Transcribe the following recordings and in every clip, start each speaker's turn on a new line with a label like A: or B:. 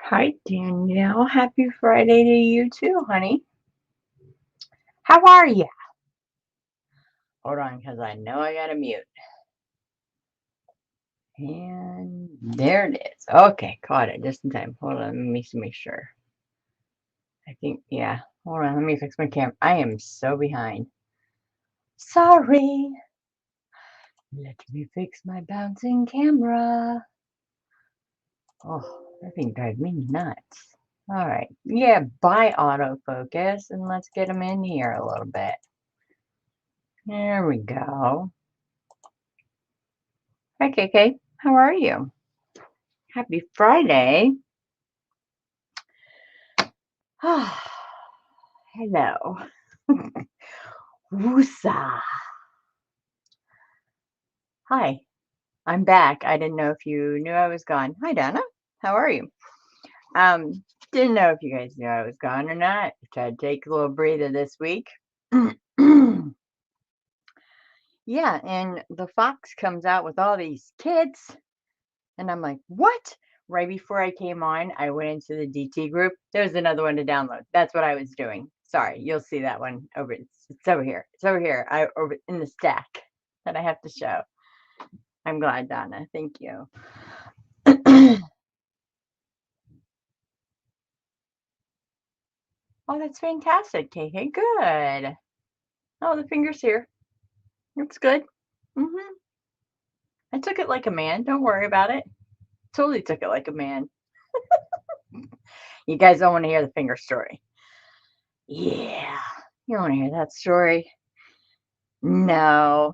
A: Hi, Danielle. Happy Friday to you too, honey. How are you? Hold on, because I know I got to mute. And there it is. Okay, caught it just in time. Hold on, let me make sure. I think, yeah. Hold on, let me fix my camera. I am so behind. Sorry. Let me fix my bouncing camera. Oh, that thing drives me nuts. All right. Yeah, bye autofocus, and let's get them in here a little bit. There we go. Hi, KK. How are you? Happy Friday. Hello. Woosa. Hi, I'm back. I didn't know if you knew I was gone. Hi, Donna. How are you? Didn't know if you guys knew I was gone or not. Tried to take a little breather this week. Yeah, and the Fox comes out with all these kids. And I'm like, what? Right before I came on, I went into the DT group. There's another one to download. That's what I was doing. Sorry, you'll see that one over. It's over here. It's over here. Over in the stack that I have to show. I'm glad, Donna. Thank you. Oh, that's fantastic, KK. Good. Oh, the finger's here. It's good. I took it like a man. Don't worry about it. Totally took it like a man. You guys don't want to hear the finger story. Yeah. You don't want to hear that story? No.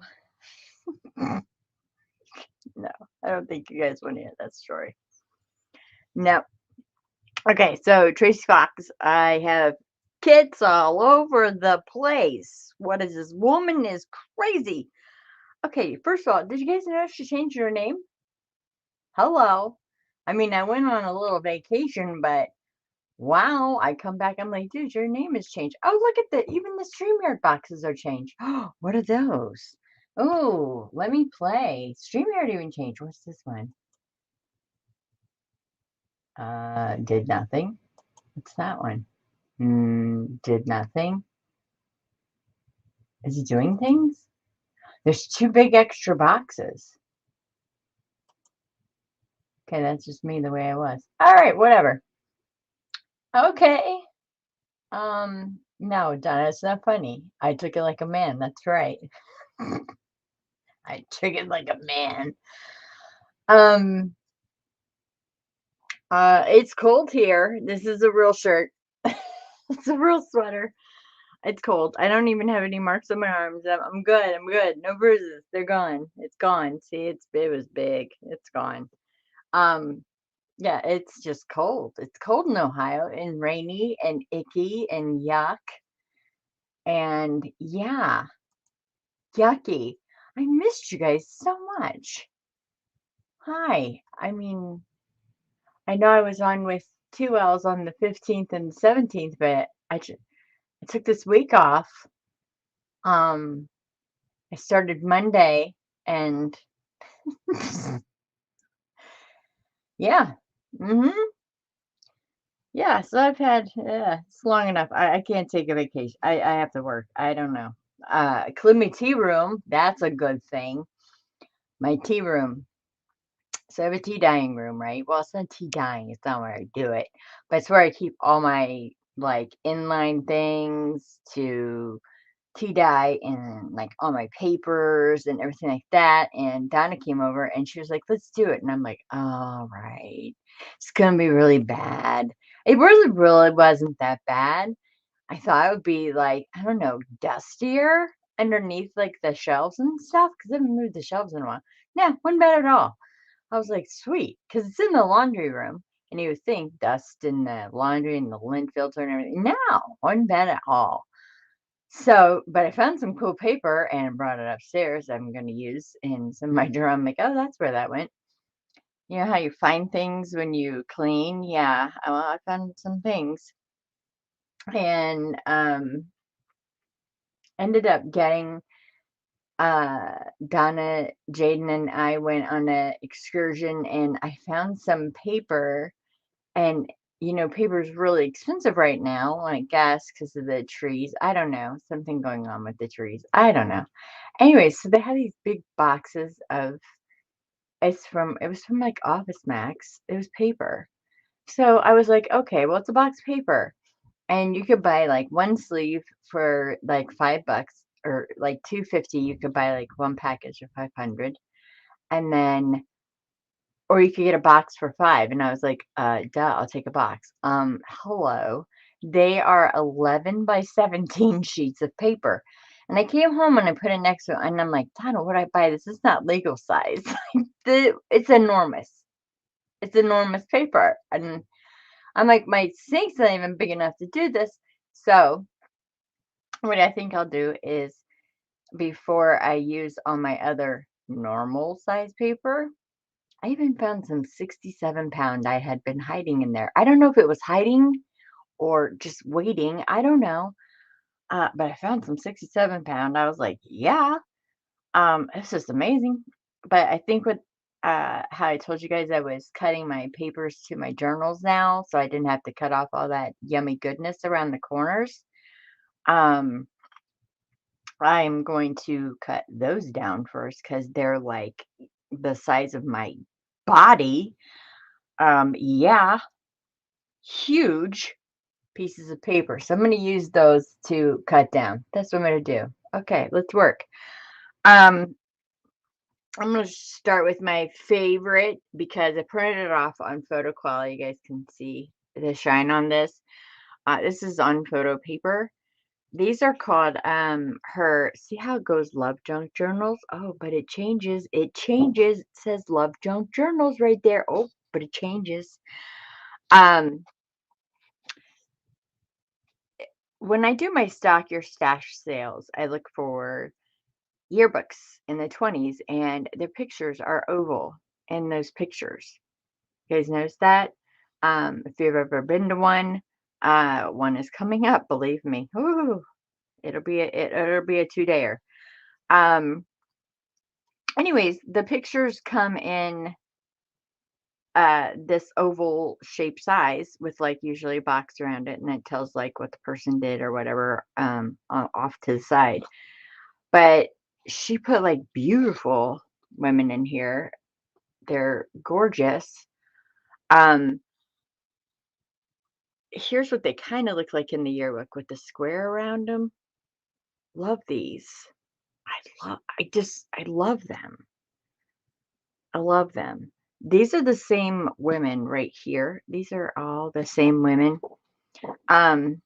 A: No, I don't think you guys want to hear that story. No. Okay, so Tracy Fox, I have kids all over the place. What is this woman is crazy. Okay, first of all, did you guys know she changed her name? Hello. I mean, I went on a little vacation, but wow, I come back, I'm like, dude, your name has changed. Oh, look at even the StreamYard boxes are changed. Oh, what are those? Oh, let me play. StreamYard even changed. What's this one? Did nothing. What's that one? Did nothing. Is it doing things? There's two big extra boxes. Okay, that's just me the way I was. All right, whatever. Okay. No, Donna, it's not funny. I took it like a man. That's right. I took it like a man. It's cold here. This is a real shirt. It's a real sweater. It's cold. I don't even have any marks on my arms. I'm good. I'm good. No bruises. They're gone. It's gone. See, it was big. It's gone. Yeah, it's just cold. It's cold in Ohio and rainy and icky and yuck. And yeah, yucky. I missed you guys so much. Hi. I mean, I know I was on with 2Ls on the 15th and 17th, but I took this week off. I started Monday and yeah. Yeah, so I've had it's long enough. I can't take a vacation. I have to work. I don't know. Clean my tea room. That's a good thing. My tea room. So I have a tea dyeing room, right? Well, it's not tea dyeing. It's not where I do it, but it's where I keep all my like inline things to tea dye and like all my papers and everything like that. And Donna came over and she was like, let's do it. And I'm like, all right, it's gonna be really bad. It really wasn't that bad. I thought it would be like, I don't know, dustier underneath like the shelves and stuff because I haven't moved the shelves in a while. No, wasn't bad at all. I was like, sweet, because it's in the laundry room. And you would think dust in the laundry and the lint filter and everything. No, wasn't bad at all. So, but I found some cool paper and brought it upstairs. I'm going to use in some of my drawer. I'm like, oh, that's where that went. You know how you find things when you clean? Yeah, well, I found some things and ended up getting Donna, Jaden, and I went on an excursion and I found some paper and paper is really expensive right now, I guess, because of the trees. I don't know. Something going on with the trees. I don't know. Anyways, so they have these big boxes of it was from like Office Max. It was paper. So I was like, okay, well, it's a box of paper. And you could buy like one sleeve for like $5 or like 250. You could buy like one package of 500. And then or you could get a box for 5, and I was like, duh, I'll take a box." Hello. They are 11 by 17 sheets of paper, and I came home and I put it next to it, and I'm like, "Donna, what'd I buy? This is not legal size." It's enormous. It's enormous paper, and I'm like, "My sink's not even big enough to do this." So, what I think I'll do is before I use all my other normal size paper, I even found some 67-pound I had been hiding in there. I don't know if it was hiding or just waiting. I don't know. But I found some 67-pound. I was like, yeah, this is amazing. But I think with how I told you guys I was cutting my papers to my journals now, so I didn't have to cut off all that yummy goodness around the corners. Um, I'm going to cut those down first because they're like the size of my body. Yeah, huge pieces of paper. So I'm going to use those to cut down. That's what I'm going to do. Okay, let's work. Um, I'm going to start with my favorite because I printed it off on photo quality. You guys can see the shine on this. This is on photo paper. These are called see how it goes love junk journals? Oh, but it changes. It changes. It says love junk journals right there. Oh, but it changes. Um When I do my stock your stash sales, I look for yearbooks in the 20s and their pictures are oval in those pictures. You guys notice that? If you've ever been to one is coming up, believe me. Ooh, it'll be a 2-dayer. Um, anyways, the pictures come in this oval shape size with like usually a box around it and it tells like what the person did or whatever off to the side. But she put, like, beautiful women in here. They're gorgeous. Um, Here's what they kinda look like in the yearbook with the square around them. Love these. I love them. I love them. These are the same women right here. These are all the same women. Um,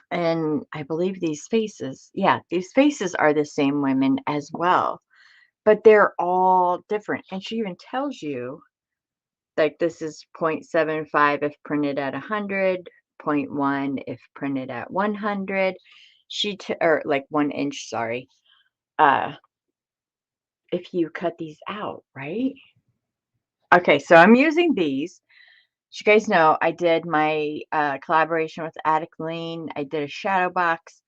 A: and I believe these faces are the same women as well, but they're all different, and she even tells you like this is 0.75 if printed at 100, zero point 0.1 if printed at 100. Or like 1 inch, sorry. Uh, if you cut these out, right? Okay, so I'm using these. As you guys know, I did my collaboration with Attic Lean. I did a shadow box.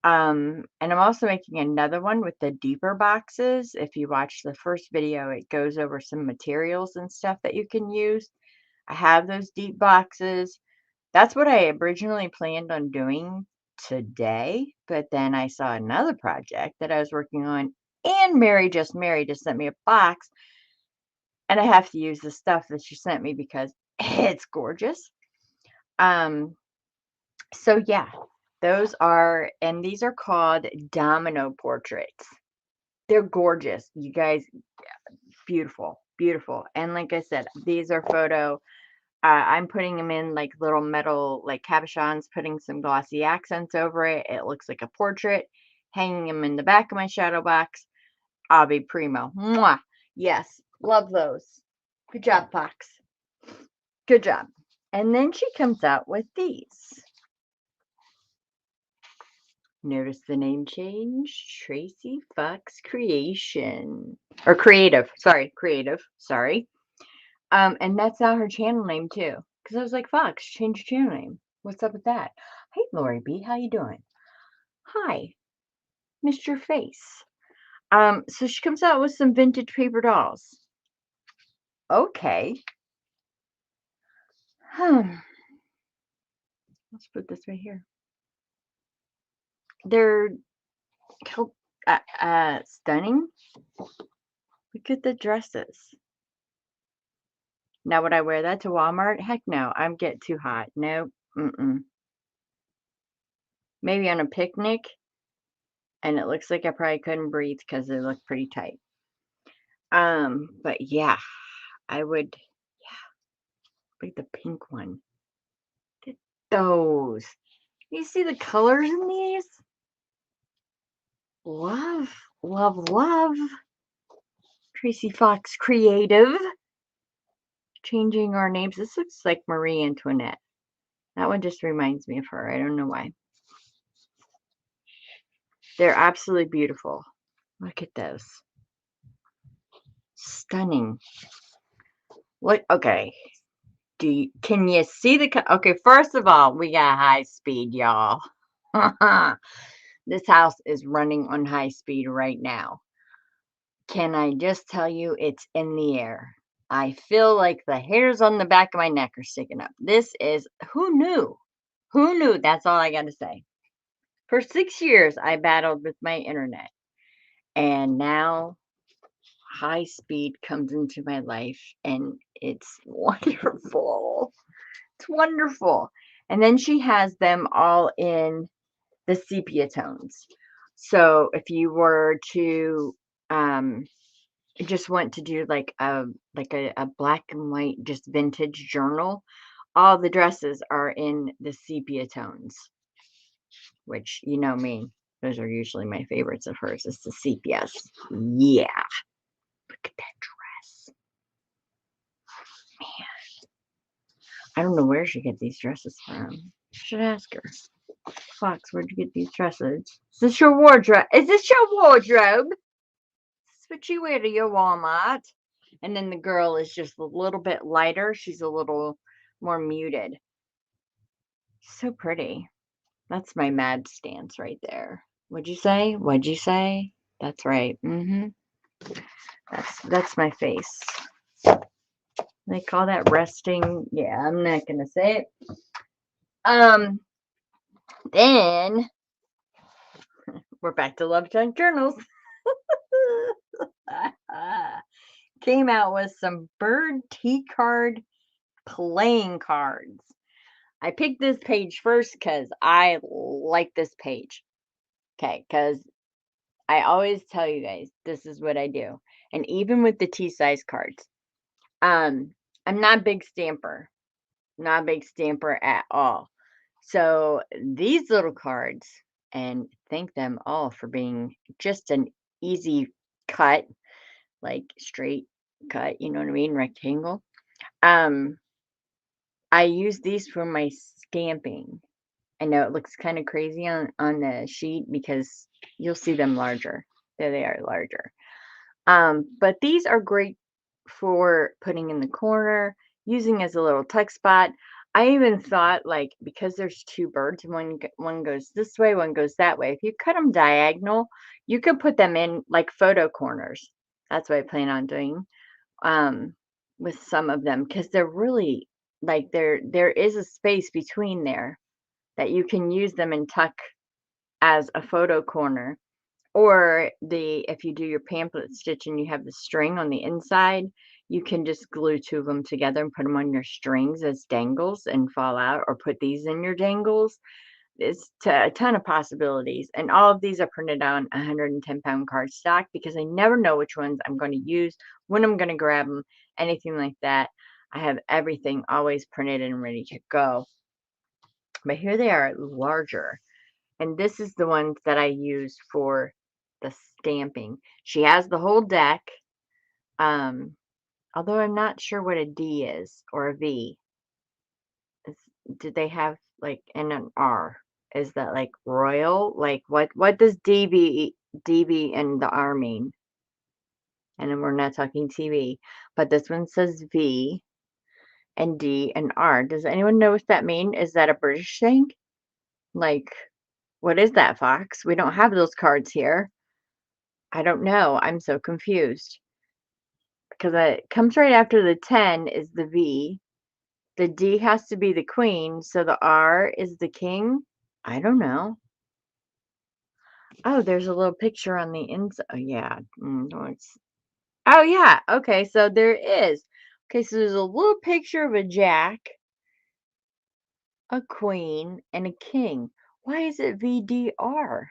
A: And I'm also making another one with the deeper boxes. If you watch the first video, it goes over some materials and stuff that you can use. I have those deep boxes. That's what I originally planned on doing today, but then I saw another project that I was working on, and Mary just sent me a box, and I have to use the stuff that she sent me because it's gorgeous. Um, so yeah, and these are called domino portraits. They're gorgeous, you guys. Beautiful, beautiful. And like I said, these are photo. I'm putting them in like little metal, like cabochons, putting some glossy accents over it. It looks like a portrait. Hanging them in the back of my shadow box. I'll be primo. Mwah. Yes, love those. Good job, Fox. Good job. And then she comes out with these. Notice the name change. Tracy Fox Creation. Or Creative. Sorry, Creative. Sorry. And that's not her channel name too. Because I was like, Fox, change your channel name. What's up with that? Hey, Lori B, how you doing? Hi, Mr. Face. So she comes out with some vintage paper dolls. Okay. Let's put this right here. They're stunning. Look at the dresses. Now, would I wear that to Walmart? Heck no. I'm get too hot. Nope. Mm-mm. Maybe on a picnic, and it looks like I probably couldn't breathe because they look pretty tight. But yeah, I would. Look at the pink one. Look at those. You see the colors in these? Love, love, love. Tracy Fox Creative. Changing our names. This looks like Marie Antoinette. That one just reminds me of her. I don't know why. They're absolutely beautiful. Look at those. Stunning. What? Okay. Can you see the? Okay, first of all, we got high speed, y'all. This house is running on high speed right now. Can I just tell you, it's in the air. I feel like the hairs on the back of my neck are sticking up. This is, who knew? Who knew? That's all I got to say. For 6 years, I battled with my internet. And now high speed comes into my life and it's wonderful. It's wonderful. And then she has them all in the sepia tones. So if you were to just want to do like a black and white just vintage journal, all the dresses are in the sepia tones, which you know me, those are usually my favorites of hers, is the sepias. Yeah, look at that dress, man. I don't know where she get these dresses from. Should ask her. Fox, where'd you get these dresses? Is this your wardrobe? Is this your wardrobe? Is this what you wear to your Walmart? And then the girl is just a little bit lighter. She's a little more muted. So pretty. That's my mad stance right there. What'd you say? What'd you say? That's right. That's my face. They call that resting. Yeah, I'm not gonna say it. Then we're back to Love Junk Journals. Came out with some bird tea card playing cards. I picked this page first because I like this page. Okay, because I always tell you guys, this is what I do. And even with the tea-size cards, I'm not a big stamper. Not a big stamper at all. So these little cards, and thank them all for being just an easy cut, like straight cut, you know what I mean, rectangle. I use these for my stamping. I know it looks kind of crazy on the sheet because you'll see them larger. There they are, larger. But these are great for putting in the corner, using as a little tuck spot. I even thought, like, because there's two birds, one goes this way, one goes that way. If you cut them diagonal, you could put them in like photo corners. That's what I plan on doing with some of them, because they're really like there is a space between there that you can use them and tuck as a photo corner. Or if you do your pamphlet stitch and you have the string on the inside, you can just glue two of them together and put them on your strings as dangles and fall out, or put these in your dangles. It's a ton of possibilities. And all of these are printed on 110-pound cardstock because I never know which ones I'm going to use, when I'm going to grab them, anything like that. I have everything always printed and ready to go. But here they are larger. And this is the ones that I use for the stamping. She has the whole deck. Although I'm not sure what a D is or a V. Did they have like an R? Is that like royal? Like what does DB and the R mean? And then we're not talking TV. But this one says V and D and R. Does anyone know what that mean? Is that a British thing? Like, what is that, Fox? We don't have those cards here. I don't know. I'm so confused. Because it comes right after the 10 is the V. The D has to be the queen, so the R is the king. I don't know. Oh, there's a little picture on the inside. Oh, yeah. No, oh, yeah. Okay, so there is. Okay, so there's a little picture of a jack, a queen, and a king. Why is it VDR?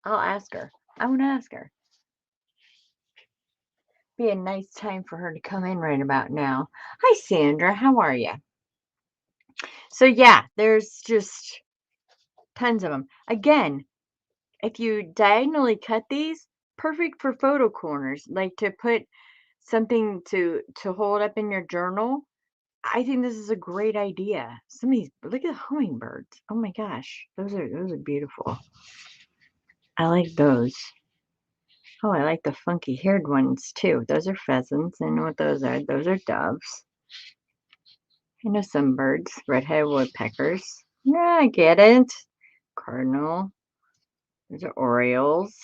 A: I'll ask her. I want to ask her. Be a nice time for her to come in right about now. Hi, Sandra. How are you? So, yeah, there's just tons of them. Again, if you diagonally cut these, perfect for photo corners, like to put something to hold up in your journal. I think this is a great idea. Some of these, look at the hummingbirds. Oh my gosh, those are beautiful. I like those. Oh, I like the funky haired ones too. Those are pheasants. I know what those are. Those are doves. I know some birds. Red-headed woodpeckers. Yeah, I get it. Cardinal. Those are orioles.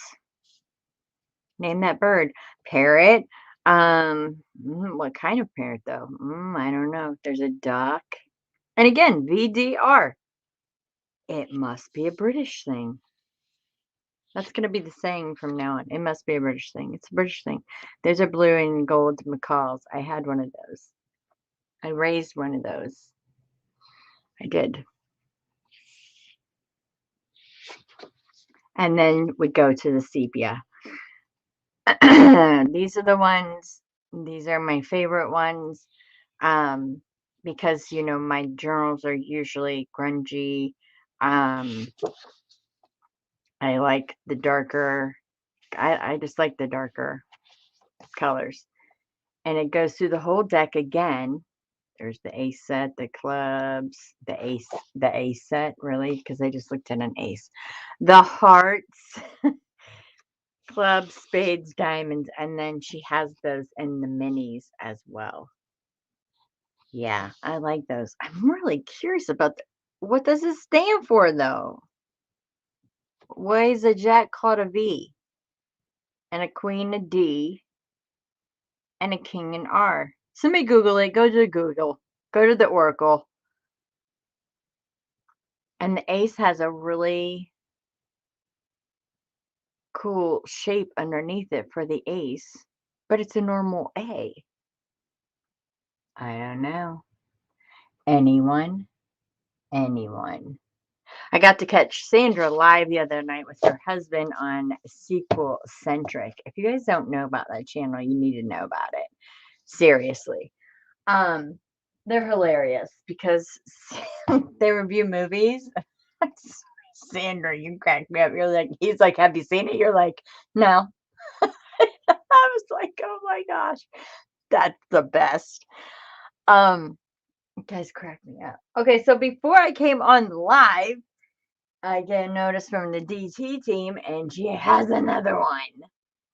A: Name that bird. Parrot. What kind of parrot though? I don't know. There's a duck. And again, VDR. It must be a British thing. That's gonna be the saying from now on. It must be a British thing. It's a British thing. There's a blue and gold macaws. I had one of those. I raised one of those. I did. And then we go to the sepia. These are the ones. These are my favorite ones. Um, because my journals are usually grungy. Um, I like the darker. I just like the darker colors. And it goes through the whole deck again. There's the ace set, the clubs, the ace set, really, because I just looked at an ace. The hearts, clubs, spades, diamonds, and then she has those in the minis as well. Yeah, I like those. I'm really curious about what does it stand for, though? Why is a jack called a V? And a queen a D? And a king an R? Somebody Google it. Go to Google. Go to the Oracle. And the ace has a really cool shape underneath it for the ace, but it's a normal A. I don't know. Anyone? Anyone? I got to catch Sandra live the other night with her husband on Sequel Centric. If you guys don't know about that channel, you need to know about it. Seriously. Um, they're hilarious because they review movies. Sandra, you cracked me up. He's like, have you seen it? You're like, no. I was like, oh my gosh, that's the best. You guys cracked me up. Okay, so before I came on live, I get a notice from the DT team, and she has another one.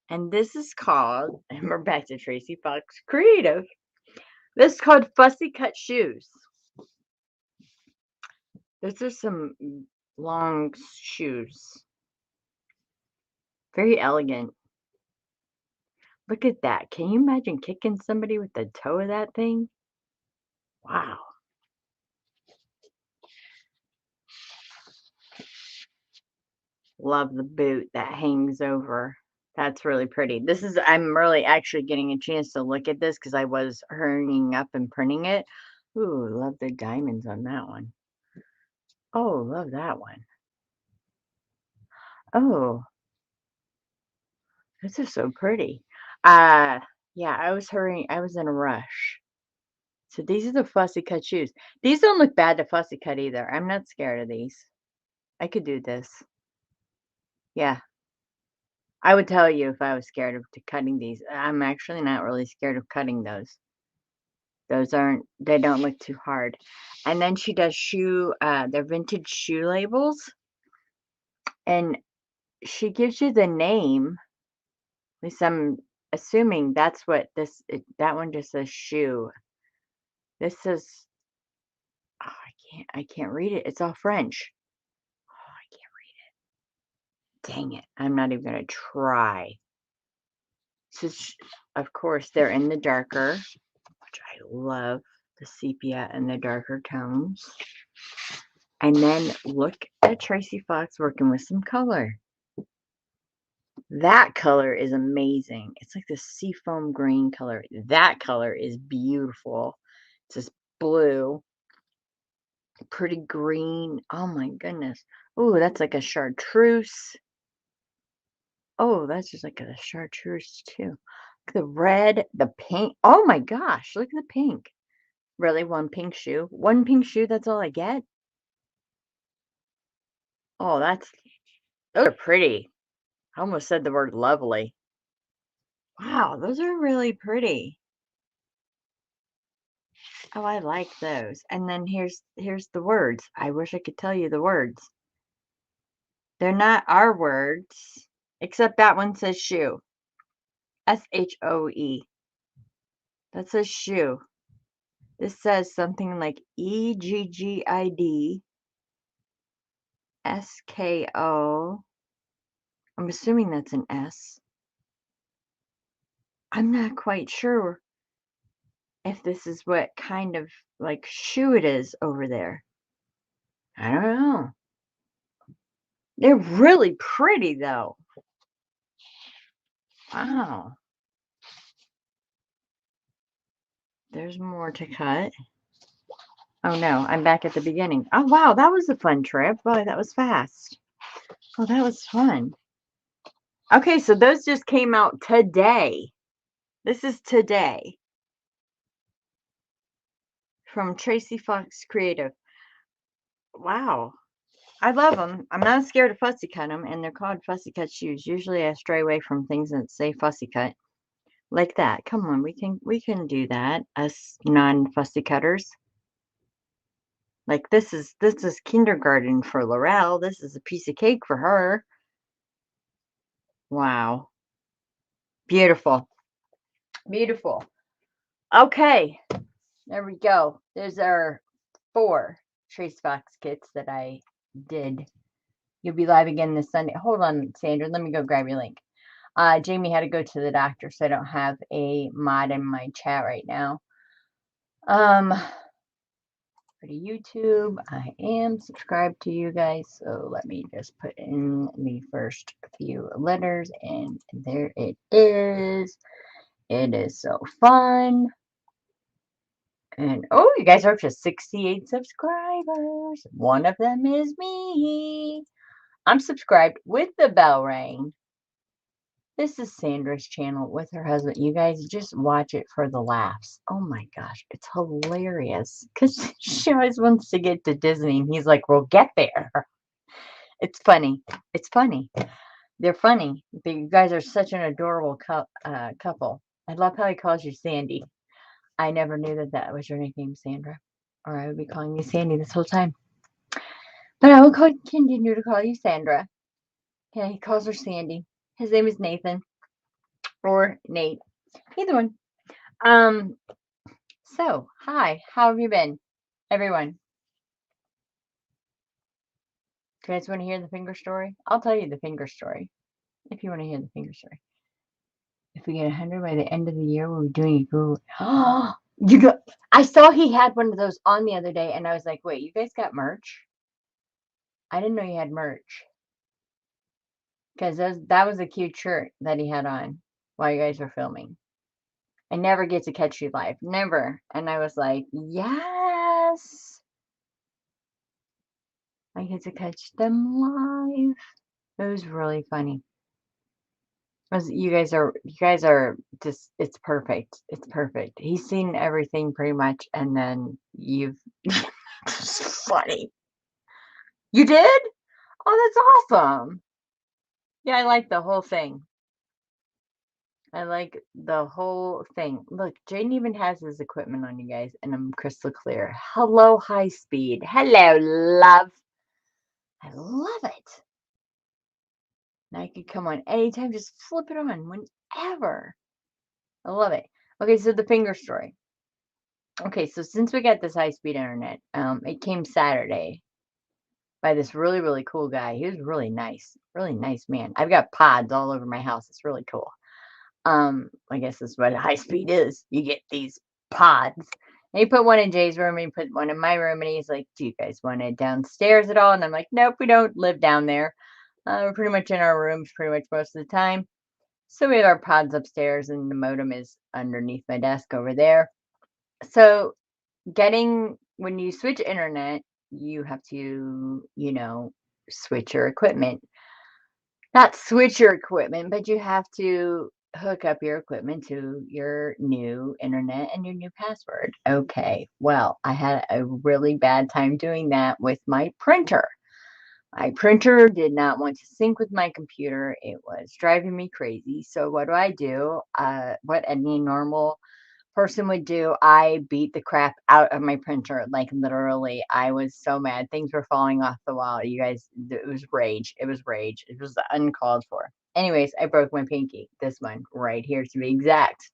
A: And this is called, and we're back to Tracy Fox Creative. This is called Fussy Cut Shoes. This is some long shoes. Very elegant. Look at that. Can you imagine kicking somebody with the toe of that thing? Wow. Love the boot that hangs over. That's really pretty. I'm really actually getting a chance to look at this because I was hurrying up and printing it. Ooh, love the diamonds on that one. Oh, love that one. Oh, this is so pretty. Uh, yeah, I was hurrying. I was in a rush. So these are the fussy cut shoes. These don't look bad to fussy cut either. I'm not scared of these. I could do this. Yeah, I would tell you if I was scared of cutting these. I'm actually not really scared of cutting those. They don't look too hard. And then she does they're vintage shoe labels. And she gives you the name. At least I'm assuming that's what that one just says shoe. This says, oh, I can't read it. It's all French. Oh, I can't read it. Dang it. I'm not even going to try. So, of course, they're in the darker. which I love the sepia and the darker tones. And then look at Tracy Fox working with some color. That color is amazing. It's like this seafoam green color. That color is beautiful. It's this blue, pretty green. Oh my goodness. Oh, that's like a chartreuse. Oh, that's just like a chartreuse too. Look at the red, the pink. Oh my gosh, look at the pink. Really, one pink shoe? One pink shoe, that's all I get? Oh, those are pretty. I almost said the word lovely. Wow, those are really pretty. Oh, I like those. And then here's the words. I wish I could tell you the words. They're not our words, except that one says shoe. SHOE. That says shoe. This says something like EGGIDSKO. I'm assuming that's an S. I'm not quite sure if this is what kind of like shoe it is over there. I don't know. They're really pretty though. Wow. There's more to cut. Oh no, I'm back at the beginning. Oh wow, that was a fun trip. Boy, that was fast. Oh, that was fun. Okay, so those just came out today. This is today from Tracy Fox Creative. Wow. I love them. I'm not scared to fussy cut them, and they're called fussy cut shoes. Usually I stray away from things that say fussy cut. Like that. Come on, we can do that, us non-fussy cutters. Like this is kindergarten for Laurel. This is a piece of cake for her. Wow. Beautiful. Beautiful. Okay. There we go. There's our 4 Trace Fox kits that I did. You'll be live again this Sunday. Hold on, Sandra. Let me go grab your link. Jamie had to go to the doctor, so I don't have a mod in my chat right now. For the YouTube, I am subscribed to you guys, so let me just put in the first few letters, and there it is. It is so fun. And oh, you guys are up to 68 subscribers. One of them is me. I'm subscribed with the bell ring. This is Sandra's channel with her husband. You guys just watch it for the laughs. Oh my gosh, it's hilarious. Because she always wants to get to Disney, and he's like, we'll get there. It's funny. It's funny. They're funny. You guys are such an adorable couple. I love how he calls you Sandy. I never knew that that was your nickname, Sandra. Or I would be calling you Sandy this whole time. But I will continue to call you Sandra. Yeah, he calls her Sandy. His name is Nathan. Or Nate. Either one. So, hi. How have you been, everyone? Do you guys want to hear the finger story? I'll tell you the finger story. If you want to hear the finger story. If we get 100 by the end of the year, we're doing a Google. Oh, I saw he had one of those on the other day, and I was like, wait, you guys got merch? I didn't know you had merch. Because that was a cute shirt that he had on while you guys were filming. I never get to catch you live. Never. And I was like, yes. I get to catch them live. It was really funny. You guys are just, it's perfect. It's perfect. He's seen everything pretty much, and then you've it's funny. You did? Oh, that's awesome. Yeah, I like the whole thing. I like the whole thing. Look, Jaden even has his equipment on, you guys, and I'm crystal clear. Hello, high speed. Hello, love. I love it. Now you can come on anytime. Just flip it on whenever. I love it. Okay, so the finger story. Okay, so since we got this high-speed internet, it came Saturday by this really, really cool guy. He was really nice man. I've got pods all over my house. It's really cool. I guess that's what high speed is. You get these pods. And he put one in Jay's room and he put one in my room. And he's like, do you guys want it downstairs at all? And I'm like, nope, we don't live down there. We're pretty much in our rooms pretty much most of the time. So we have our pods upstairs and the modem is underneath my desk over there. So when you switch internet, you have to, switch your equipment. Not switch your equipment, but you have to hook up your equipment to your new internet and your new password. Okay, well, I had a really bad time doing that with my printer. My printer did not want to sync with my computer. It was driving me crazy. So what do? What any normal person would do, I beat the crap out of my printer. Like literally, I was so mad. Things were falling off the wall. You guys, it was rage. It was rage. It was uncalled for. Anyways, I broke my pinky. This one right here to be exact.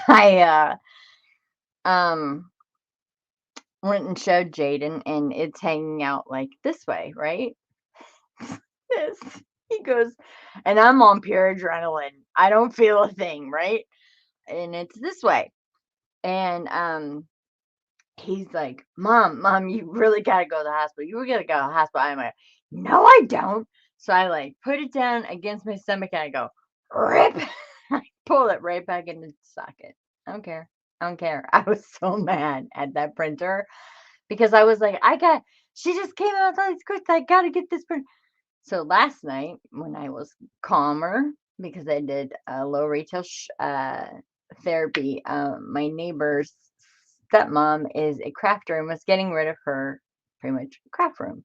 A: I went and showed Jaden, and it's hanging out like this way, right? This. He goes, and I'm on pure adrenaline. I don't feel a thing, right? And it's this way. And he's like, Mom, you really gotta go to the hospital. You gotta go to the hospital. I'm like, no, I don't. So I like put it down against my stomach and I go, rip. I pull it right back into the socket. I don't care. I don't care. I was so mad at that printer because I was like, she just came out with all these quotes. I gotta get this printer. So last night when I was calmer because I did a low retail therapy, my neighbor's stepmom is a crafter and was getting rid of her pretty much craft room.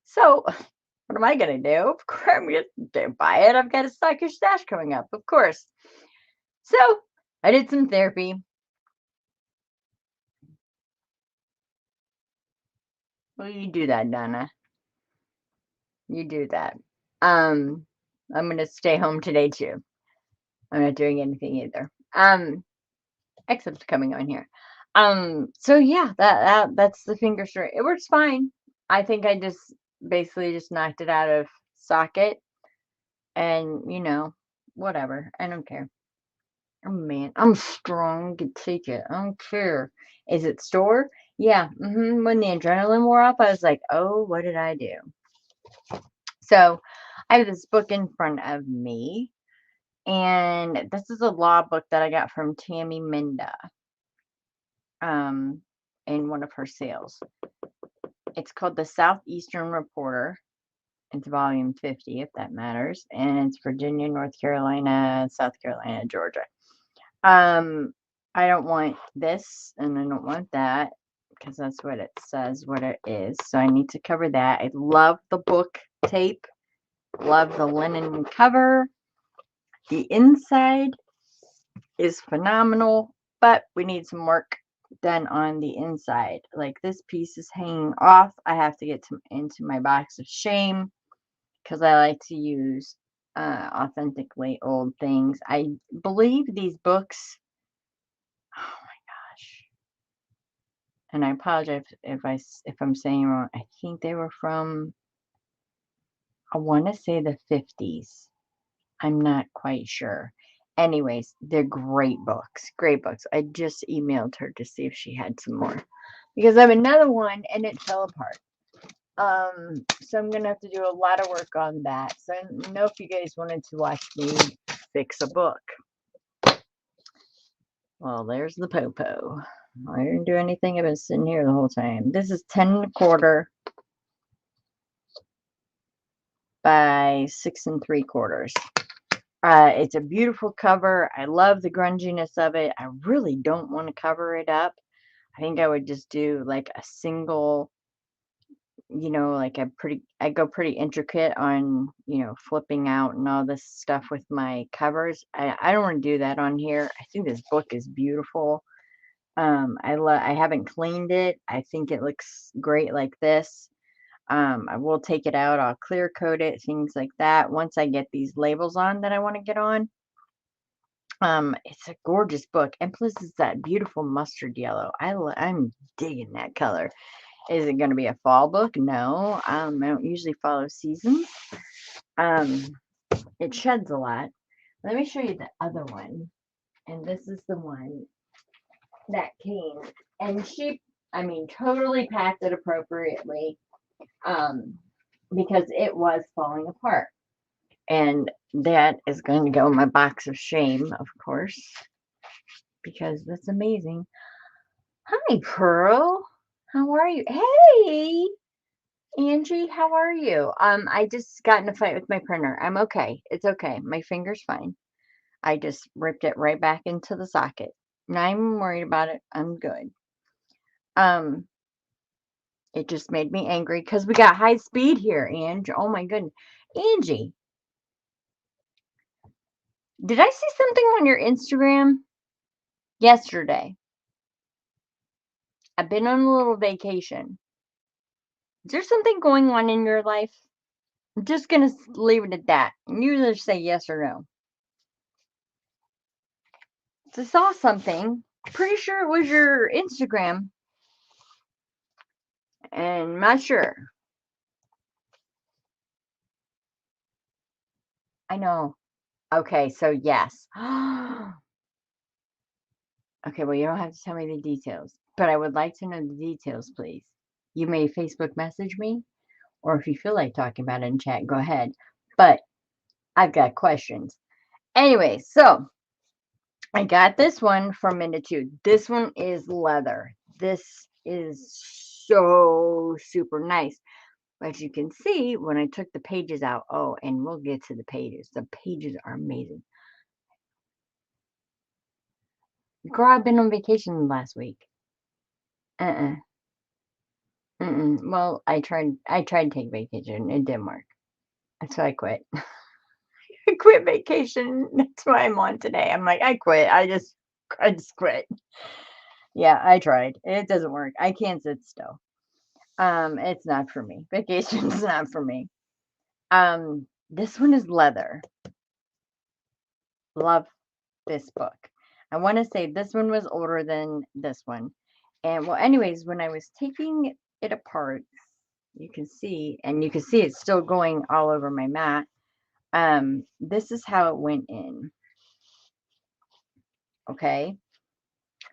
A: So what am I gonna do? Of course I'm gonna buy it. I've got a stock your stash coming up, of course. So I did some therapy. Well, you do that, Donna. You do that. I'm gonna stay home today too. I'm not doing anything either. Except coming on here. So yeah, that's the finger string. It works fine. I think I just basically just knocked it out of socket and whatever. I don't care. Oh man, I'm strong. I can take it. I don't care. Is it store? Yeah. When the adrenaline wore off, I was like, oh, what did I do? So I have this book in front of me, and this is a law book that I got from Tammy Minda. In one of her sales. It's called the Southeastern Reporter. It's volume 50, if that matters. And it's Virginia, North Carolina, South Carolina, Georgia. I don't want this and I don't want that because that's what it says, what it is. So I need to cover that. I love the book tape. Love the linen cover. The inside is phenomenal, but we need some work done on the inside. Like this piece is hanging off. I have to get into my box of shame because I like to use authentically old things. I believe these books, oh my gosh, and I apologize if I'm saying wrong. I think they were from, I want to say the 50s. I'm not quite sure. Anyways, they're great books. Great books. I just emailed her to see if she had some more because I have another one and it fell apart. So I'm gonna have to do a lot of work on that. So I don't know if you guys wanted to watch me fix a book. Well, there's the popo. I didn't do anything. I've been sitting here the whole time. This is 10 1/4 by 6 3/4. It's a beautiful cover. I love the grunginess of it. I really don't want to cover it up. I think I would just do like a single, like I go pretty intricate on, flipping out and all this stuff with my covers. I don't want to do that on here. I think this book is beautiful. I haven't cleaned it. I think it looks great like this. I will take it out. I'll clear coat it, things like that. Once I get these labels on that I want to get on. It's a gorgeous book, and plus it's that beautiful mustard yellow. I'm digging that color. Is it going to be a fall book? No. I don't usually follow seasons. It sheds a lot. Let me show you the other one, and this is the one that cane. And she, I mean, totally packed it appropriately, because it was falling apart. And that is going to go in my box of shame, of course, because that's amazing. Hi, Pearl. How are you? Hey, Angie, how are you? I just got in a fight with my printer. I'm okay. It's okay. My finger's fine. I just ripped it right back into the socket. Not even worried about it. I'm good. Um, it just made me angry because we got high speed here, Angie. Oh my goodness. Angie, did I see something on your Instagram yesterday? I've been on a little vacation. Is there something going on in your life? I'm just gonna leave it at that. You either say yes or no. So I saw something. Pretty sure it was your Instagram, and I'm not sure. I know. Okay, so yes. Okay, well, you don't have to tell me the details, but I would like to know the details, please. You may Facebook message me, or if you feel like talking about it in chat, go ahead. But I've got questions. Anyway, so I got this one from Minitude. This one is leather. This is so super nice. As you can see, when I took the pages out, oh, and we'll get to the pages. The pages are amazing. Girl, I've been on vacation last week. Uh-uh. Mm-mm. Well, I tried to take vacation. It didn't work. So I quit. I quit vacation. That's why I'm on today. I'm like, I quit. I just quit. Yeah, I tried. It doesn't work. I can't sit still. It's not for me. Vacation's not for me. This one is leather. Love this book. I want to say this one was older than this one. And well, anyways, when I was taking it apart, you can see, and you can see it's still going all over my mat. This is how it went in. Okay.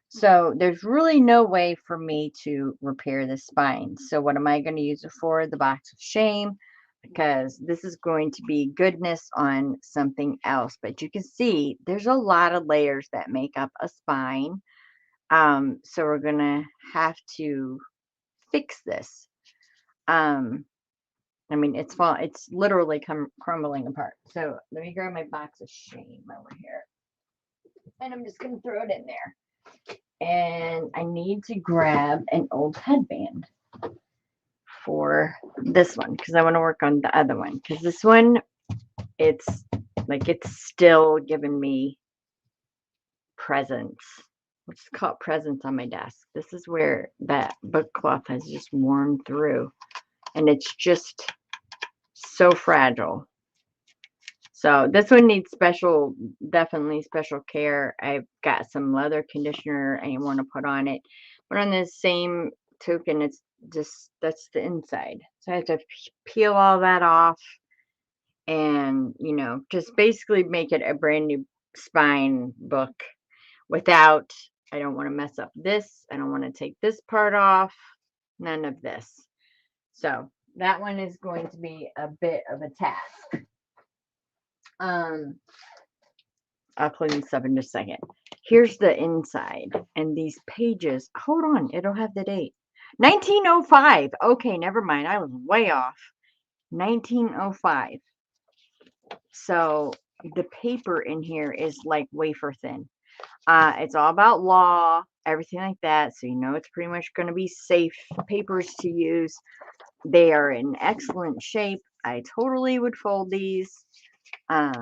A: So there's really no way for me to repair the spine. So what am I going to use it for? The box of shame, because this is going to be goodness on something else. But you can see there's a lot of layers that make up a spine. So we're going to have to fix this. I mean, it's literally crumbling apart. So let me grab my box of shame over here. And I'm just going to throw it in there. And I need to grab an old headband for this one because I want to work on the other one. Because this one, it's still giving me presents. Let's call it presents on my desk. This is where that book cloth has just worn through. And it's just so fragile. So this one needs definitely special care. I've got some leather conditioner I want to put on it. But on the same token, it's just, that's the inside. So I have to peel all that off and, just basically make it a brand new spine book without, I don't want to mess up this. I don't want to take this part off. None of this. So that one is going to be a bit of a task. I'll clean this up in just a second. Here's the inside, and these pages, hold on, it'll have the date. 1905. Okay, never mind. I was way off. 1905. So the paper in here is like wafer thin. It's all about law, everything like that. So it's pretty much going to be safe papers to use. They are in excellent shape. I totally would fold these. I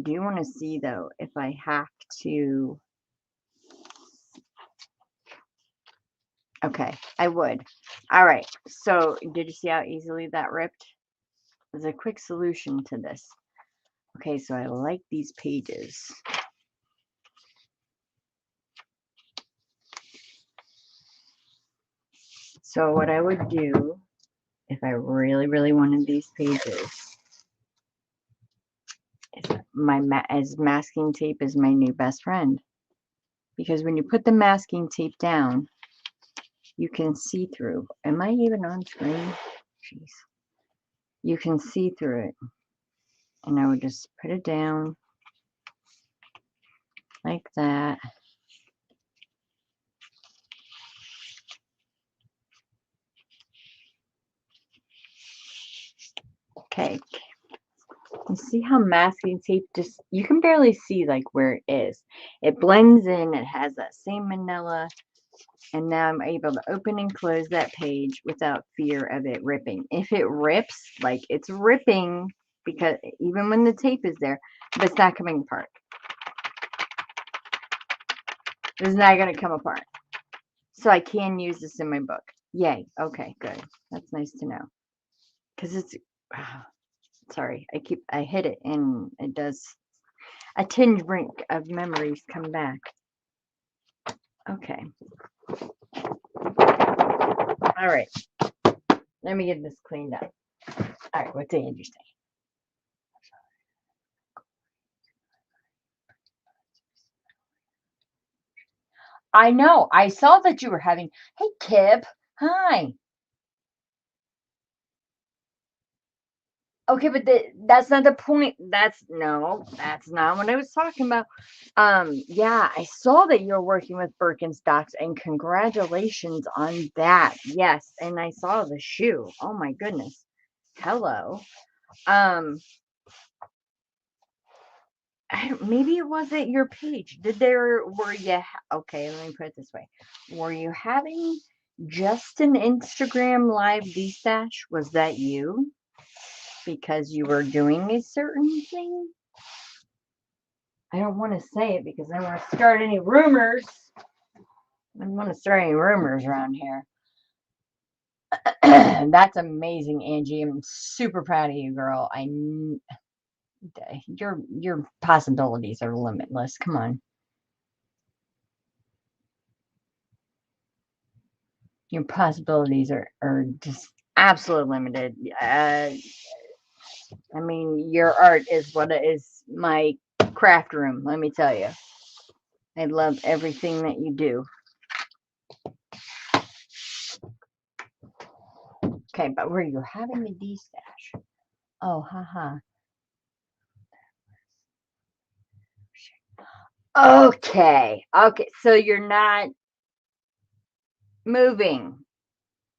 A: do want to see, though, if I have to. Okay, I would. All right. So did you see how easily that ripped? There's a quick solution to this. Okay, so I like these pages. So what I would do if I really, really wanted these pages is masking tape is my new best friend. because when you put the masking tape down, you can see through. Am I even on screen? Jeez. You can see through it. And I would just put it down like that. Okay. You see how masking tape just, you can barely see like where it is. It blends in, it has that same manila, and now I'm able to open and close that page without fear of it ripping. If it rips, like it's ripping, because even when the tape is there, but it's not coming apart. It's not going to come apart. So I can use this in my book. Yay. Okay, good. That's nice to know. Because it's, sorry, I hit it and it does, a tinge brink of memories come back. Okay. All right. Let me get this cleaned up. All right, what's Angie saying? I know. I saw that you were having, hey, Kip. Hi. Okay, but that's not the point. That's not what I was talking about. Yeah, I saw that you're working with Birkenstocks, and congratulations on that. Yes, and I saw the shoe. Oh my goodness. Hello. Maybe it wasn't your page. Okay, let me put it this way. Were you having just an Instagram live D-stash? Was that you? Because you were doing a certain thing? I don't want to say it because I don't want to start any rumors. I don't want to start any rumors around here. That's amazing, Angie. I'm super proud of you, girl. Your possibilities are limitless. Come on. Your possibilities are just absolutely limited. I mean, your art is what it is. My craft room, let me tell you. I love everything that you do. Okay, but were you having a D-stash? Oh, haha. Okay. So you're not moving.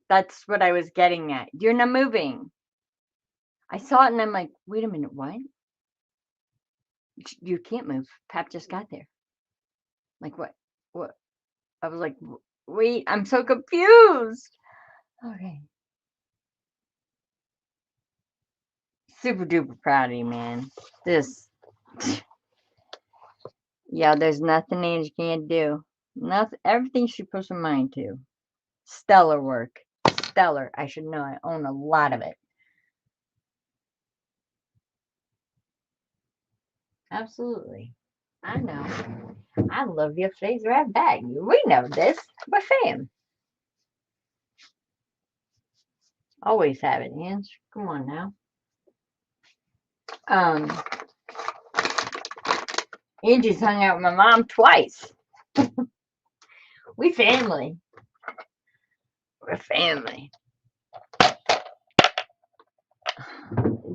A: That's what I was getting at. You're not moving. I saw it and I'm like, wait a minute, what? You can't move. Pap just got there. Like what? What? I was like, wait, I'm so confused. Okay. Super duper proud of you, man. Yeah, there's nothing Angie can't do. Nothing, everything she puts her mind to. Stellar work. Stellar. I should know. I own a lot of it. Absolutely. I know. I love your face right back. We know this. We're fam. Always have it, Ange. Come on now. Angie's hung out with my mom twice. We family. We're family.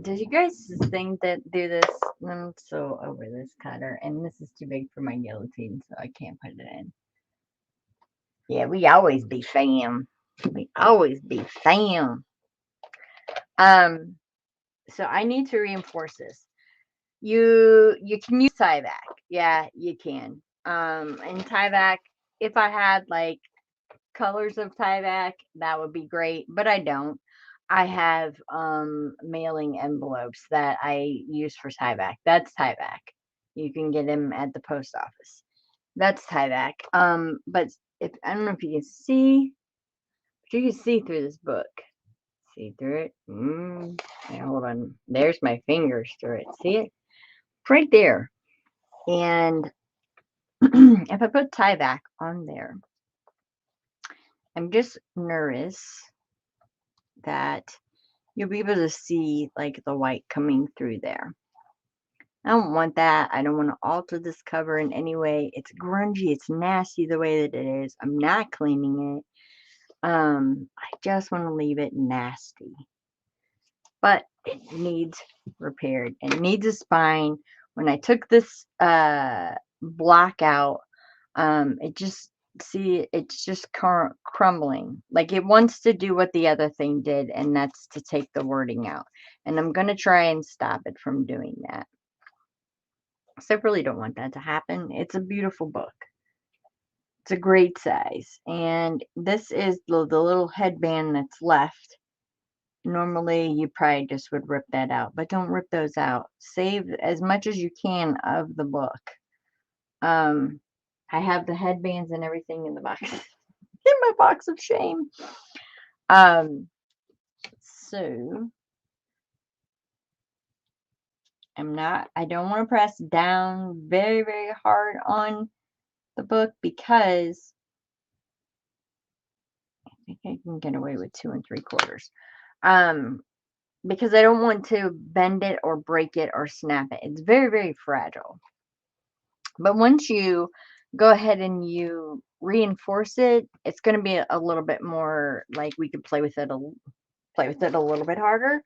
A: Did you guys think that do this? I'm so over this cutter, and this is too big for my guillotine, so I can't put it in. Yeah, we always be fam. We always be fam. So I need to reinforce this. You can use Tyvek. Yeah, you can. And Tyvek, if I had like colors of Tyvek, that would be great, but I don't. I have mailing envelopes that I use for Tyvek. That's Tyvek. You can get them at the post office. That's Tyvek. But if I don't know if you can see, but you can see through this book. See through it. Yeah, hold on. There's my fingers through it. See it? Right there. And if I put Tyvek on there, I'm just nervous that you'll be able to see like the white coming through there. don't want that. I don't want to alter this cover in any way. It's grungy. It's nasty the way that it is. I'm not cleaning it. I just want to leave it nasty. But it needs repaired. It needs a spine. When I took this block out, it's just crumbling. Like it wants to do what the other thing did, and that's to take the wording out. And I'm going to try and stop it from doing that. So I really don't want that to happen. It's a beautiful book. It's a great size. And this is the little headband that's left. Normally, you probably just would rip that out, but don't rip those out. Save as much as you can of the book. I have the headbands and everything in the box, in my box of shame. So I don't want to press down very, very hard on the book because I think I can get away with 2 3/4. Because I don't want to bend it or break it or snap it. It's very, very fragile. But once you go ahead and you reinforce it, it's going to be a little bit more like we could play with it a little bit harder.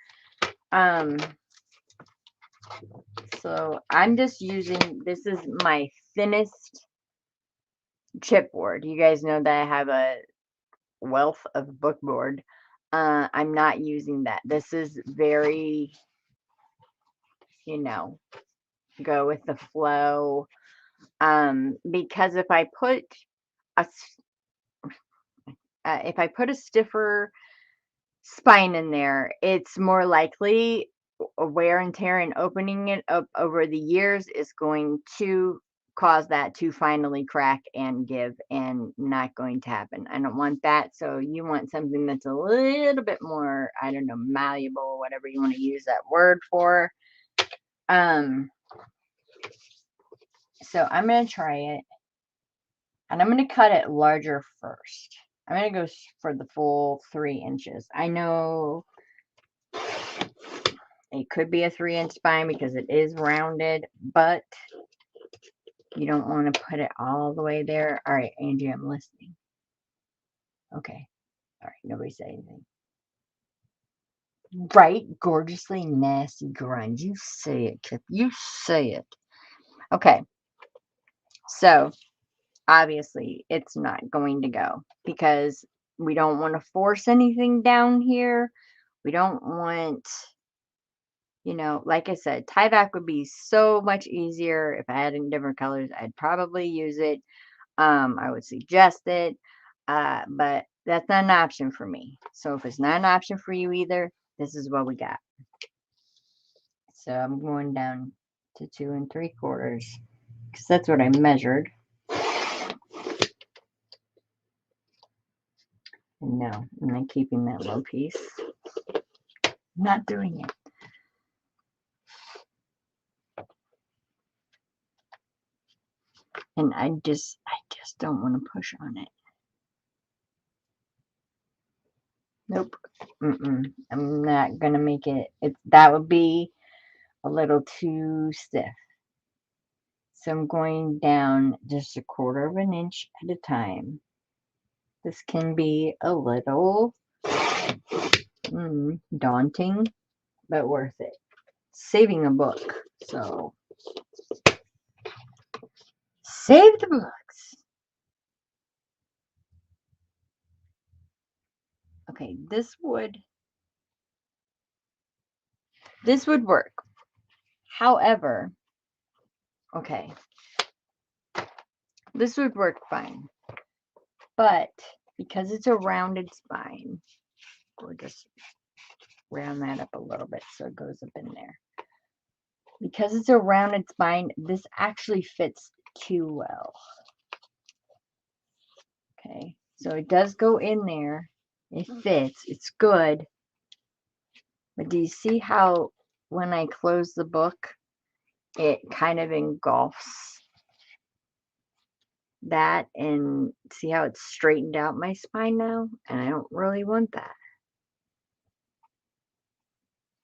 A: So I'm just using, this is my thinnest chipboard. You guys know that I have a wealth of bookboard. I'm not using that. This is very, go with the flow. Because if I put a stiffer spine in there, it's more likely wear and tear and opening it up over the years is going to cause that to finally crack and give, and not going to happen. I don't want that. So you want something that's a little bit more, I don't know, malleable, whatever you want to use that word for. So I'm going to try it, and I'm going to cut it larger first. I'm going to go for the full 3 inches. I know it could be a 3-inch spine because it is rounded, but you don't want to put it all the way there. All right, Angie, I'm listening. Okay. All right, nobody say anything. Right, gorgeously nasty grunge. You say it, Kip. You say it. Okay. So, obviously, it's not going to go because we don't want to force anything down here. We don't want, like I said, tie back would be so much easier if I had in different colors. I'd probably use it. I would suggest it, but that's not an option for me. So if it's not an option for you either, this is what we got. So I'm going down to 2 3/4 because that's what I measured. And no, I'm not keeping that low piece. I'm not doing it. And I just don't want to push on it. Nope. I'm not gonna make it. That would be a little too stiff. So I'm going down just 1/4 inch at a time. This can be a little daunting, but worth it. Saving a book. So save the books. Okay, this would work. However, okay, this would work fine. But because it's a rounded spine, we'll just round that up a little bit so it goes up in there. Because it's a rounded spine, this actually fits too well. Okay, so it does go in there. It fits. It's good. But do you see how when I close the book, it kind of engulfs that, and see how it's straightened out my spine now? And I don't really want that.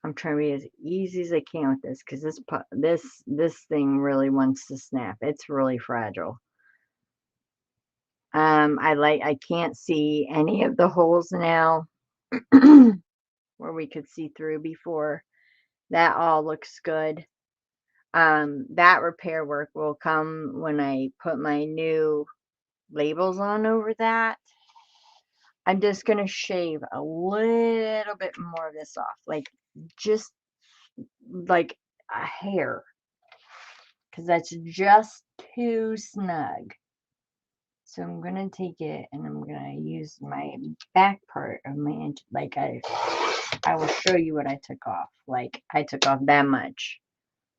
A: I'm trying to be as easy as I can with this because this thing really wants to snap. It's really fragile. I can't see any of the holes now where we could see through before. That all looks good. That repair work will come when I put my new labels on over that. I'm just going to shave a little bit more of this off, like just like a hair, because that's just too snug. So I'm going to take it and I'm going to use my back part of my inch. Like I will show you what I took off. Like I took off that much.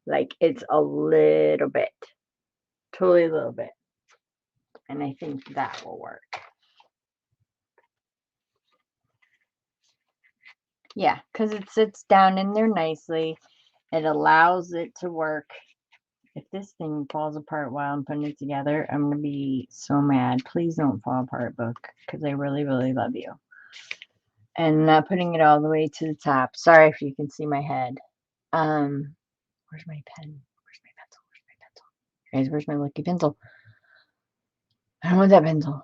A: Like it's a little bit, totally a little bit. And I think that will work. Yeah, because it sits down in there nicely. It allows it to work. If this thing falls apart while I'm putting it together, I'm going to be so mad. Please don't fall apart, book, because I really, really love you. And not putting it all the way to the top. Sorry if you can see my head. Where's my pen? Where's my pencil? Where's my pencil? Guys, where's my lucky pencil? I don't want that pencil.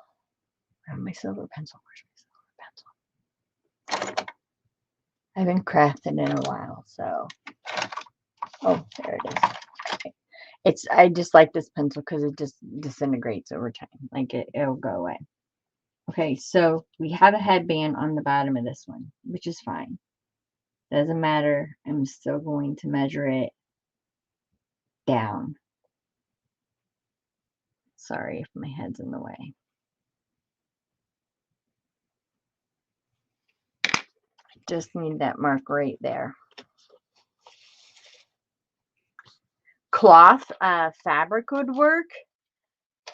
A: I have my silver pencil. Where's my silver pencil? I haven't crafted in a while, so. Oh, there it is. I just like this pencil because it just disintegrates over time. Like it'll go away. Okay, so we have a headband on the bottom of this one, which is fine. Doesn't matter. I'm still going to measure it down. Sorry if my head's in the way. Just need that mark right there. Cloth fabric would work.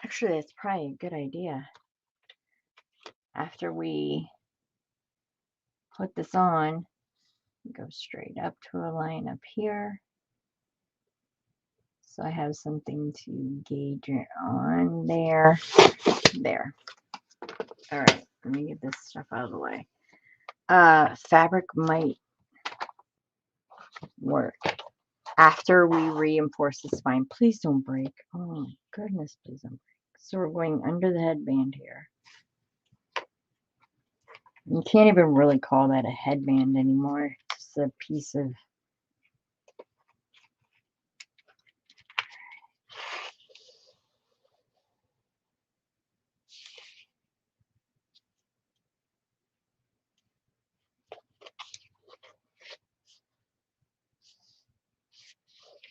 A: Actually, that's probably a good idea. After we put this on, go straight up to a line up here. So I have something to gauge it on there. There. All right, let me get this stuff out of the way. Fabric might work after we reinforce the spine. Please don't break. Oh my goodness, please don't break. So we're going under the headband here. You can't even really call that a headband anymore. It's just a piece of.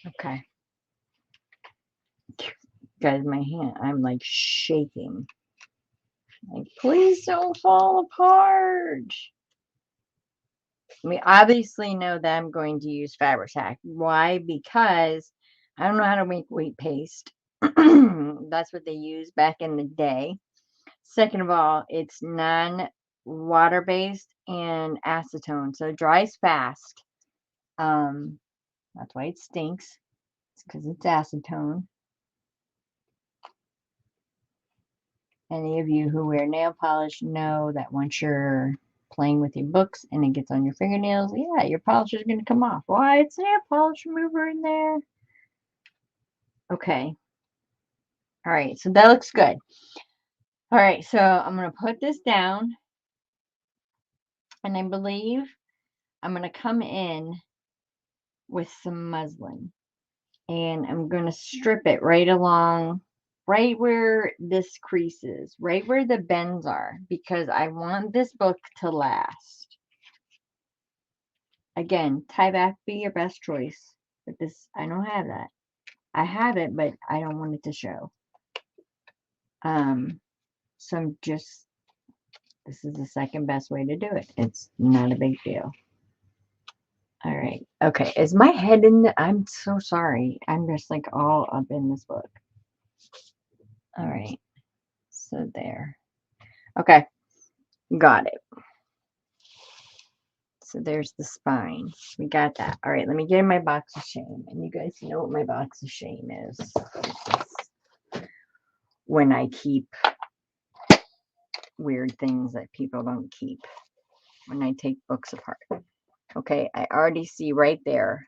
A: Okay. Guys, my hand, I'm like shaking. Like, please don't fall apart. We obviously know that I'm going to use fabric tack. Why? Because I don't know how to make wheat paste. That's what they used back in the day. Second of all, it's non-water based and acetone, so it dries fast. That's why it stinks. It's because it's acetone. Any of you who wear nail polish know that once you're playing with your books and it gets on your fingernails, yeah, your polish is going to come off. Why? It's nail polish remover in there. Okay. All right, so that looks good. All right, so I'm going to put this down. And I believe I'm going to come in with some muslin. And I'm going to strip it right along, right where this crease is, right where the bends are, because I want this book to last. Again, tie back be your best choice. But this, I don't have that. I have it, but I don't want it to show. So I'm just, this is the second best way to do it. It's not a big deal. All right. Okay. Is my head in the, I'm so sorry. I'm just like all up in this book. All right. So there. Okay. Got it. So there's the spine. We got that. All right. Let me get in my box of shame. And you guys know what my box of shame is. When I keep weird things that people don't keep. When I take books apart. Okay, I already see right there.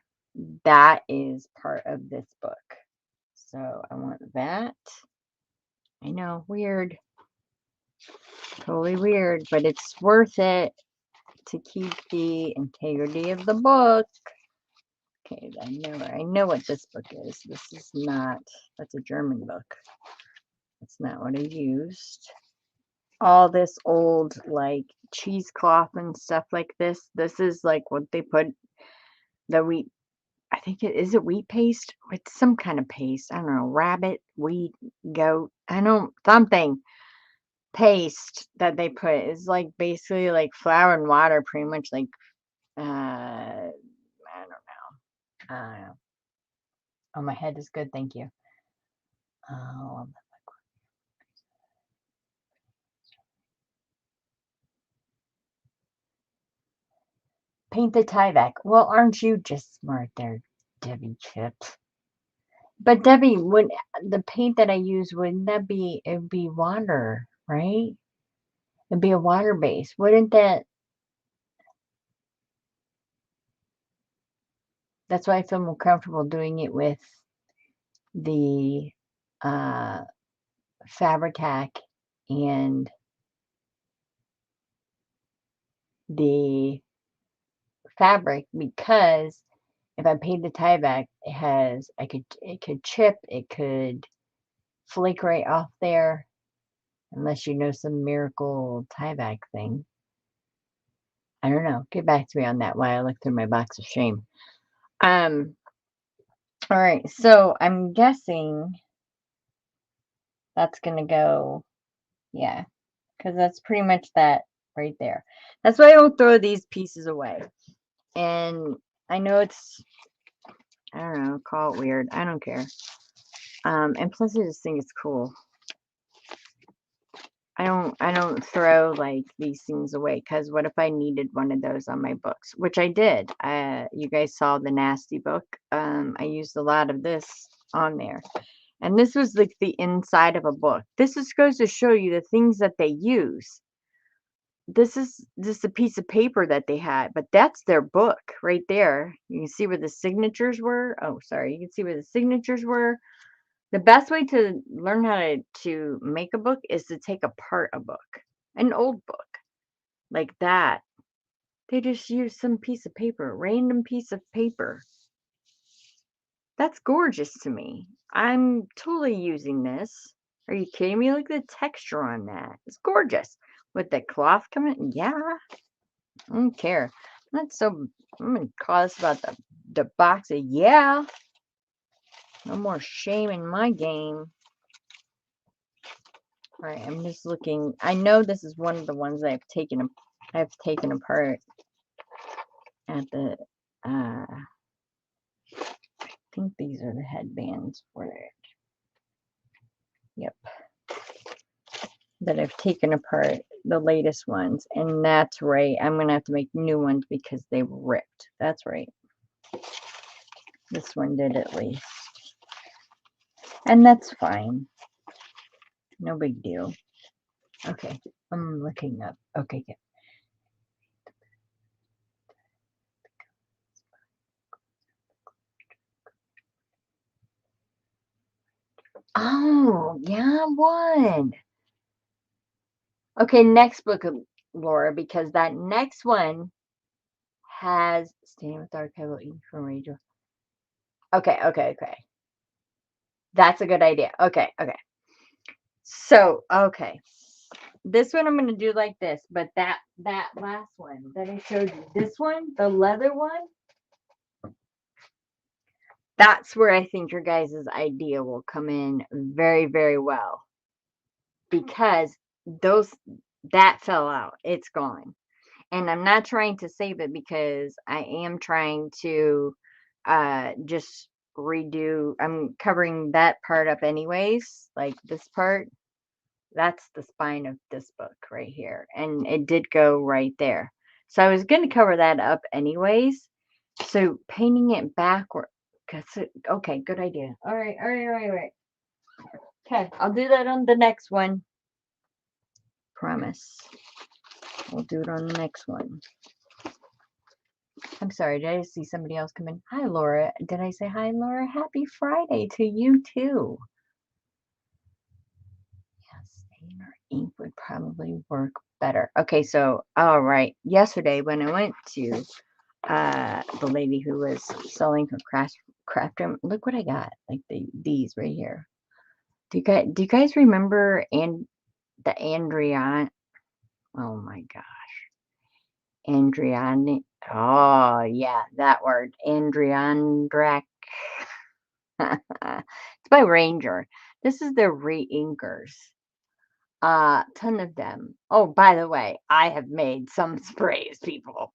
A: That is part of this book. So I want that. I know, weird. Totally weird, but it's worth it to keep the integrity of the book. Okay, I know what this book is. This is not, that's a German book. That's not what I used. All this old, like, cheesecloth and stuff like this. This is like what they put the wheat. I think is it wheat paste? It's some kind of paste. I don't know, rabbit, wheat, goat. I know something paste that they put is like basically like flour and water, pretty much like I don't know. Oh, my head is good, thank you. Oh, paint the tie back. Well, aren't you just smart there, Debbie Chips? But Debbie, would the paint that I use, wouldn't that be, it'd be water, right? It'd be a water base. Wouldn't that, that's why I feel more comfortable doing it with the uh Fabric and the fabric, because if I paid the tie back, it could chip, it could flake right off there, unless you know some miracle tie back thing. I don't know. Get back to me on that while I look through my box of shame. Um, all right, so I'm guessing that's gonna go, yeah, because that's pretty much that right there. That's why I don't throw these pieces away. And I know it's, I don't know, call it weird. I don't care. And plus I just think it's cool. I don't throw like these things away, because what if I needed one of those on my books, which I did. You guys saw the nasty book. I used a lot of this on there. And this was like the inside of a book. This just goes to show you the things that they use. This is just a piece of paper that they had, but that's their book right there. You can see where the signatures were. Oh, sorry. You can see where the signatures were. The best way to learn how to make a book is to take apart a book, an old book like that. They just use some piece of paper, random piece of paper. That's gorgeous to me. I'm totally using this. Are you kidding me? Look at the texture on that. It's gorgeous. With the cloth coming, yeah. I don't care. That's so. I'm gonna call this about the box of, yeah. No more shame in my game. All right, I'm just looking. I know this is one of the ones I've taken apart at the. I think these are the headbands for it. Yep, that I've taken apart, the latest ones, and that's right. I'm gonna have to make new ones because they ripped. That's right. This one did at least, and that's fine. No big deal. Okay, I'm looking up. Okay, good. Oh, yeah, one. Okay, next book of Laura, because that next one has Staying with Archival E from Radio. Okay, okay, okay. That's a good idea. Okay, okay. So, okay. This one I'm gonna do like this, but that last one that I showed you, this one, the leather one, that's where I think your guys' idea will come in very, very well. Because those that fell out. It's gone. And I'm not trying to save it, because I am trying to just redo. I'm covering that part up anyways, like this part. That's the spine of this book right here, and it did go right there. So I was going to cover that up anyways. So painting it backward, okay, good idea. All right, all right, all right, all right. Okay, I'll do that on the next one. Promise. We'll do it on the next one. I'm sorry, did I see somebody else come in? Hi, Laura. Did I say hi, Laura? Happy Friday to you, too. Yeah, stain or ink would probably work better. Okay, so, all right. Yesterday, when I went to the lady who was selling her craft room, look what I got. Like these right here. Do you guys remember the Andrian? Oh my God. Andriani. Oh, yeah, that word. Andriandrak. It's by Ranger. This is their re-inkers. Ton of them. Oh, by the way, I have made some sprays, people.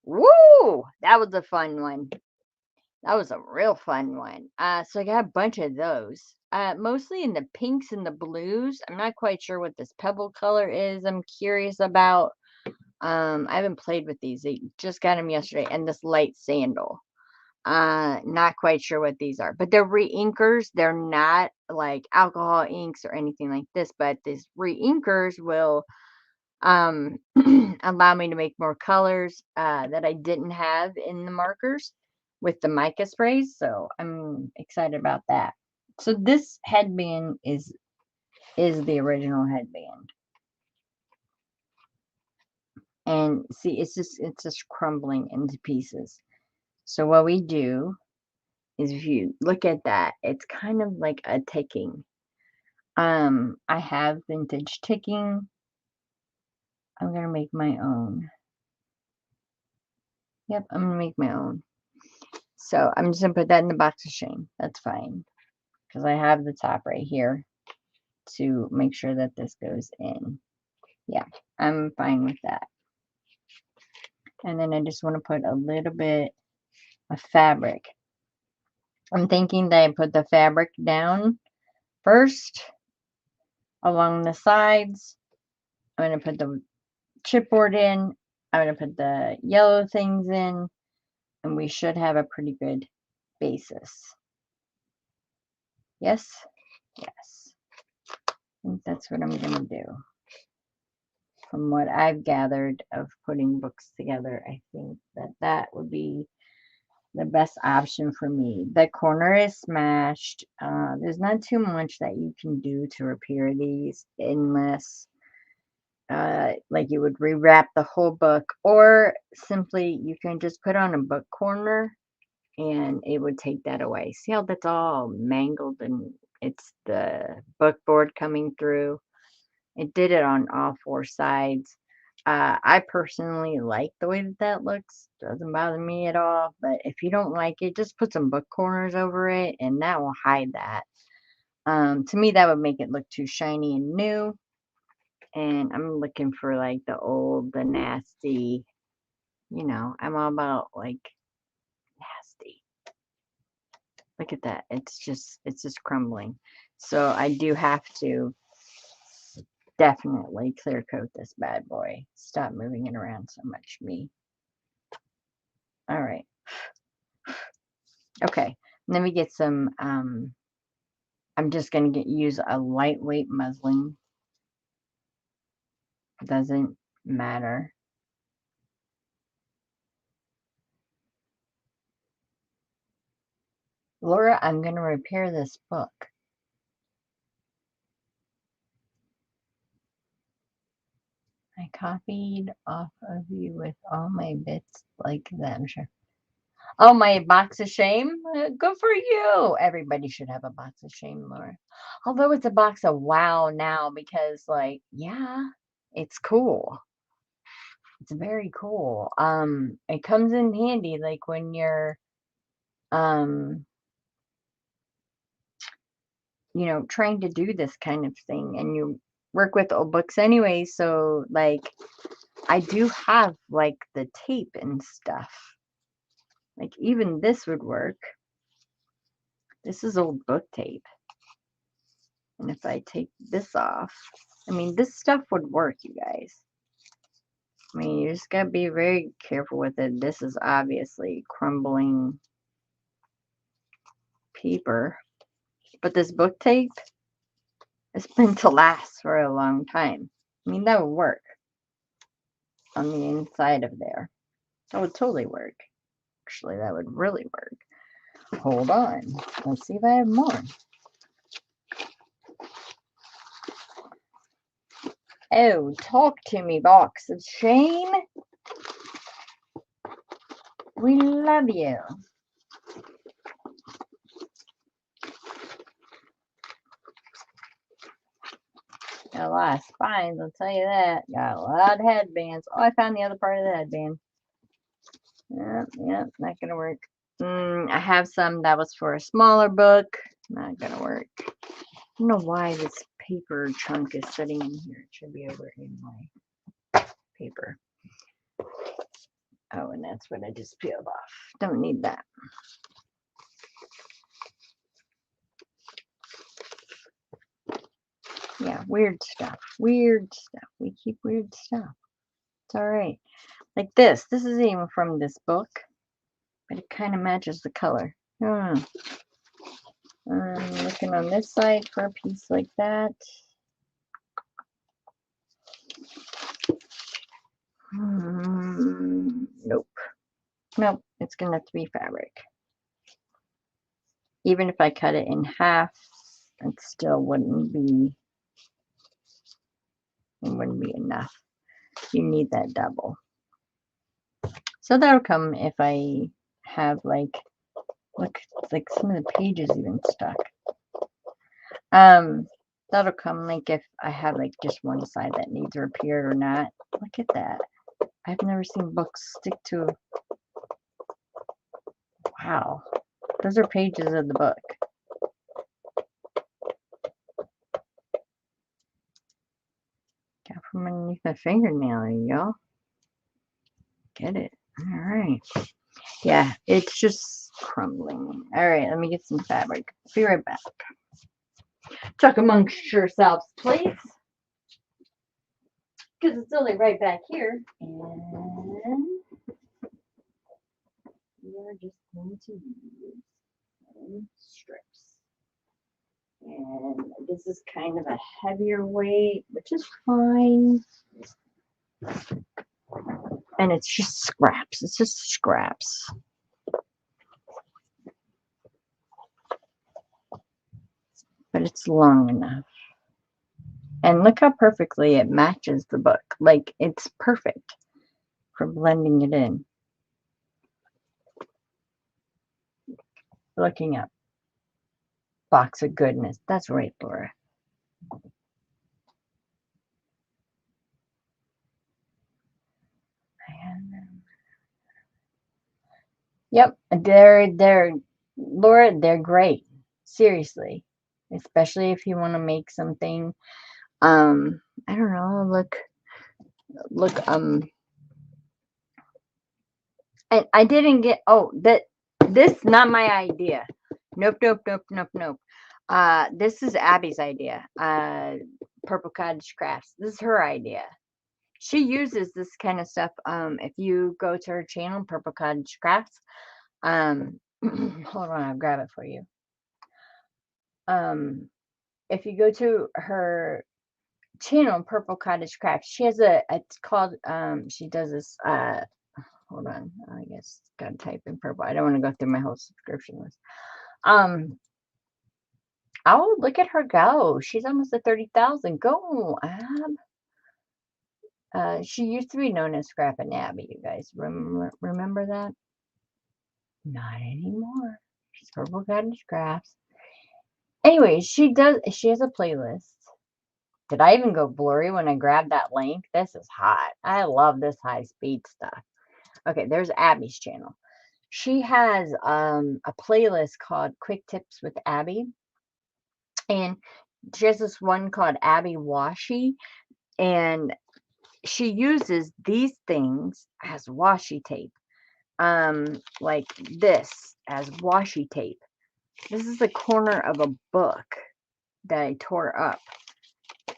A: Woo! That was a fun one. That was a real fun one. So I got a bunch of those. Mostly in the pinks and the blues. I'm not quite sure what this pebble color is. I'm curious about. I haven't played with these. I just got them yesterday. And this light sandal. Not quite sure what these are, but they're re-inkers. They're not like alcohol inks or anything like this, but these re-inkers will allow me to make more colors that I didn't have in the markers with the mica sprays. So I'm excited about that. So this headband is the original headband. And see, it's just crumbling into pieces. So what we do is, if you look at that, it's kind of like a ticking. I have vintage ticking. I'm gonna make my own. Yep, I'm gonna make my own. So I'm just gonna put that in the box of shame. That's fine. Because I have the top right here to make sure that this goes in. Yeah, I'm fine with that. And then I just want to put a little bit of fabric. I'm thinking that I put the fabric down first along the sides. I'm going to put the chipboard in. I'm going to put the yellow things in. And we should have a pretty good basis. Yes? Yes. I think that's what I'm going to do. From what I've gathered of putting books together, I think that would be the best option for me. The corner is smashed. There's not too much that you can do to repair these unless like you would rewrap the whole book, or simply you can just put on a book corner and it would take that away. See how that's all mangled and it's the book board coming through? It did it on all four sides. I personally like the way that looks. Doesn't bother me at all. But if you don't like it, just put some book corners over it and that will hide that. To me, that would make it look too shiny and new. And I'm looking for like the old, the nasty, I'm all about like nasty. Look at that. It's just crumbling. So I do have to definitely clear coat this bad boy. Stop moving it around so much, me. All right. Okay. Let me get some, I'm just going to use a lightweight muslin. Doesn't matter. Laura, I'm going to repair this book. I copied off of you with all my bits like that, I'm sure. Oh, my box of shame? Good for you. Everybody should have a box of shame, Laura. Although it's a box of wow now because, like, yeah, it's cool. It's very cool. It comes in handy, like, when you're, um, trying to do this kind of thing and you work with old books anyway. So, like, I do have, like, the tape and stuff. Like, even this would work. This is old book tape. And if I take this off, I mean, this stuff would work, you guys. I mean, you just gotta be very careful with it. This is obviously crumbling paper. But this book tape is meant to last for a long time. I mean, that would work on the inside of there. That would totally work. Actually, that would really work. Hold on. Let's see if I have more. Oh, talk to me, Box of Shame. We love you. Got a lot of spines, I'll tell you that. Got a lot of headbands. Oh, I found the other part of the headband. Yep, not gonna work. I have some that was for a smaller book. Not gonna work. I don't know why this paper chunk is sitting in here. It should be over in my paper. Oh, and that's what I just peeled off. Don't need that. Yeah, weird stuff. Weird stuff. We keep weird stuff. It's all right. Like this. This isn't even from this book, but it kind of matches the color. I don't know. I'm looking on this side for a piece like that. Nope. Nope. It's going to have to be fabric. Even if I cut it in half, it still wouldn't be enough. You need that double. So that'll come if I have like, look, like some of the pages even stuck. That'll come like if I have like just one side that needs repaired or not. Look at that. I've never seen books stick to. Wow. Those are pages of the book. Got from underneath my fingernail. There you go. Get it. All right. Yeah, it's just crumbling. All right, let me get some fabric. Be right back. Talk amongst yourselves, please. Because it's only right back here. And we are just going to use strips. And this is kind of a heavier weight, which is fine. And it's just scraps. It's just scraps. But it's long enough. And look how perfectly it matches the book. Like, it's perfect for blending it in. Looking up. Box of goodness. That's right, Laura. Yep, Laura, they're great. Seriously. Especially if you want to make something, I don't know, look, I didn't get, this, not my idea. Nope. This is Abby's idea. Purple Cottage Crafts. This is her idea. She uses this kind of stuff. If you go to her channel, Purple Cottage Crafts, hold on, I'll grab it for you. If you go to her channel, Purple Cottage Crafts, she has it's called, she does this, hold on, I guess, gotta type in purple. I don't want to go through my whole subscription list. Oh, look at her go. She's almost at 30,000. Go, Ab. She used to be known as Scrappin' Abby, you guys. Remember that? Not anymore. She's Purple Cottage Crafts. Anyway, she has a playlist. Did I even go blurry when I grabbed that link? This is hot. I love this high speed stuff. Okay, there's Abby's channel. She has a playlist called Quick Tips with Abby. And she has this one called Abby Washi. And she uses these things as washi tape. Like this as washi tape. This is the corner of a book that I tore up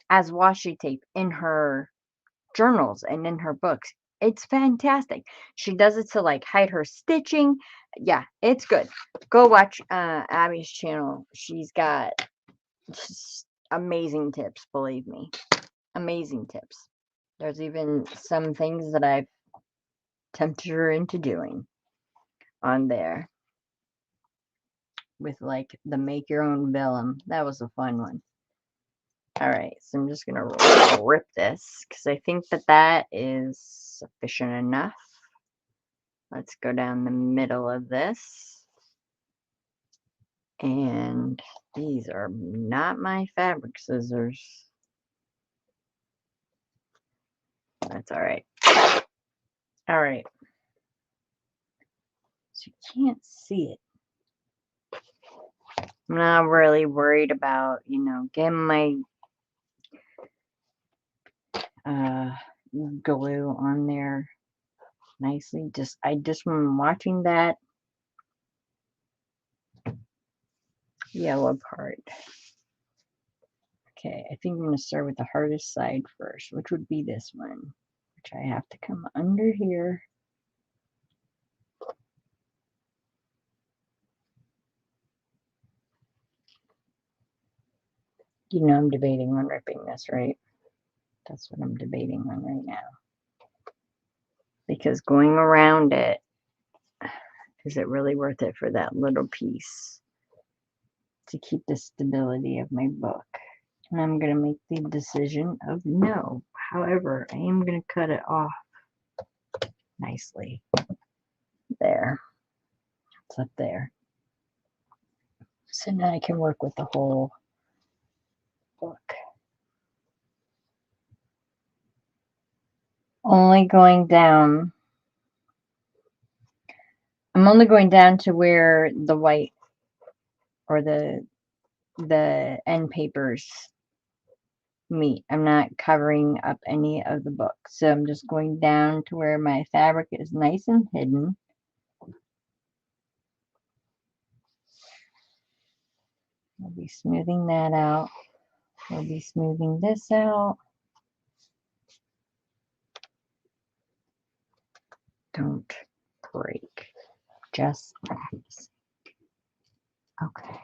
A: as washi tape in her journals and in her books. It's fantastic. She does it to like hide her stitching. Yeah, it's good. Go watch Abby's channel. She's got just amazing tips, believe me. Amazing tips. There's even some things that I've tempted her into doing on there with like the make your own vellum. That was a fun one. All right, so I'm just gonna rip this because I think that is sufficient enough. Let's go down the middle of this. And these are not my fabric scissors. That's all right. All right. So you can't see it. I'm not really worried about, getting my glue on there nicely. I just am watching that yellow part. Okay, I think I'm going to start with the hardest side first, which would be this one, which I have to come under here. I'm debating on ripping this, right? That's what I'm debating on right now. Because going around it, is it really worth it for that little piece to keep the stability of my book? And I'm going to make the decision of no. However, I am going to cut it off nicely. There. It's up there. So now I can work with the whole book. Only going down. I'm only going down to where the white or the end papers meet. I'm not covering up any of the book. So I'm just going down to where my fabric is nice and hidden. We'll be smoothing that out. We'll be smoothing this out. Don't break. Just practice. Okay.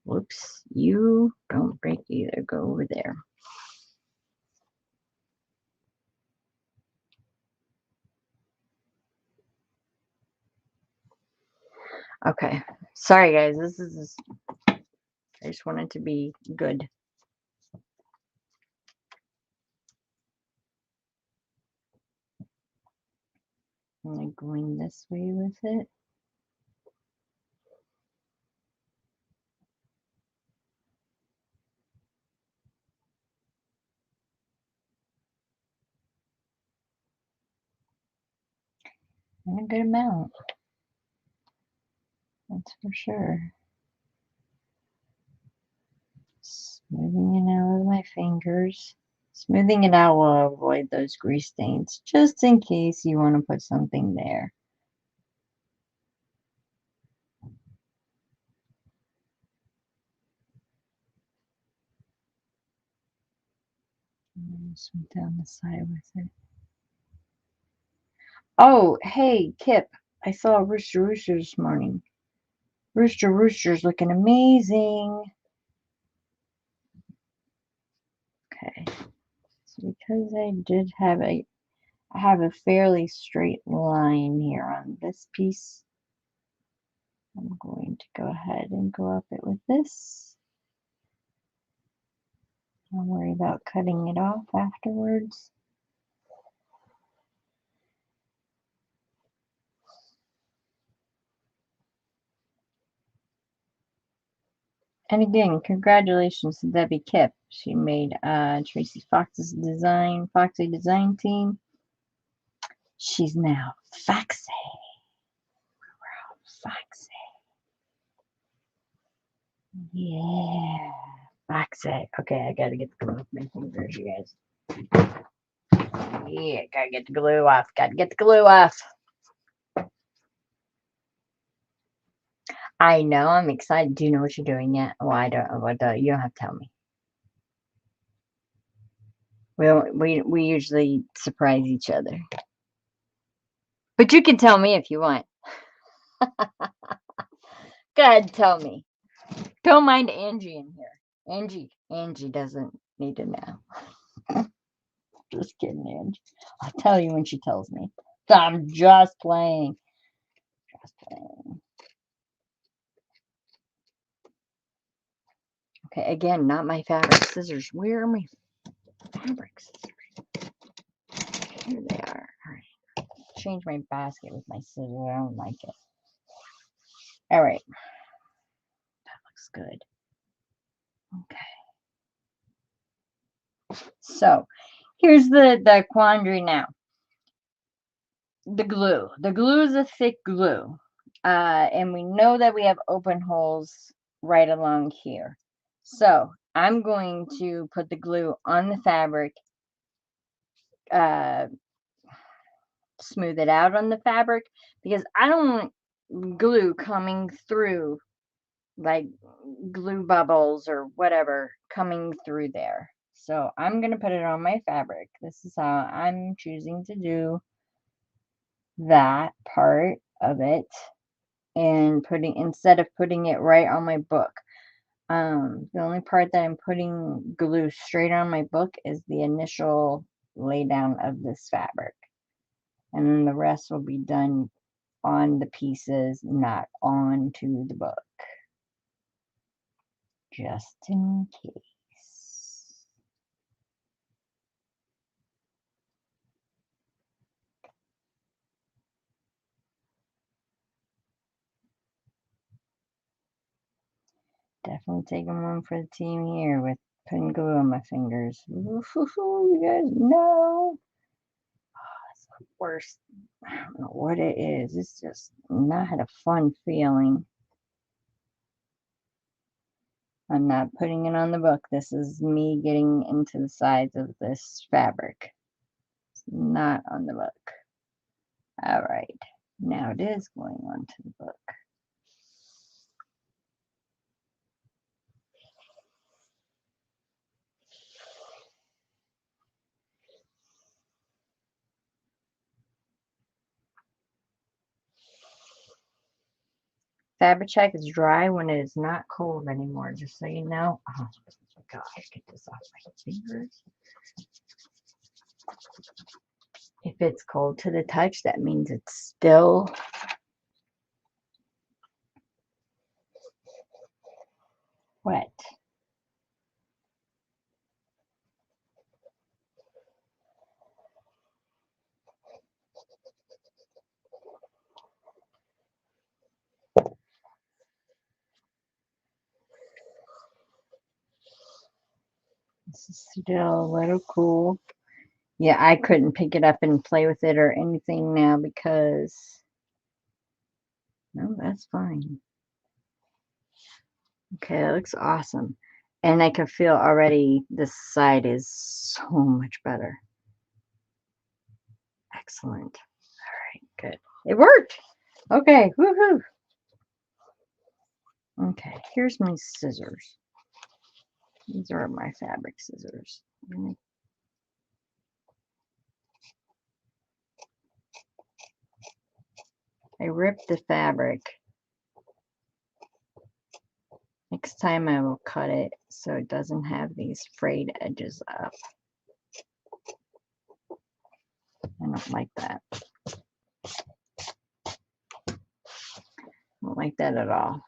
A: Whoops. You don't break either. Go over there. Okay. Sorry, guys. This is... I just want it to be good. I'm going this way with it. And a good amount. That's for sure. Smoothing it out with my fingers. Smoothing it out will avoid those grease stains, just in case you want to put something there. Smooth down the side with it. Oh, hey, Kip. I saw a Rooster this morning. Rooster's looking amazing. Okay. So because I did have I have a fairly straight line here on this piece, I'm going to go ahead and go up it with this. Don't worry about cutting it off afterwards. And again, congratulations to Debbie Kipp. She made Tracy Fox's design, FOXY design team. She's now FOXY. FOXY. Yeah. FOXY. Okay, I gotta get the glue off my fingers, you guys. Yeah, gotta get the glue off. Gotta get the glue off. I know, I'm excited. Do you know what you're doing yet? Well, I don't. You don't have to tell me. We usually surprise each other. But you can tell me if you want. Go ahead, tell me. Don't mind Angie in here. Angie doesn't need to know. Just kidding, Angie. I'll tell you when she tells me. I'm just playing. Just playing. Okay, again, not my fabric scissors. Where are my fabric scissors? Here they are. All right. Change my basket with my scissors. I don't like it. All right. That looks good. Okay. So here's the quandary now. The glue. The glue is a thick glue. And we know that we have open holes right along here. So I'm going to put the glue on the fabric, smooth it out on the fabric, because I don't want glue coming through, like glue bubbles or whatever coming through there. So I'm going to put it on my fabric. This is how I'm choosing to do that part of it, and instead of putting it right on my book. The only part that I'm putting glue straight on my book is the initial lay down of this fabric. And then the rest will be done on the pieces, not onto the book. Just in case. Definitely taking one for the team here with putting glue on my fingers. Ooh, you guys know. Oh, it's the worst. I don't know what it is. It's just not a fun feeling. I'm not putting it on the book. This is me getting into the sides of this fabric. It's not on the book. All right. Now it is going onto the book. Fabric check is dry when it is not cold anymore, just so you know. Oh my God, get this off my fingers. If it's cold to the touch, that means it's still wet. This is still a little cool. Yeah, I couldn't pick it up and play with it or anything now because, no, that's fine. Okay, that looks awesome. And I can feel already this side is so much better. Excellent. All right, good. It worked. Okay, woohoo. Okay, here's my scissors. These are my fabric scissors. I ripped the fabric. Next time I will cut it so it doesn't have these frayed edges up. I don't like that. I don't like that at all.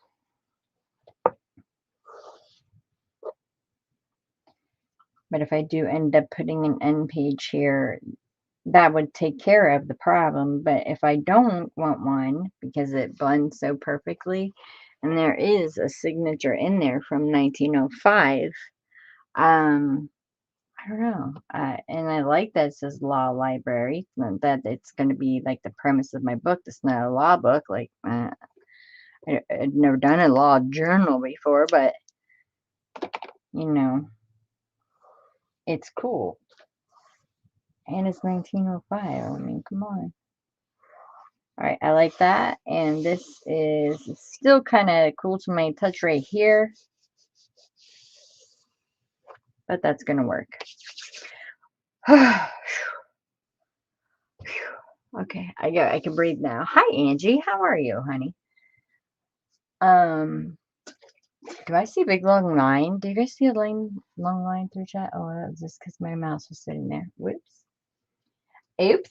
A: But if I do end up putting an end page here, that would take care of the problem. But if I don't want one because it blends so perfectly, and there is a signature in there from 1905, I don't know. And I like that it says law library, that it's going to be like the premise of my book. It's not a law book. Like, I'd never done a law journal before, but, you know, it's cool. And it's 1905. I mean, come on. All right, I like that. And this is still kind of cool to my touch right here. But that's going to work. Okay, I can breathe now. Hi, Angie. How are you, honey? Do I see a big long line? Do you guys see a long line through chat? Oh, that was just because my mouse was sitting there. Whoops. Oops.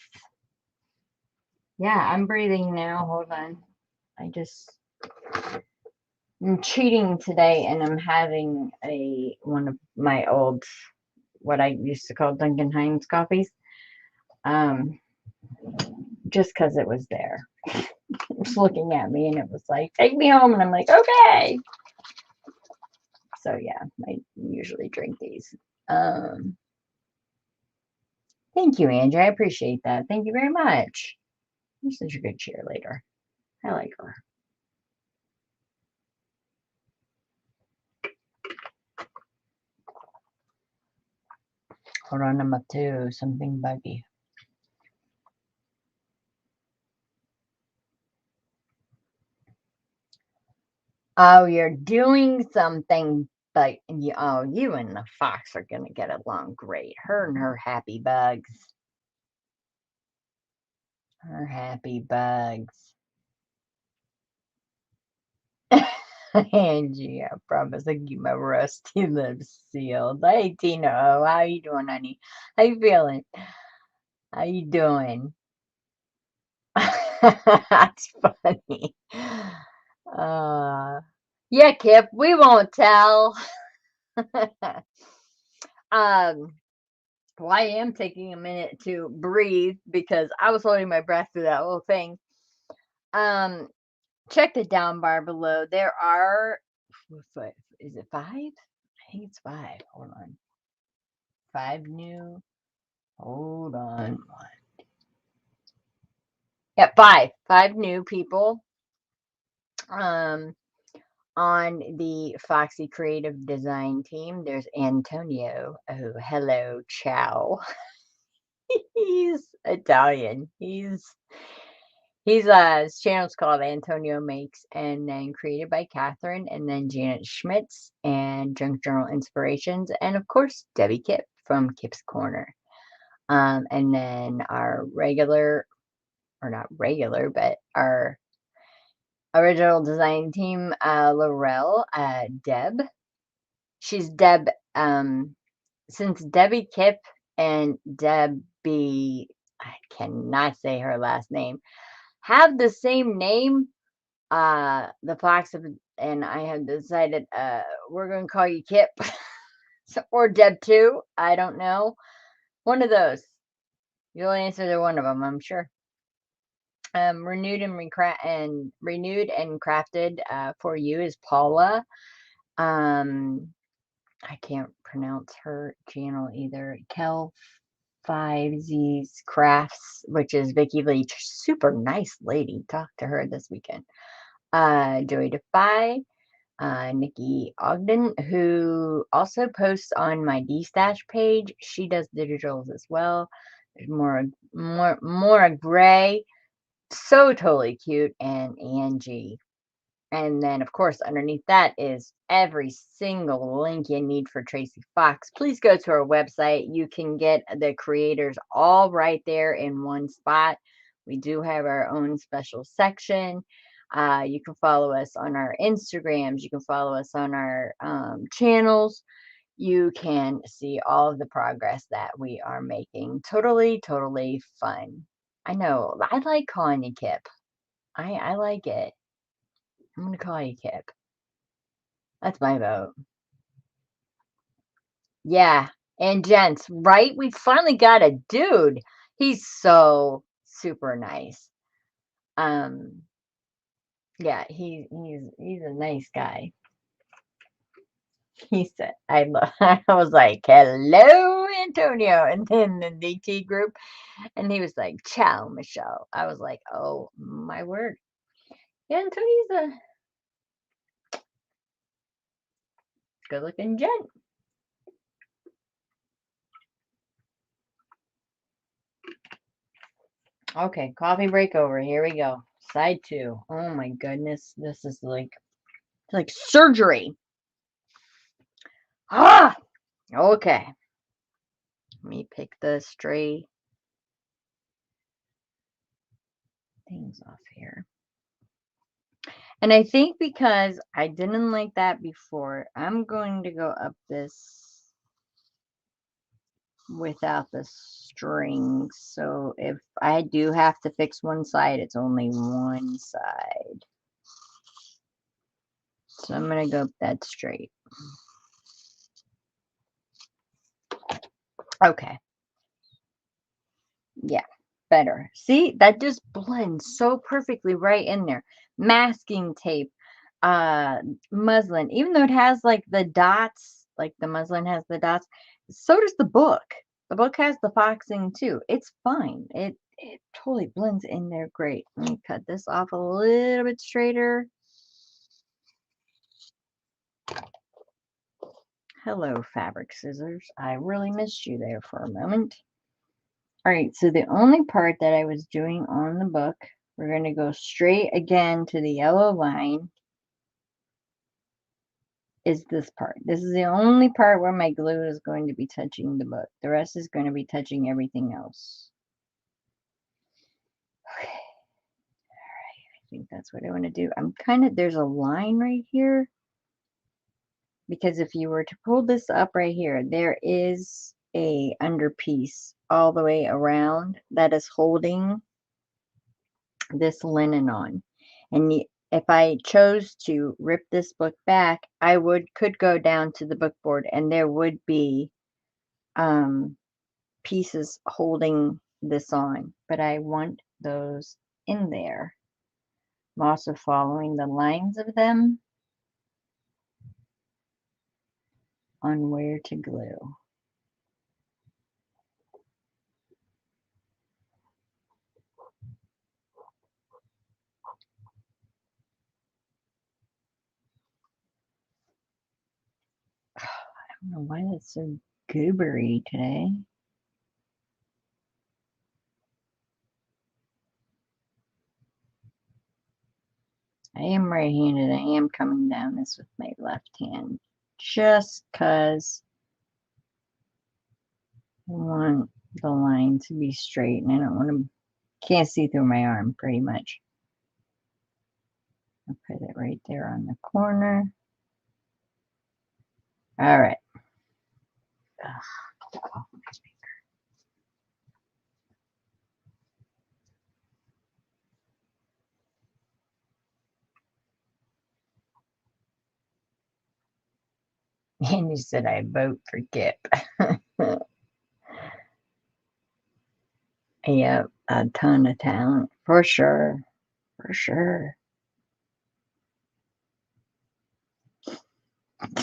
A: Yeah, I'm breathing now. Hold on. I'm cheating today and I'm having one of my old, what I used to call Duncan Hines coffees. Um, just because it was there. It was looking at me and it was like, take me home. And I'm like, okay. So yeah, I usually drink these. Um, Thank you, Andrew. I appreciate that. Thank you very much. You're such a good cheerleader. I like her. Hold on, I'm up to something buggy. Oh, you're doing something, but you and the fox are gonna get along great. Her and her happy bugs. Her happy bugs. Angie, I promise I keep my rusty lips sealed. Hey, Tina, how you doing, honey? How you feeling? How you doing? That's funny. Uh, yeah, Kip, we won't tell. um, well, I am taking a minute to breathe because I was holding my breath through that whole thing. Um, check the down bar below. There are, is it 5? I think it's 5. Hold on. 5 new. Hold on. Yeah, 5. 5 new people. Um, on the Foxy Creative Design team, there's Antonio. Oh, hello, ciao. He's Italian. His channel's called Antonio Makes, and then created by Catherine, and then Janet Schmitz and Junk Journal Inspirations, and of course Debbie Kip from Kip's Corner. And then our regular, or not regular, but our original design team, Laurel, Deb. She's Deb. Since Debbie Kip and Debbie, I cannot say her last name, have the same name, the Fox and I have decided we're going to call you Kip or Deb too. I don't know. One of those. You'll answer to one of them, I'm sure. Renewed and crafted for you is Paula. Um, I can't pronounce her channel either. Kel 5Z's Crafts, which is Vicky Leach. Super nice lady. Talked to her this weekend. Joy Defy, Nikki Ogden, who also posts on my D-Stash page. She does digitals as well. There's more Gray, so totally cute, and Angie. And then, of course, underneath that is every single link you need for Tracy Fox. Please go to our website. You can get the creators all right there in one spot. We do have our own special section. You can follow us on our Instagrams. You can follow us on our channels. You can see all of the progress that we are making. Totally, totally fun. I know. I like calling you Kip. I like it. I'm going to call you Kip. That's my vote. Yeah. And gents, right? We finally got a dude. He's so super nice. Um, yeah, he's a nice guy. He said, I was like, hello, Antonio, and then the DT group, and he was like, ciao, Michelle. I was like, oh my word. Yeah, Antonio's a good looking gent. Okay, coffee break over. Here we go. Side 2. Oh my goodness. This is like surgery. Ah, okay. Let me pick the stray things off here. And I think because I didn't like that before, I'm going to go up this without the strings. So if I do have to fix one side, it's only one side. So I'm going to go that straight. Okay. Yeah, better. See, that just blends so perfectly right in there. Masking tape, muslin, even though it has like the dots, like the muslin has the dots, so does the book. The book has the foxing too. It's fine. It totally blends in there great. Let me cut this off a little bit straighter. Hello, fabric scissors. I really missed you there for a moment. All right, so the only part that I was doing on the book, we're going to go straight again to the yellow line, is this part. This is the only part where my glue is going to be touching the book. The rest is going to be touching everything else. Okay. All right, I think that's what I want to do. There's a line right here, because if you were to pull this up right here, there is a underpiece all the way around that is holding this linen on. And if I chose to rip this book back, I could go down to the book board and there would be pieces holding this on, but I want those in there. I'm also following the lines of them on where to glue. I don't know why that's so goobery today. I am right-handed. I am coming down this with my left hand just because I want the line to be straight and I don't want to, can't see through my arm pretty much. I'll put it right there on the corner. All right. And you said I vote for Kip. Yep, a ton of talent. For sure. For sure.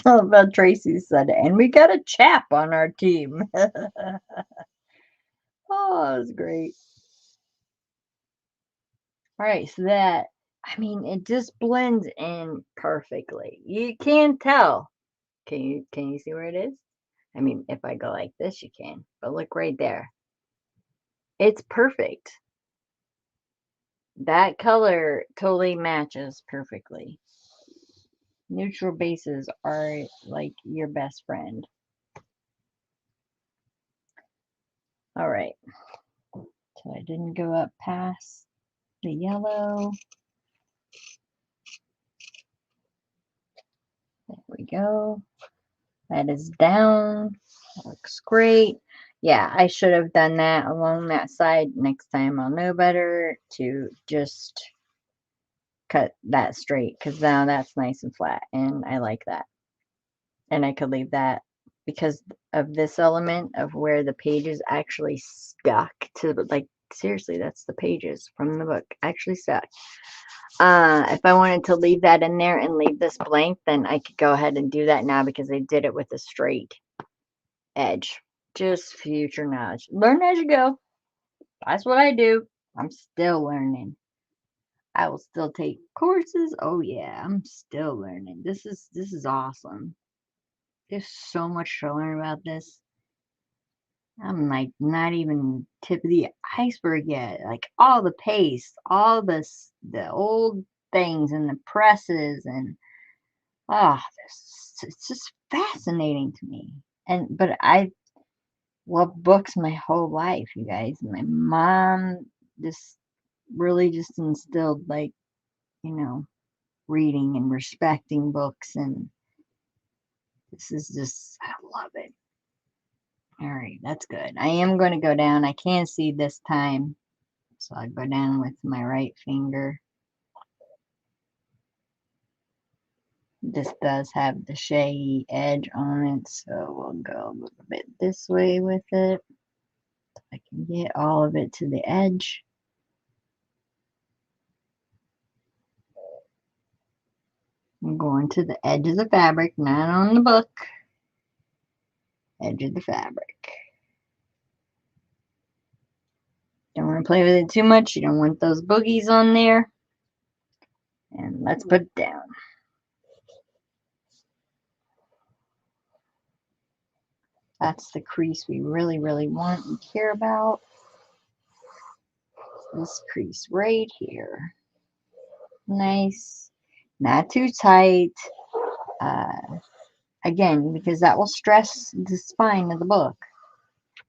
A: All about Tracy said, and we got a chap on our team. Oh, it was great. All right, so that, I mean, it just blends in perfectly. You can't tell. Can you see where it is? I mean, if I go like this, you can. But look right there. It's perfect. That color totally matches perfectly. Neutral bases are like your best friend. All right. So I didn't go up past the yellow. There we go. That is down. That looks great. Yeah, I should have done that along that side. Next time I'll know better to just cut that straight, because now that's nice and flat and I like that. And I could leave that because of this element of where the pages actually stuck to, like, seriously, that's the pages from the book actually stuck. If I wanted to leave that in there and leave this blank, then I could go ahead and do that now because I did it with a straight edge. Just future knowledge. Learn as you go. That's what I do. I'm still learning. I will still take courses. Oh yeah, I'm still learning. This is awesome. There's so much to learn about this. I'm like not even tip of the iceberg yet. Like all the paste, all this, the old things and the presses and it's just fascinating to me. But I love books my whole life, you guys. My mom just really just instilled, like, reading and respecting books, and this is just, I love it. All right, that's good. I am going to go down. I can't see this time. So I'll go down with my right finger. This does have the shaggy edge on it, so we'll go a little bit this way with it. I can get all of it to the edge. I'm going to the edge of the fabric, not on the book. Edge of the fabric. Don't want to play with it too much. You don't want those boogies on there. And let's put it down. That's the crease we really, really want and care about. This crease right here. Nice. Not too tight. Again, because that will stress the spine of the book.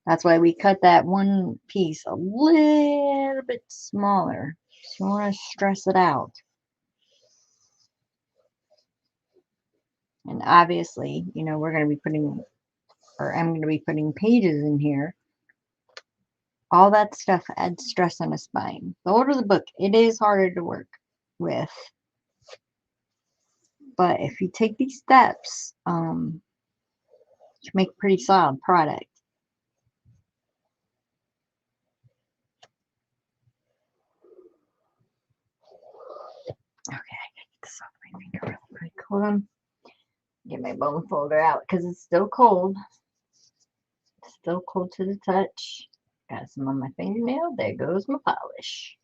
A: That's why we cut that one piece a little bit smaller. So you want to stress it out. And obviously, you know, we're going to be putting, or I'm going to be putting pages in here. All that stuff adds stress on the spine. The older the book, it is harder to work with. But if you take these steps, you make a pretty solid product. Okay, I gotta get this off my finger real quick. Hold on. Get my bone folder out because it's still cold. Still cold to the touch. Got some on my fingernail. There goes my polish.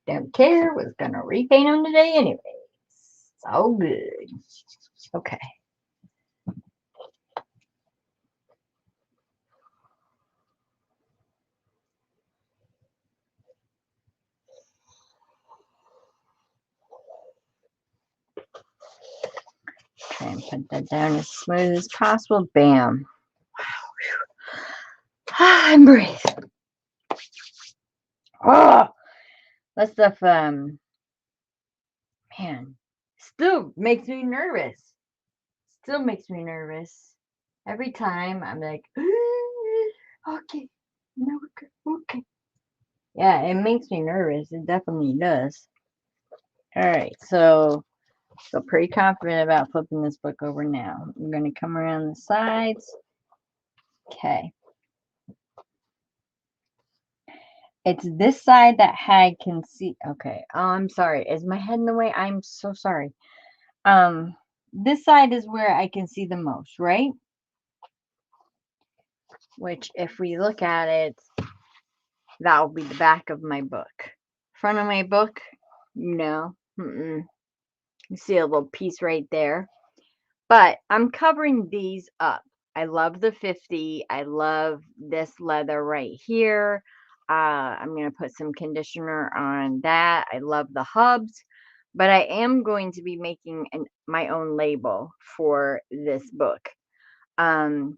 A: Don't care. Was gonna repaint them today anyways. It's all good. Okay. Try and put that down as smooth as possible. Bam. And breathe. Oh, that stuff, man, still makes me nervous. Still makes me nervous. Every time I'm like, okay, no, okay. Yeah, it makes me nervous. It definitely does. All right, so pretty confident about flipping this book over now. I'm going to come around the sides. Okay. It's this side that I can see. Okay. Oh, I'm sorry. Is my head in the way? I'm so sorry. This side is where I can see the most, right? Which, if we look at it, that will be the back of my book. Front of my book, no. You see a little piece right there. But I'm covering these up. I love the 50. I love this leather right here. I'm going to put some conditioner on that. I love the hubs. But I am going to be making my own label for this book. And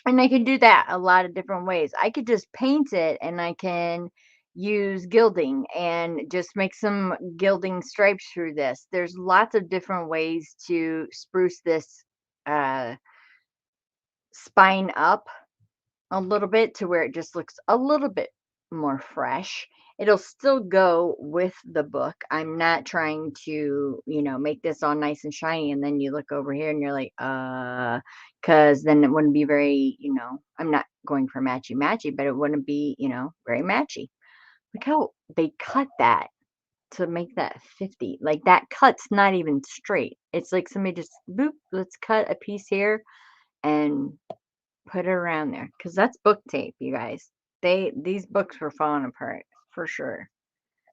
A: I can do that a lot of different ways. I could just paint it and I can use gilding and just make some gilding stripes through this. There's lots of different ways to spruce this spine up a little bit to where it just looks a little bit more fresh. It'll still go with the book. I'm not trying to, make this all nice and shiny and then you look over here and you're like, because then it wouldn't be very, I'm not going for matchy, but it wouldn't be, very matchy. Look how they cut that to make that 50. Like that cut's not even straight. It's like somebody just, boop, let's cut a piece here and put it around there because that's book tape, you guys. These books were falling apart for sure.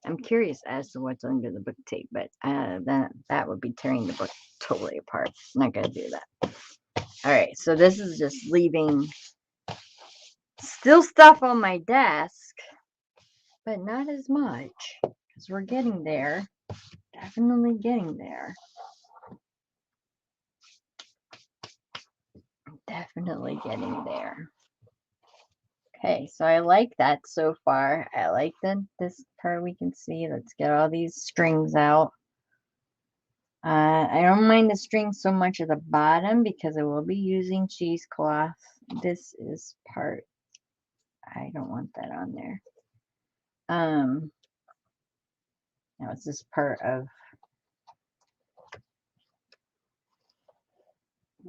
A: I'm curious as to what's under the book tape, but that would be tearing the book totally apart. I'm not gonna do that. All right, so this is just leaving still stuff on my desk, but not as much because we're getting there. Definitely getting there. Definitely getting there. Okay, so I like that so far. I like this part we can see. Let's get all these strings out. I don't mind the string so much at the bottom because I will be using cheesecloth. This is part, I don't want that on there. Now it's this part of,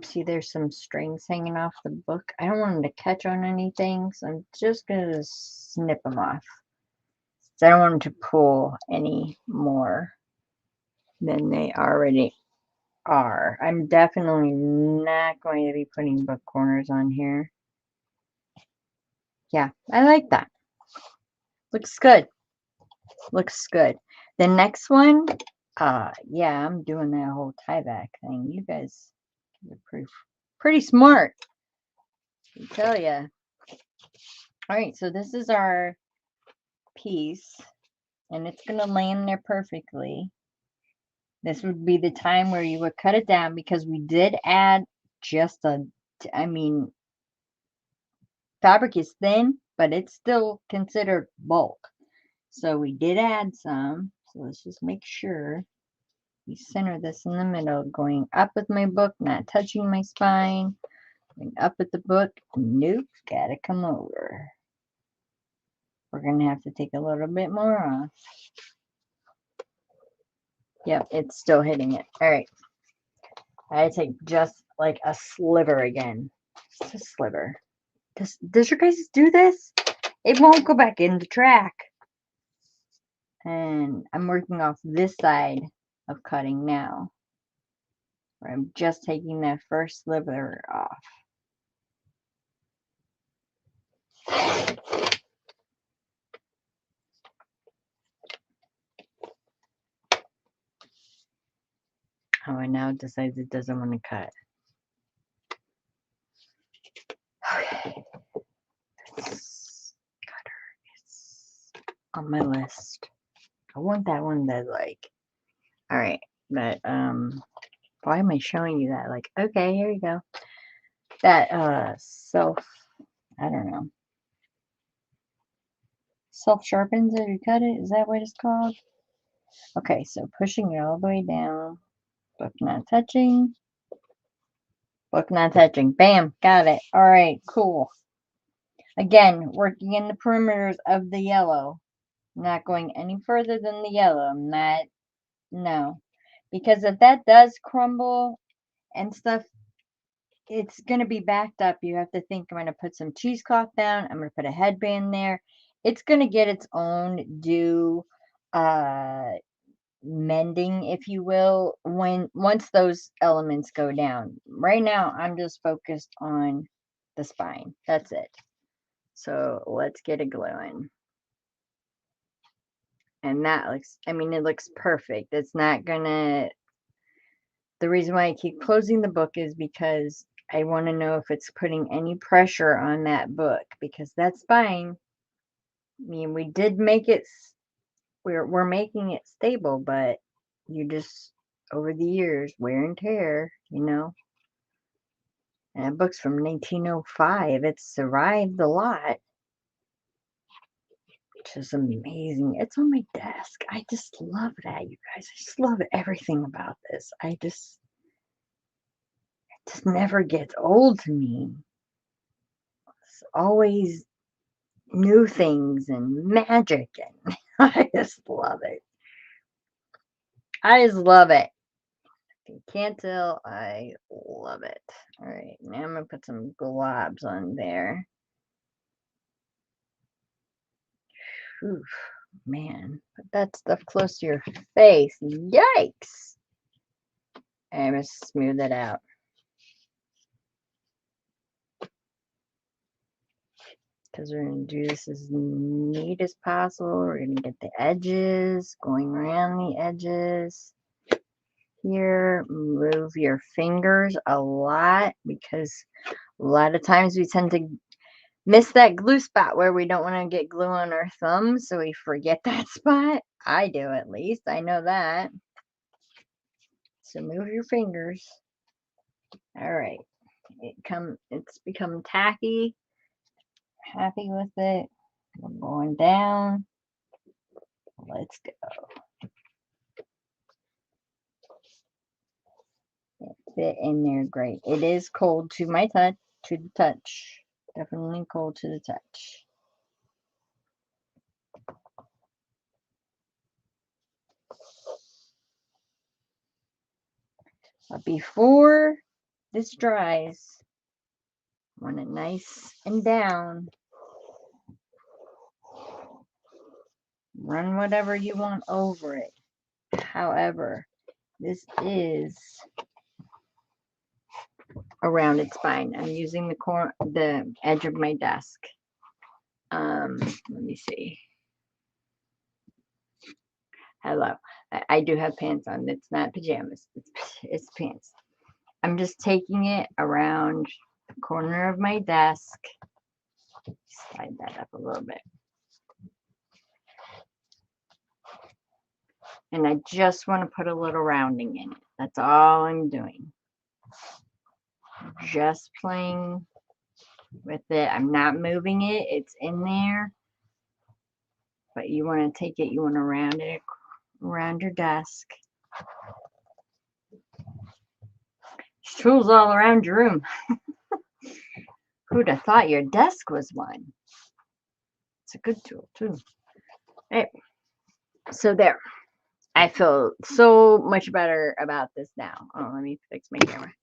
A: see there's some strings hanging off the book. I don't want them to catch on anything, so I'm just going to snip them off. So I don't want them to pull any more than they already are. I'm definitely not going to be putting book corners on here. Yeah, I like that. Looks good. Looks good. The next one, yeah, I'm doing that whole tie back thing. You guys are pretty smart, I tell ya. All right, so this is our piece, and it's gonna land there perfectly. This would be the time where you would cut it down because we did add just I mean, fabric is thin, but it's still considered bulk. So we did add some. So let's just make sure we center this in the middle, going up with my book, not touching my spine. Going up with the book. Nope, gotta come over. We're gonna have to take a little bit more off. Yep, it's still hitting it. All right. I take just like a sliver again. Just a sliver. Does your guys do this? It won't go back in the track. And I'm working off this side of cutting now, where I'm just taking that first sliver off. Oh, and now it decides it doesn't want to cut. Okay. This cutter is on my list. I want that one that like, all right, but why am I showing you that? Like, okay, here you go. That I don't know. Self sharpens as you cut it. Is that what it's called? Okay, so pushing it all the way down. Book not touching. Book not touching. Bam, got it. All right, cool. Again, working in the perimeters of the yellow. Not going any further than the yellow. No. Because if that does crumble and stuff, it's going to be backed up. You have to think, I'm going to put some cheesecloth down. I'm going to put a headband there. It's going to get its own due mending, if you will, once those elements go down. Right now, I'm just focused on the spine. That's it. So let's get it gluing. And that looks, I mean, it looks perfect. It's not gonna, the reason why I keep closing the book is because I want to know if it's putting any pressure on that book, because that spine, I mean, we did make it, we're making it stable, but you just, over the years, wear and tear, you know. And that book's from 1905. It's survived a lot, which is amazing. It's on my desk. I just love that, you guys. I just love everything about this. It just never gets old to me. It's always new things and magic, and I just love it. I just love it. If you can't tell, I love it. All right, now I'm gonna put some globs on there. Oof, man, put that stuff close to your face. Yikes! I'm gonna smooth it out. Because we're going to do this as neat as possible. We're going to get the edges, going around the edges. Here, move your fingers a lot, because a lot of times we tend to miss that glue spot where we don't want to get glue on our thumbs, so we forget that spot. I do, at least. I know that. So move your fingers. All right. It's become tacky. Happy with it. We're going down. Let's go. fit in there great. It is cold to my touch, to the touch. Definitely cold to the touch. But before this dries, I want it nice and down. Run whatever you want over it. However, this is a rounded spine. I'm using the edge of my desk. Let me see. Hello. I do have pants on. It's not pajamas. It's pants. I'm just taking it around the corner of my desk. Slide that up a little bit. And I just want to put a little rounding in it. That's all I'm doing. Just playing with it. I'm not moving it. It's in there. But you want to take it, you want to round it around your desk. There's tools all around your room. Who'd have thought your desk was one? It's a good tool too. Right. So there. I feel so much better about this now. Oh, let me fix my camera.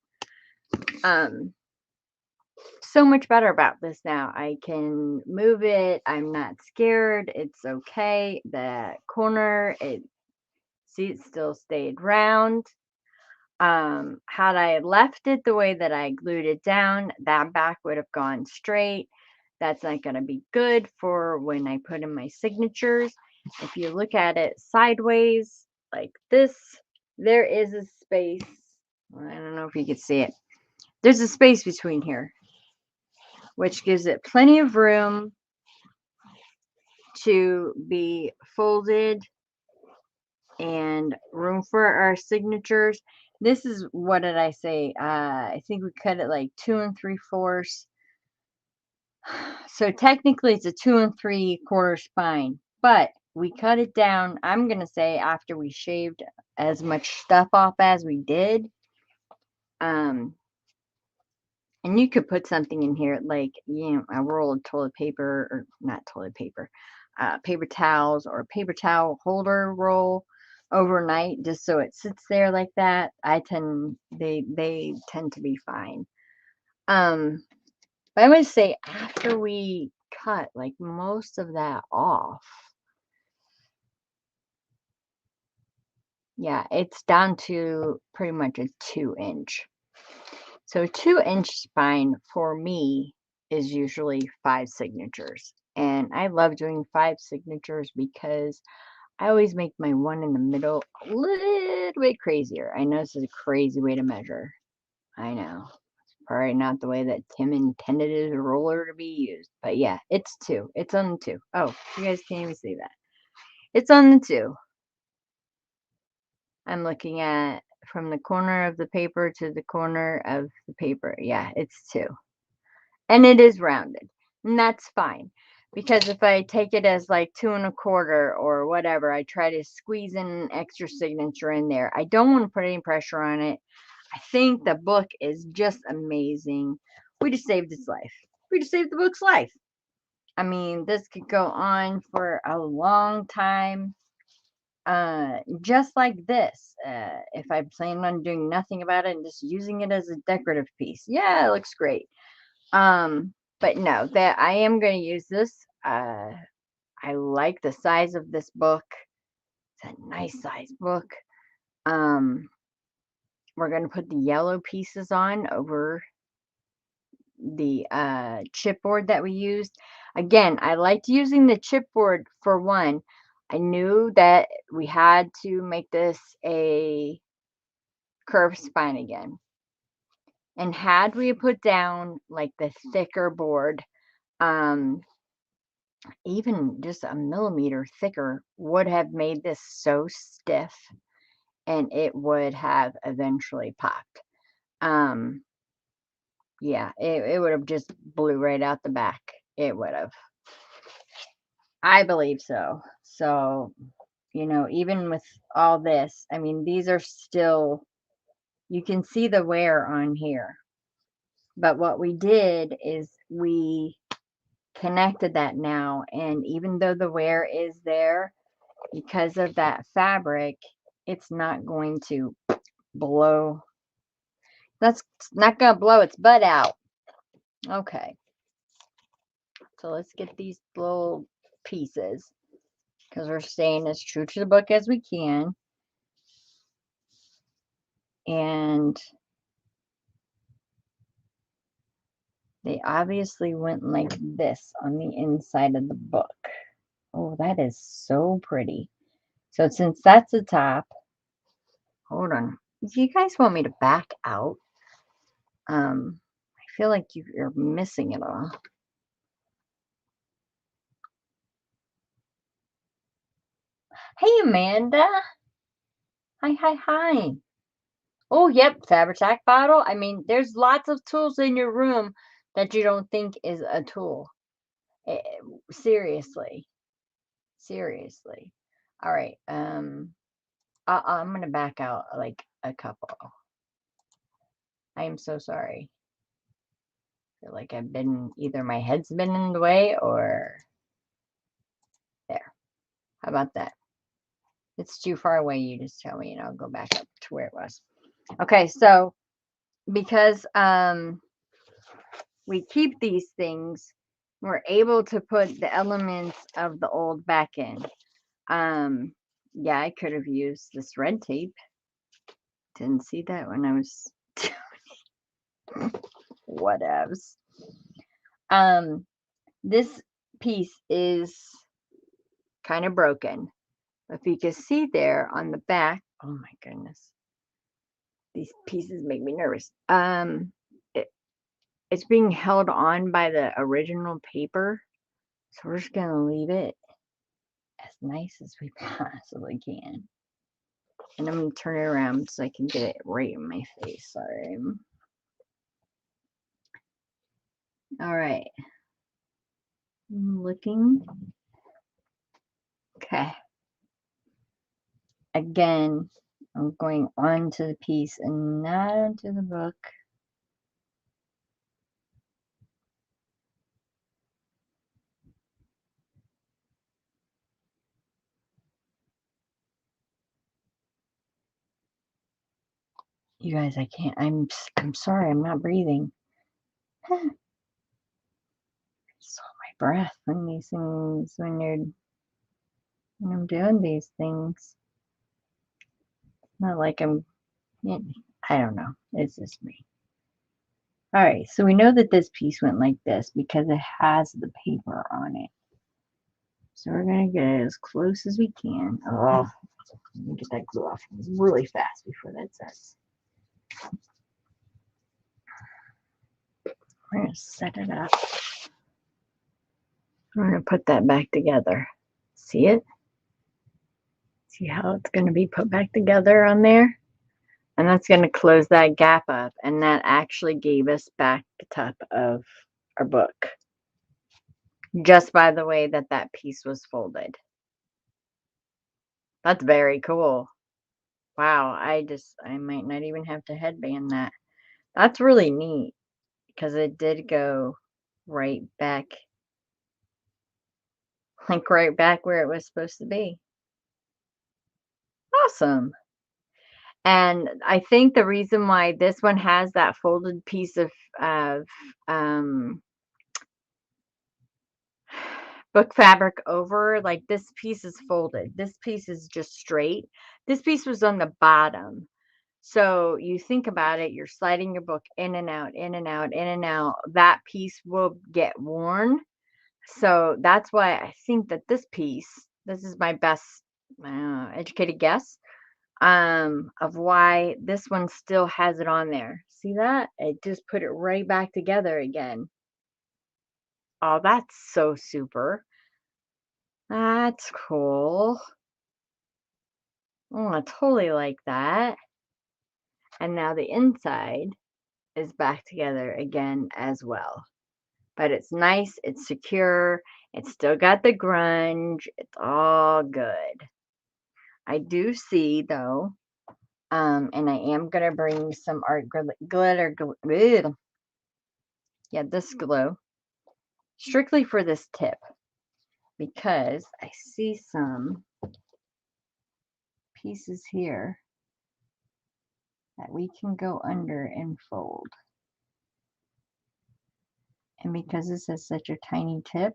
A: So much better about this now. I can move it. I'm not scared. It's okay. The corner, see, it still stayed round. Had I left it the way that I glued it down, that back would have gone straight. That's not going to be good for when I put in my signatures. If you look at it sideways like this, there is a space. I don't know if you can see it. There's a space between here, which gives it plenty of room to be folded and room for our signatures. This is, what did I say? I think we cut it like 2 3/4. So technically it's a 2 3/4 spine, but we cut it down, I'm going to say, after we shaved as much stuff off as we did. And you could put something in here like, a roll of toilet paper, or not toilet paper, paper towels, or paper towel holder roll overnight, just so it sits there like that. They tend to be fine. But I would say after we cut like most of that off, yeah, it's down to pretty much a 2-inch. So a 2-inch spine for me is usually 5 signatures. And I love doing 5 signatures because I always make my one in the middle a little bit crazier. I know this is a crazy way to measure. I know. It's probably not the way that Tim intended his roller to be used. But yeah, it's 2. It's on the 2. Oh, you guys can't even see that. It's on the 2. I'm looking at from the corner of the paper to the corner of the paper. Yeah, it's 2. And it is rounded. And that's fine. Because if I take it as like 2 1/4 or whatever, I try to squeeze in an extra signature in there. I don't want to put any pressure on it. I think the book is just amazing. We just saved its life. We just saved the book's life. I mean, this could go on for a long time. Just like this. If I plan on doing nothing about it and just using it as a decorative piece. Yeah, it looks great. But no, that I am going to use this. I like the size of this book. It's a nice size book. We're going to put the yellow pieces on over the chipboard that we used. Again, I liked using the chipboard for one. I knew that we had to make this a curved spine again. And had we put down like the thicker board, even just a millimeter thicker would have made this so stiff, and it would have eventually popped. Yeah, it would have just blew right out the back. It would have. I believe so. So, even with all this, I mean, these are still You can see the wear on here. But what we did is we connected that now, and even though the wear is there, because of that fabric, it's not going to blow. That's not going to blow its butt out. Okay. So let's get these little pieces, because we're staying as true to the book as we can. And they obviously went like this on the inside of the book. Oh, that is so pretty. So since that's the top, hold on. Do you guys want me to back out? I feel like you're missing it all. Hey, Amanda. Hi. Oh, yep, Fabri-Tac bottle. I mean, there's lots of tools in your room that you don't think is a tool. Seriously. Seriously. All right. I'm gonna back out like a couple. I am so sorry. I feel like I've been either my head's been in the way or there. How about that? It's too far away. You just tell me and I'll go back up to where it was. Okay, so because we keep these things, we're able to put the elements of the old back in. Yeah, I could have used this red tape. Didn't see that when I was whatevs. This piece is kind of broken. If you can see there on the back, oh my goodness, these pieces make me nervous. It's being held on by the original paper, so we're just gonna leave it as nice as we possibly can. And I'm gonna turn it around so I can get it right in my face. Sorry. All right. I'm looking. Okay. Again, I'm going onto the piece and not onto the book. You guys, I can't. I'm sorry. I'm not breathing. So my breath when these things when I'm doing these things. Not like I'm. I don't know. It's just me. All right. So we know that this piece went like this because it has the paper on it. So we're gonna get it as close as we can. Oh, let me get that glue off really fast before that sets. We're gonna set it up. We're gonna put that back together. See it? See how it's gonna be put back together on there? And that's gonna close that gap up. And that actually gave us back the top of our book. Just by the way that that piece was folded. That's very cool. Wow, I might not even have to headband that. That's really neat because it did go right back, like right back where it was supposed to be. Awesome. And I think the reason why this one has that folded piece of um, book fabric over, like this piece is folded. This piece is just straight. This piece was on the bottom. So you think about it, you're sliding your book in and out, in and out, in and out. That piece will get worn. So that's why I think that this piece, this is my best educated guess of why this one still has it on there. See that? It just put it right back together again. Oh, that's so super. That's cool. Oh, I totally like that. And now the inside is back together again as well. But it's nice, it's secure, it's still got the grunge, it's all good. I do see though And I am going to bring some art glitter, yeah, this glue, strictly for this tip, because I see some pieces here that we can go under and fold. And because this is such a tiny tip,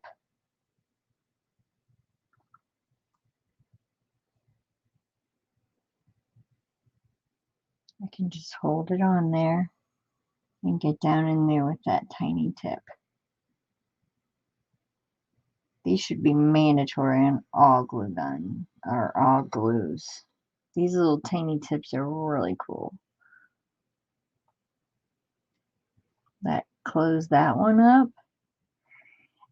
A: I can just hold it on there and get down in there with that tiny tip. These should be mandatory on all glue gun or all glues. These little tiny tips are really cool. That close that one up.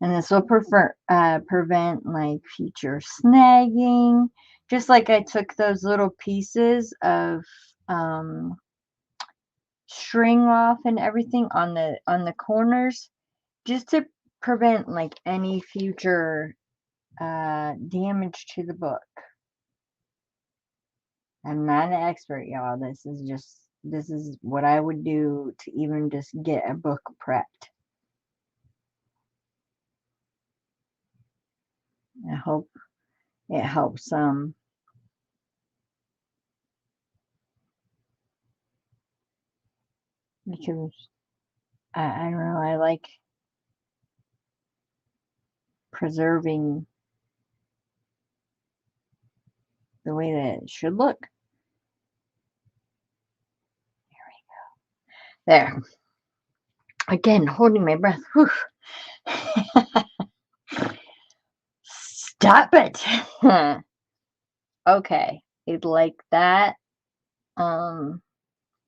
A: And this will prevent like future snagging. Just like I took those little pieces of string off and everything on the corners, just to prevent like any future damage to the book. I'm not an expert, y'all. This is what I would do to even just get a book prepped. I hope it helps some. Because I don't know, I like preserving the way that it should look. There. Again, holding my breath. Whew. Stop it. Okay. It's like that. I'm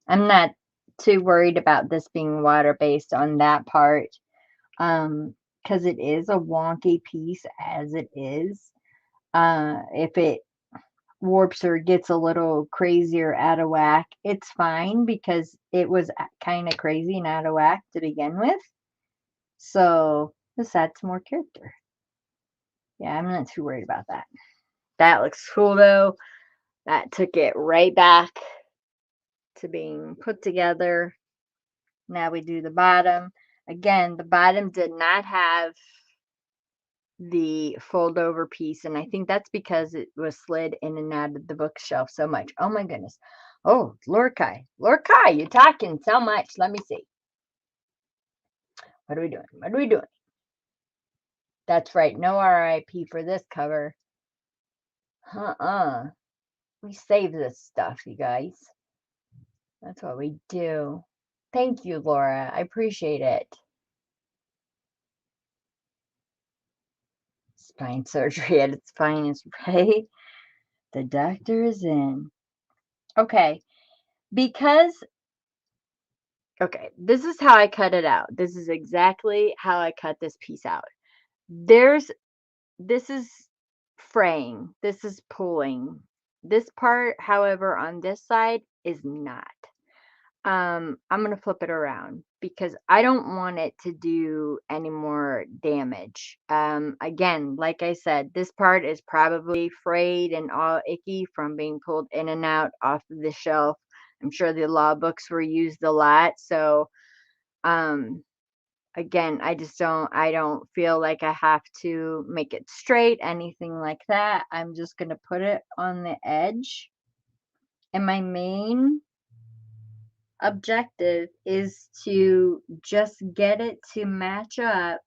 A: not too worried about this being water-based on that part. Because it is a wonky piece as it is. If it warps or gets a little crazy or out of whack, it's fine because it was kind of crazy and out of whack to begin with. So this adds more character. Yeah, I'm not too worried about that. That looks cool though. That took it right back to being put together. Now we do the bottom. Again, the bottom did not have the fold over piece, and I think that's because it was slid in and out of the bookshelf so much. Oh my goodness. Oh, Lorkai. Lorkai, you're talking so much. Let me see. What are we doing? What are we doing? That's right. No RIP for this cover. We save this stuff, you guys. That's what we do. Thank you, Laura. I appreciate it. Spine surgery at its finest, right? The doctor is in. Okay. Because, okay, this is how I cut it out. This is exactly how I cut this piece out. This is fraying. This is pulling. This part, however, on this side is not. I'm going to flip it around because I don't want it to do any more damage. Again, like I said, this part is probably frayed and all icky from being pulled in and out off of the shelf. I'm sure the law books were used a lot. So, again, I don't feel like I have to make it straight, anything like that. I'm just going to put it on the edge. And my main objective is to just get it to match up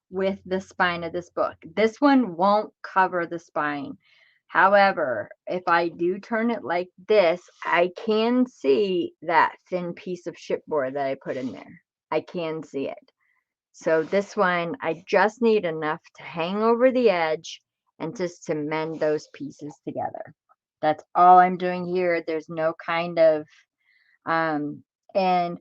A: with the spine of this book. This one won't cover the spine. However, if I do turn it like this, I can see that thin piece of chipboard that I put in there. I can see it. So this one, I just need enough to hang over the edge and just to mend those pieces together. That's all I'm doing here. There's no kind of and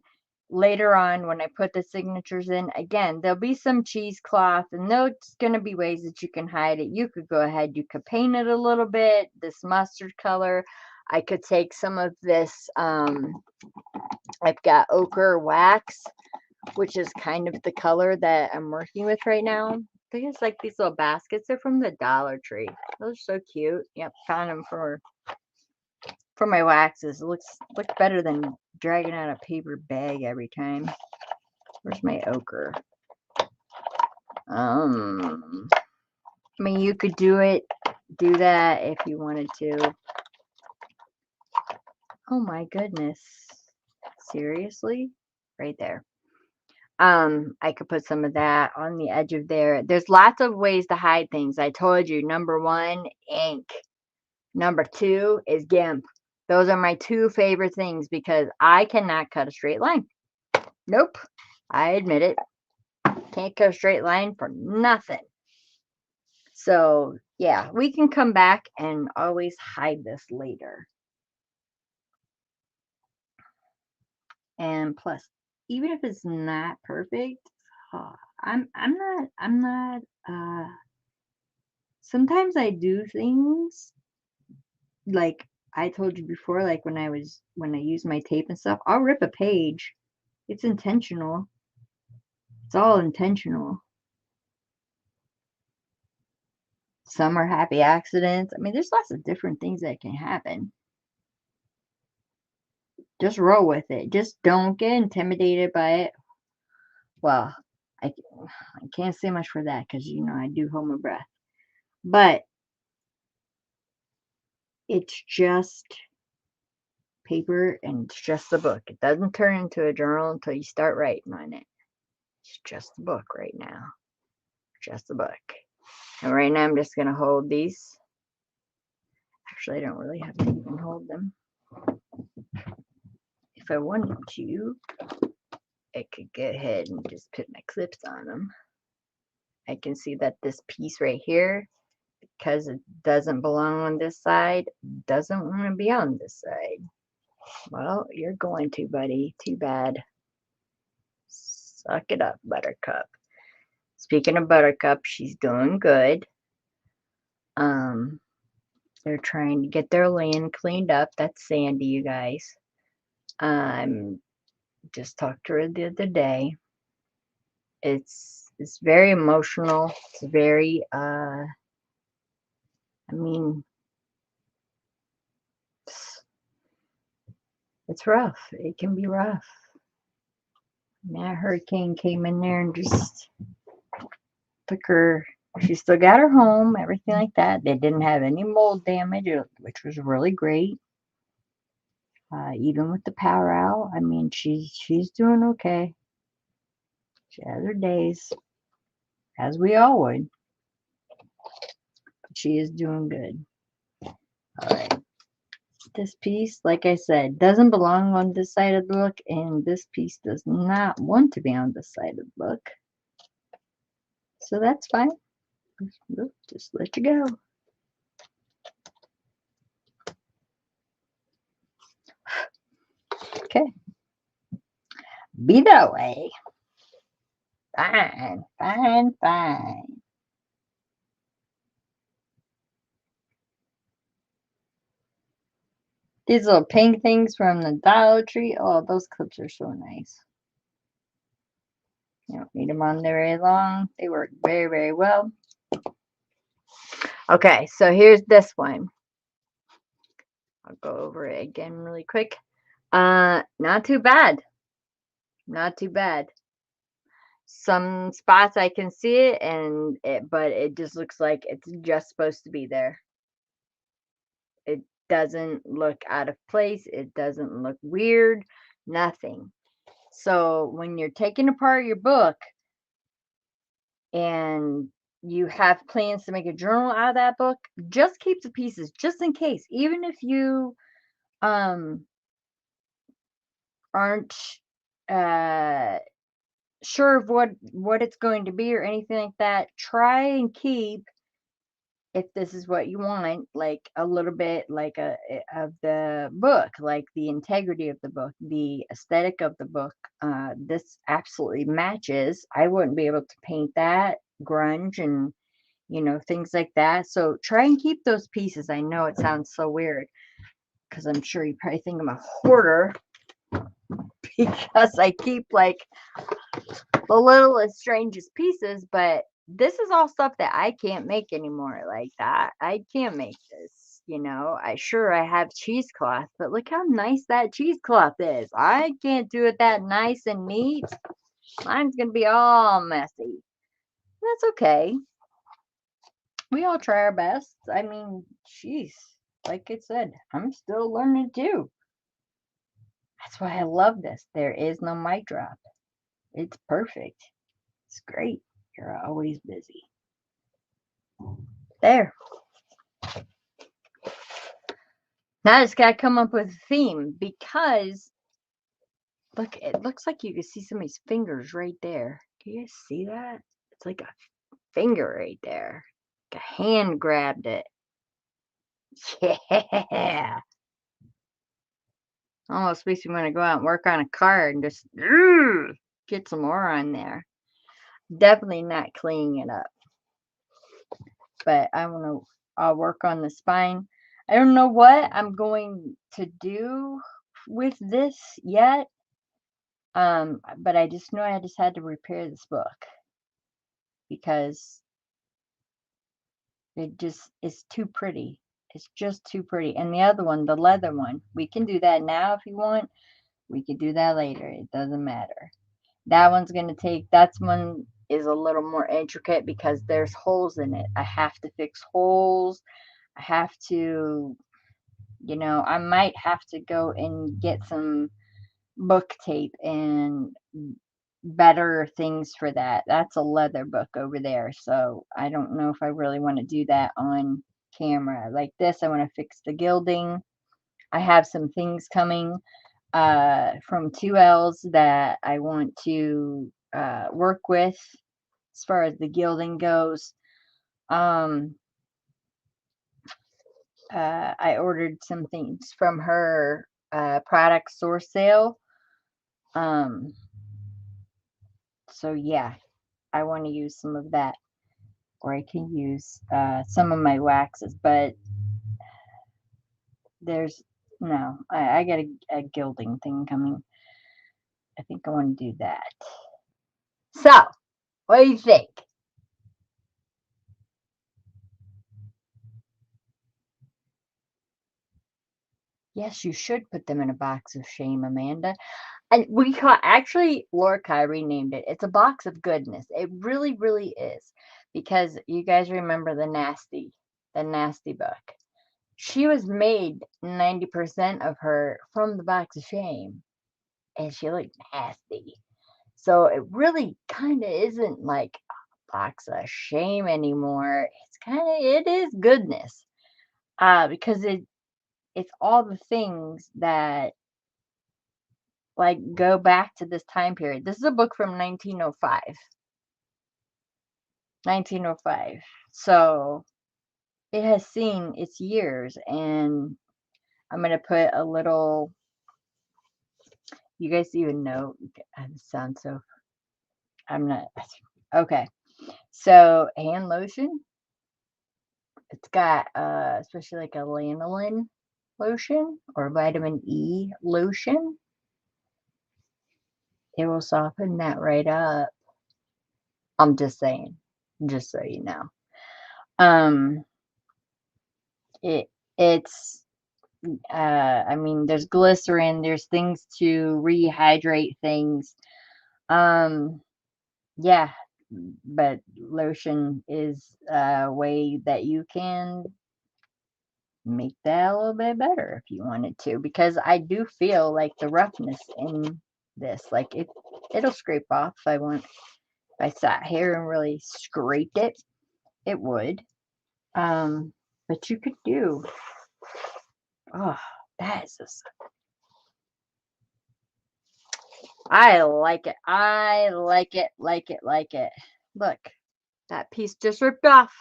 A: later on when I put the signatures in, again, there'll be some cheesecloth and there's going to be ways that you can hide it. You could go ahead, you could paint it a little bit, this mustard color. I could take some of this, I've got ochre wax, which is kind of the color that I'm working with right now. I think it's like these little baskets. They're from the Dollar Tree. Those are so cute. Yep, found them for for my waxes. It looks better than dragging out a paper bag every time. Where's my ochre? I mean, you could do that if you wanted to. Oh my goodness. Seriously? Right there. I could put some of that on the edge of there. There's lots of ways to hide things. I told you, number 1, ink. Number 2 is GIMP. Those are my 2 favorite things because I cannot cut a straight line. Nope. I admit it. Can't cut a straight line for nothing. So, yeah, we can come back and always hide this later. And plus, even if it's not perfect, I'm not sometimes I do things like I told you before, like when I use my tape and stuff, I'll rip a page. It's intentional. It's all intentional. Some are happy accidents. I mean, there's lots of different things that can happen. Just roll with it. Just don't get intimidated by it. Well, I can't say much for that because, I do hold my breath. But it's just paper and it's just a book. It doesn't turn into a journal until you start writing on it. It's just a book right now. Just a book. And right now I'm just going to hold these. Actually, I don't really have to even hold them. If I wanted to, I could go ahead and just put my clips on them. I can see that this piece right here, because it doesn't belong on this side, doesn't want to be on this side. Well, you're going to, buddy. Too bad. Suck it up, Buttercup. Speaking of Buttercup, she's doing good. They're trying to get their land cleaned up. That's Sandy, you guys. Just talked to her the other day. It's very emotional. It's very I mean, it's rough. It can be rough. That hurricane came in there and just took her. She still got her home, everything like that. They didn't have any mold damage, which was really great. Even with the power out, I mean, she's doing okay. She has her days, as we all would. But she is doing good. All right. This piece, like I said, doesn't belong on this side of the book, and this piece does not want to be on this side of the book. So that's fine. Just let you go. Okay. Be that way. Fine, fine, fine. These little pink things from the Dollar Tree. Oh, those clips are so nice. You don't need them on there very long. They work very, very well. Okay, so here's this one. I'll go over it again really quick. Not too bad. Not too bad. Some spots I can see it, but it just looks like it's just supposed to be there. It doesn't look out of place. It doesn't look weird. Nothing. So when you're taking apart your book and you have plans to make a journal out of that book, just keep the pieces just in case. Even if you aren't sure of what it's going to be or anything like that, try and keep, if this is what you want, like a little bit like of the book, like the integrity of the book, the aesthetic of the book. This absolutely matches. I wouldn't be able to paint that grunge and things like that. So try and keep those pieces. I know it sounds so weird because I'm sure you probably think I'm a hoarder because I keep like the littlest, strangest pieces, but this is all stuff that I can't make anymore like that. I can't make this. You know, I have cheesecloth, but look how nice that cheesecloth is. I can't do it that nice and neat. Mine's gonna be all messy. That's okay. We all try our best. I mean, jeez, like I said, I'm still learning too. That's why I love this. There is no mic drop. It's perfect. It's great. You're always busy. There. Now I just gotta come up with a theme because look, it looks like you can see somebody's fingers right there. Do you guys see that? It's like a finger right there. Like a hand grabbed it. Yeah. Almost makes me want to go out and work on a car and just get some more on there. Definitely not cleaning it up. But I'll work on the spine. I don't know what I'm going to do with this yet. But I just know I just had to repair this book because it just is too pretty. It's just too pretty. And the other one, the leather one, we can do that now if you want. We can do that later. It doesn't matter. That one's going to take, that's one is a little more intricate because there's holes in it. I have to fix holes. I have to, I might have to go and get some book tape and better things for that. That's a leather book over there. So I don't know if I really want to do that on camera. Like this, I want to fix the gilding. I have some things coming from 2Ls that I want to work with as far as the gilding goes. I ordered some things from her product source sale. So yeah, I want to use some of that, or I can use some of my waxes, but there's no, I got a gilding thing coming. I think I want to do that. So, what do you think? Yes, you should put them in a box of shame, Amanda. And actually, Laura Kyrie named it. It's a box of goodness. It really, really is. Because you guys remember the nasty book. She was made 90% of her from the box of shame. And she looked nasty. So it really kind of isn't like a box of shame anymore. It is goodness. Because it's all the things that like go back to this time period. This is a book from 1905. 1905. So it has seen its years, and I'm going to put a little, you guys even know, it sounds so, I'm not, okay. So hand lotion, it's got, especially like a lanolin lotion or vitamin E lotion. It will soften that right up. I'm just saying, just so you know. Um, it's I mean, there's glycerin, there's things to rehydrate things. Um, yeah, but lotion is a way that you can make that a little bit better if you wanted to, because I do feel like the roughness in this, like it'll scrape off if I sat here and really scraped it, it would. But you could do, oh, that is just, I like it. I like it, like it, like it. Look, that piece just ripped off.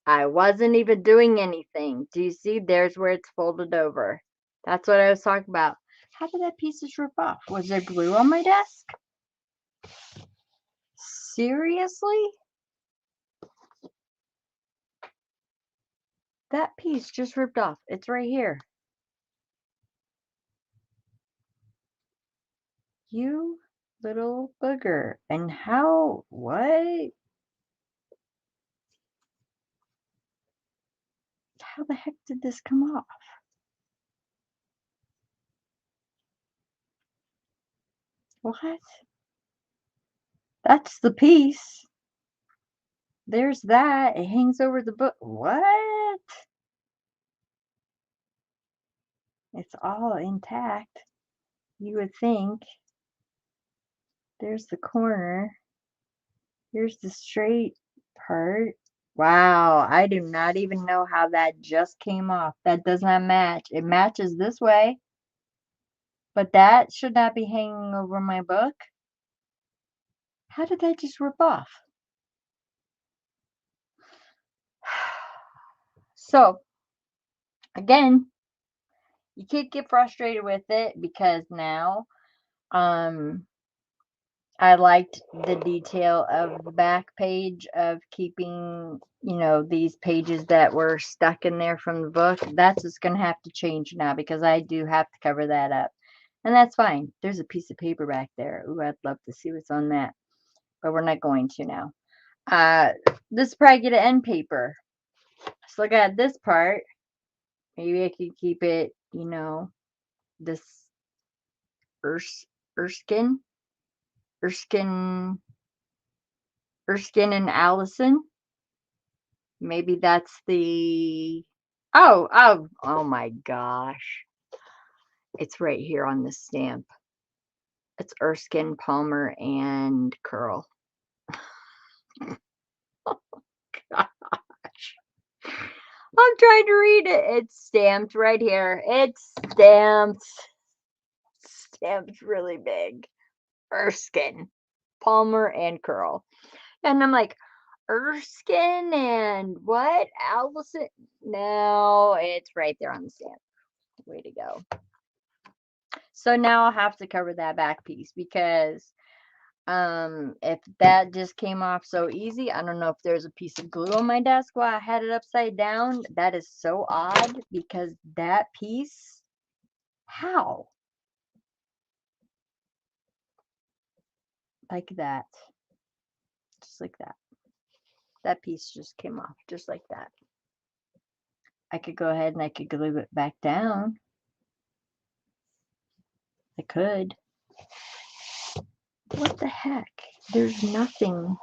A: I wasn't even doing anything. Do you see? There's where it's folded over. That's what I was talking about. How did that piece just rip off? Was there glue on my desk? Seriously? That piece just ripped off. It's right here. You little booger. And what? How the heck did this come off? What? That's the piece. There's that. It hangs over the book. What? It's all intact. You would think. There's the corner. Here's the straight part. Wow, I do not even know how that just came off. That does not match. It matches this way, but that should not be hanging over my book. How did that just rip off? So, again, you can't get frustrated with it because now, I liked the detail of the back page of keeping, these pages that were stuck in there from the book. That's just going to have to change now because I do have to cover that up. And that's fine. There's a piece of paper back there. Ooh, I'd love to see what's on that. But we're not going to now. This is probably get an end paper. So look at this part. Maybe I could keep it, this Erskine and Allison. Maybe that's the oh my gosh. It's right here on the stamp. It's Erskine, Palmer, and Curl. Gosh. I'm trying to read it. It's stamped right here. It's stamped. Stamped really big. Erskine, Palmer, and Curl. And I'm like, Erskine and what? Allison? No, it's right there on the stamp. Way to go. So now I'll have to cover that back piece because if that just came off so easy, I don't know if there's a piece of glue on my desk while I had it upside down. That is so odd because that piece, how? Like that. Just like that. That piece just came off just like that. I could go ahead and I could glue it back down. I could. What the heck? There's nothing.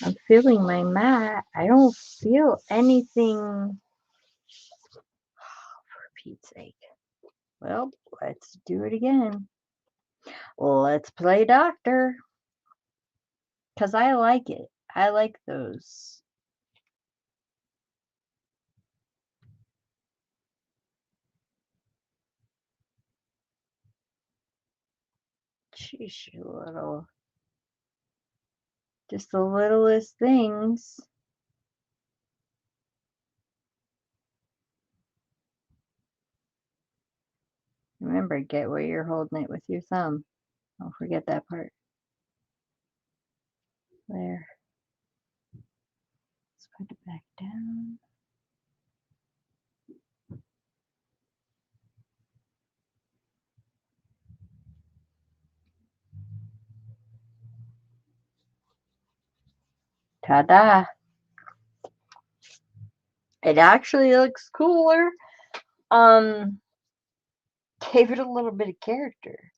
A: I'm feeling my mat. I don't feel anything. For Pete's sake. Well, let's do it again. Let's play doctor. Because I like it. I like those. Sheesh, you little. Just the littlest things. Remember, get where you're holding it with your thumb. Don't forget that part. There. Let's put it back down. Ta-da! It actually looks cooler. Gave it a little bit of character.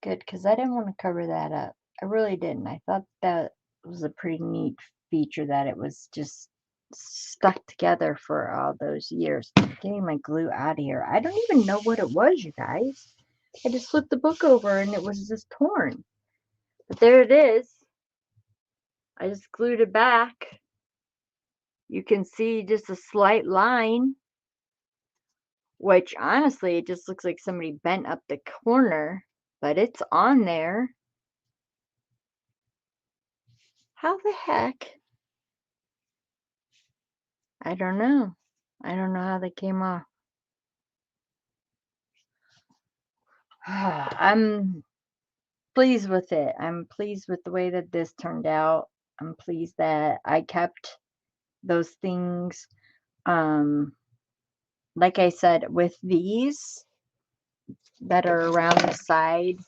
A: Good, because I didn't want to cover that up. I really didn't. I thought that was a pretty neat feature that it was just stuck together for all those years. Getting my glue out of here. I don't even know what it was, you guys. I just flipped the book over and it was just torn. But there it is. I just glued it back. You can see just a slight line, which honestly, it just looks like somebody bent up the corner, but it's on there. How the heck? I don't know. I don't know how they came off. I'm pleased with it. I'm pleased with the way that this turned out. I'm pleased that I kept those things. Like I said, with these that are around the side,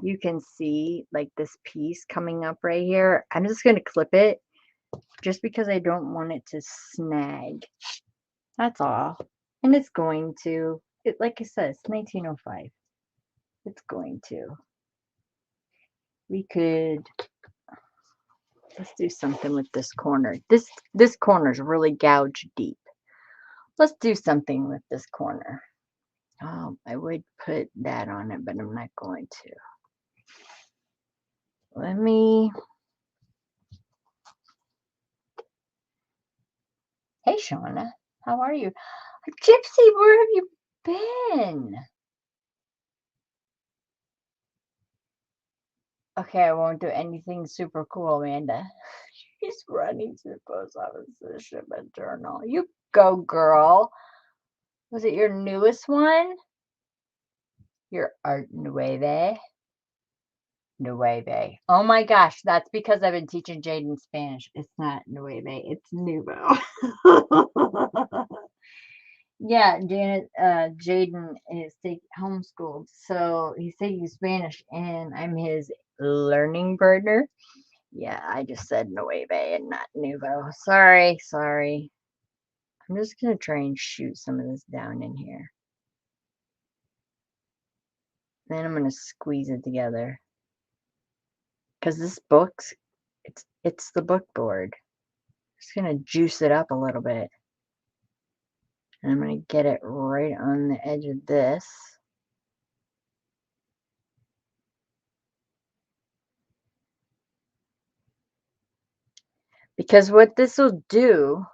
A: you can see like this piece coming up right here. I'm just going to clip it just because I don't want it to snag. That's all. And it's going to. Like I said, it's 1905. It's going to. We could. Let's do something with this corner. This corner's really gouged deep. Let's do something with this corner. I would put that on it, but I'm not going to. Let me. Hey, Shauna, how are you? Gypsy, where have you been? Okay, I won't do anything super cool, Amanda. She's running to the post office to ship a journal. You go, girl. Was it your newest one? Your art nueve? Nueve. Oh my gosh, that's because I've been teaching Jaden Spanish. It's not nueve, it's nuevo. Yeah, Jaden is homeschooled, so he's taking Spanish, and I'm his learning partner. Yeah, I just said nueve and not nuevo. Sorry. I'm just gonna try and shoot some of this down in here. Then I'm gonna squeeze it together. Because this book's, it's the book board. Just gonna juice it up a little bit. And I'm gonna get it right on the edge of this. Because what this will do,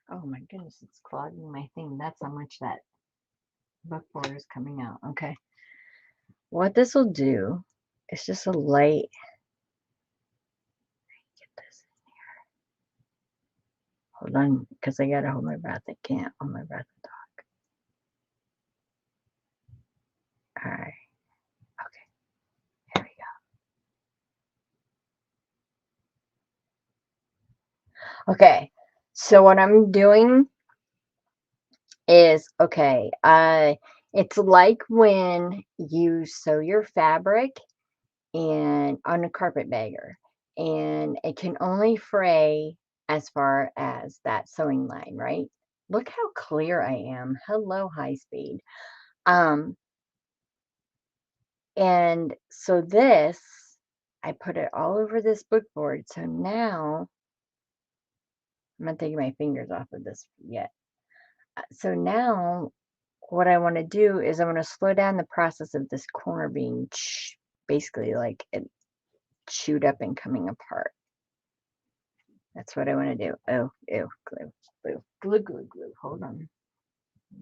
A: oh my goodness, it's clogging my thing. That's how much that book board is coming out. Okay. What this will do is just a light, get this in here. Hold on, because I gotta hold my breath. I can't hold my breath and talk. All right. Okay. Here we go. Okay. So what I'm doing is, okay, it's like when you sew your fabric and on a carpetbagger, and it can only fray as far as that sewing line, right? Look how clear I am. Hello, high speed. Um, and so this, I put it all over this book board. So now I'm not taking my fingers off of this yet. So now what I want to do is I want to slow down the process of this corner being basically like it chewed up and coming apart. That's what I want to do. Oh, ew, glue. Hold on.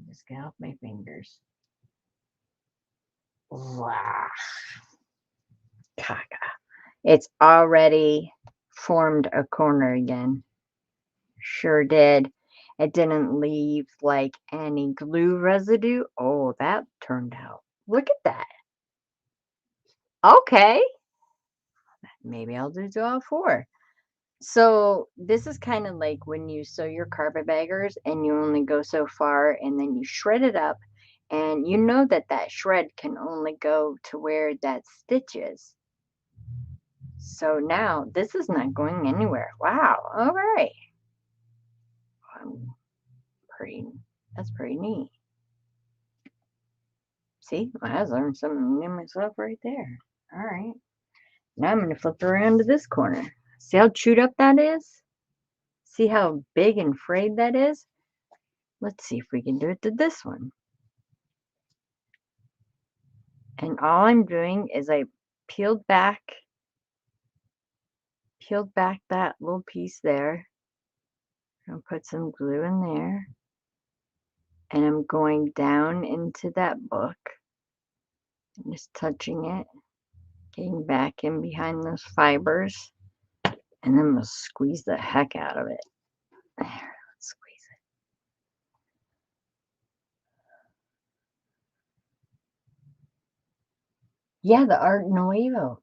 A: Just get off my fingers. Wow. Caca. It's already formed a corner again. Sure did. It didn't leave like any glue residue. Oh, that turned out. Look at that. Okay. Maybe I'll do all four. So this is kind of like when you sew your carpetbaggers and you only go so far and then you shred it up, and you know that that shred can only go to where that stitch is. So now this is not going anywhere. Wow. All right. Pretty. That's pretty neat. See, I learned something new myself right there. All right. Now I'm going to flip around to this corner. See how chewed up that is? See how big and frayed that is? Let's see if we can do it to this one. And all I'm doing is I peeled back that little piece there. I'll put some glue in there. And I'm going down into that book. I'm just touching it, getting back in behind those fibers. And then I'm going to squeeze the heck out of it. There, let's squeeze it. Yeah, the Art Nuevo.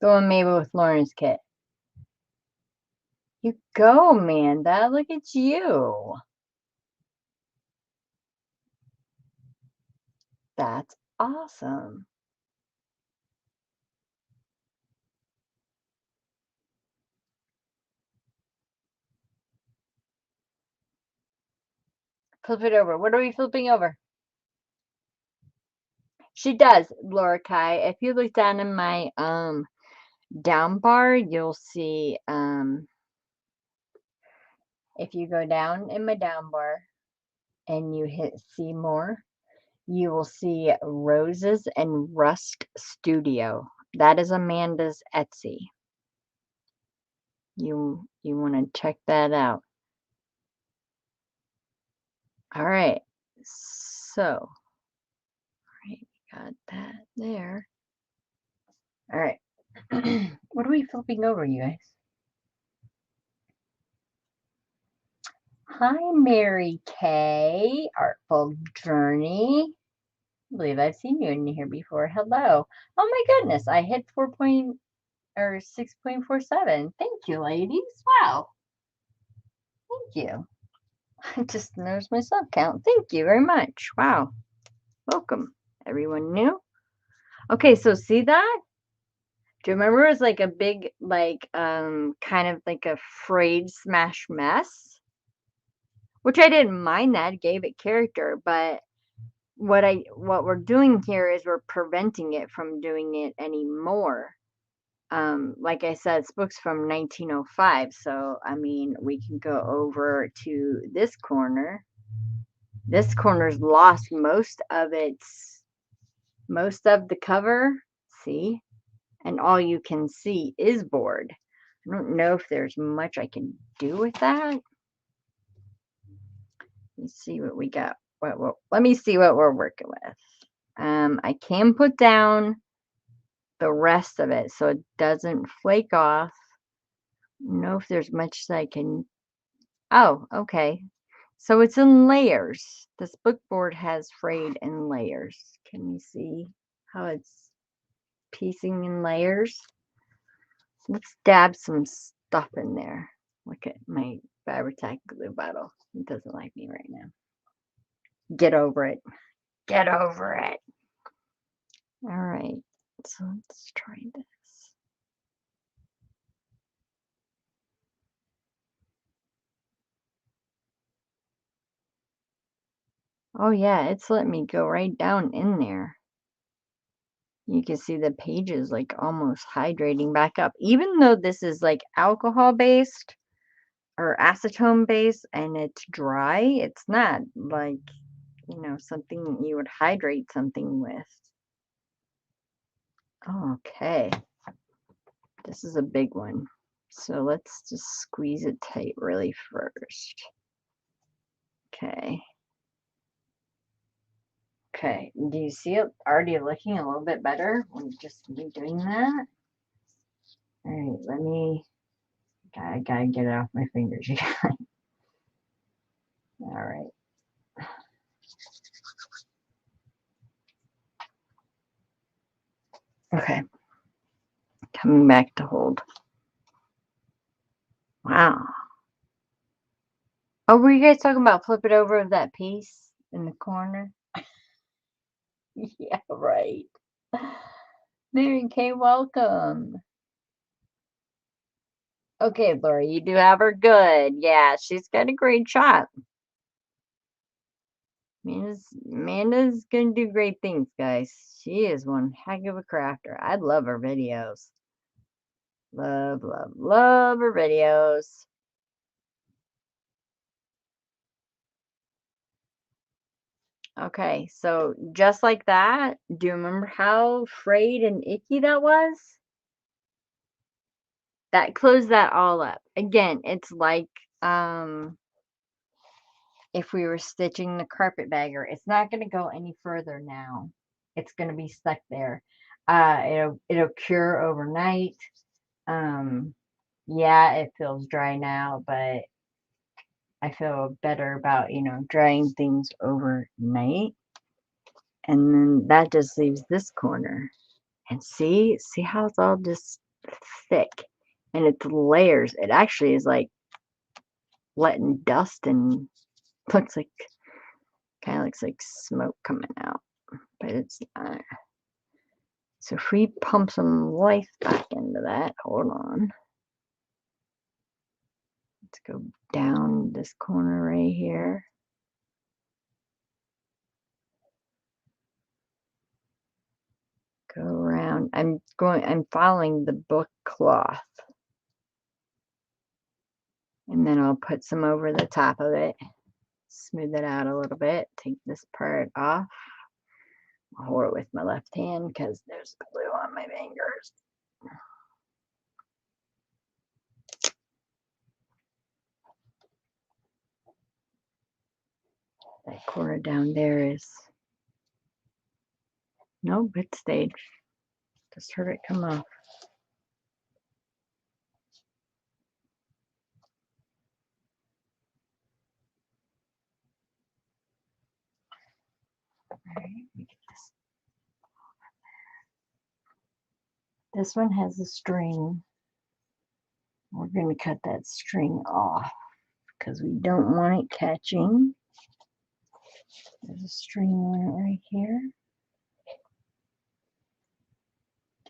A: The one made with Lauren's kit. You go, Amanda. Look at you. That's awesome. Flip it over. What are we flipping over? She does, Laura Kai. If you look down in my down bar, you'll see if you go down in my down bar and you hit see more, you will see Roses and Rust Studio. That is Amanda's Etsy. You want to check that out. All right. So, right, got that there. All right. What are we flipping over, you guys? Hi, Mary Kay, Artful Journey. I believe I've seen you in here before. Hello. Oh my goodness, I hit 6.47. Thank you, ladies. Wow. Thank you. I just noticed my sub count. Thank you very much. Wow. Welcome, everyone new. Okay, so see that? Do you remember it was like a big, like, kind of like a frayed smash mess? Which I didn't mind that, gave it character, but what we're doing here is we're preventing it from doing it anymore. Like I said, this book's from 1905, so I mean, we can go over to this corner. This corner's lost most of the cover, see? And all you can see is board. I don't know if there's much I can do with that. Let's see what we got. Let me see what we're working with. I can put down the rest of it so it doesn't flake off. Know if there's much that I can. Oh, okay. So it's in layers. This book board has frayed in layers. Can you see how it's piecing in layers? Let's dab some stuff in there. Look at my Fabri-Tac glue bottle. It doesn't like me right now. Get over it. Get over it. All right. So let's try this. Oh yeah, it's letting me go right down in there. You can see the pages like almost hydrating back up. Even though this is like alcohol based or acetone based and it's dry, it's not like, you know, something you would hydrate something with. Okay. This is a big one. So let's just squeeze it tight really first. Okay. Okay. Do you see it already looking a little bit better when just me doing that? All right, let me, I gotta get it off my fingers. All right. Okay. Coming back to hold. Wow. Oh, were you guys talking about flip it over of that piece in the corner? Yeah, right. Mary Kay, welcome. Okay, Laura, you do have her good. Yeah, she's got a great shot. Amanda's gonna do great things, guys. She is one heck of a crafter. I love her videos. Love, love, love her videos. Okay, so just like that, do you remember how frayed and icky that was? That closed that all up. Again, it's like if we were stitching the carpetbagger. It's not going to go any further now. It's going to be stuck there. It'll cure overnight. Yeah, it feels dry now, but I feel better about, you know, drying things overnight. And then that just leaves this corner. And see how it's all just thick and it's layers. It actually is like letting dust and looks like, kind of looks like smoke coming out, but it's not. So if we pump some life back into that, hold on. Let's go down this corner right here. go around. I'm following the book cloth. And then I'll put some over the top of it. Smooth it out a little bit. Take this part off. I'll hold it with my left hand because there's glue on my fingers. That corner down there is, nope, it stayed. Just heard it come off. All right, this one has a string. We're going to cut that string off because we don't want it catching. There's a string on it right here.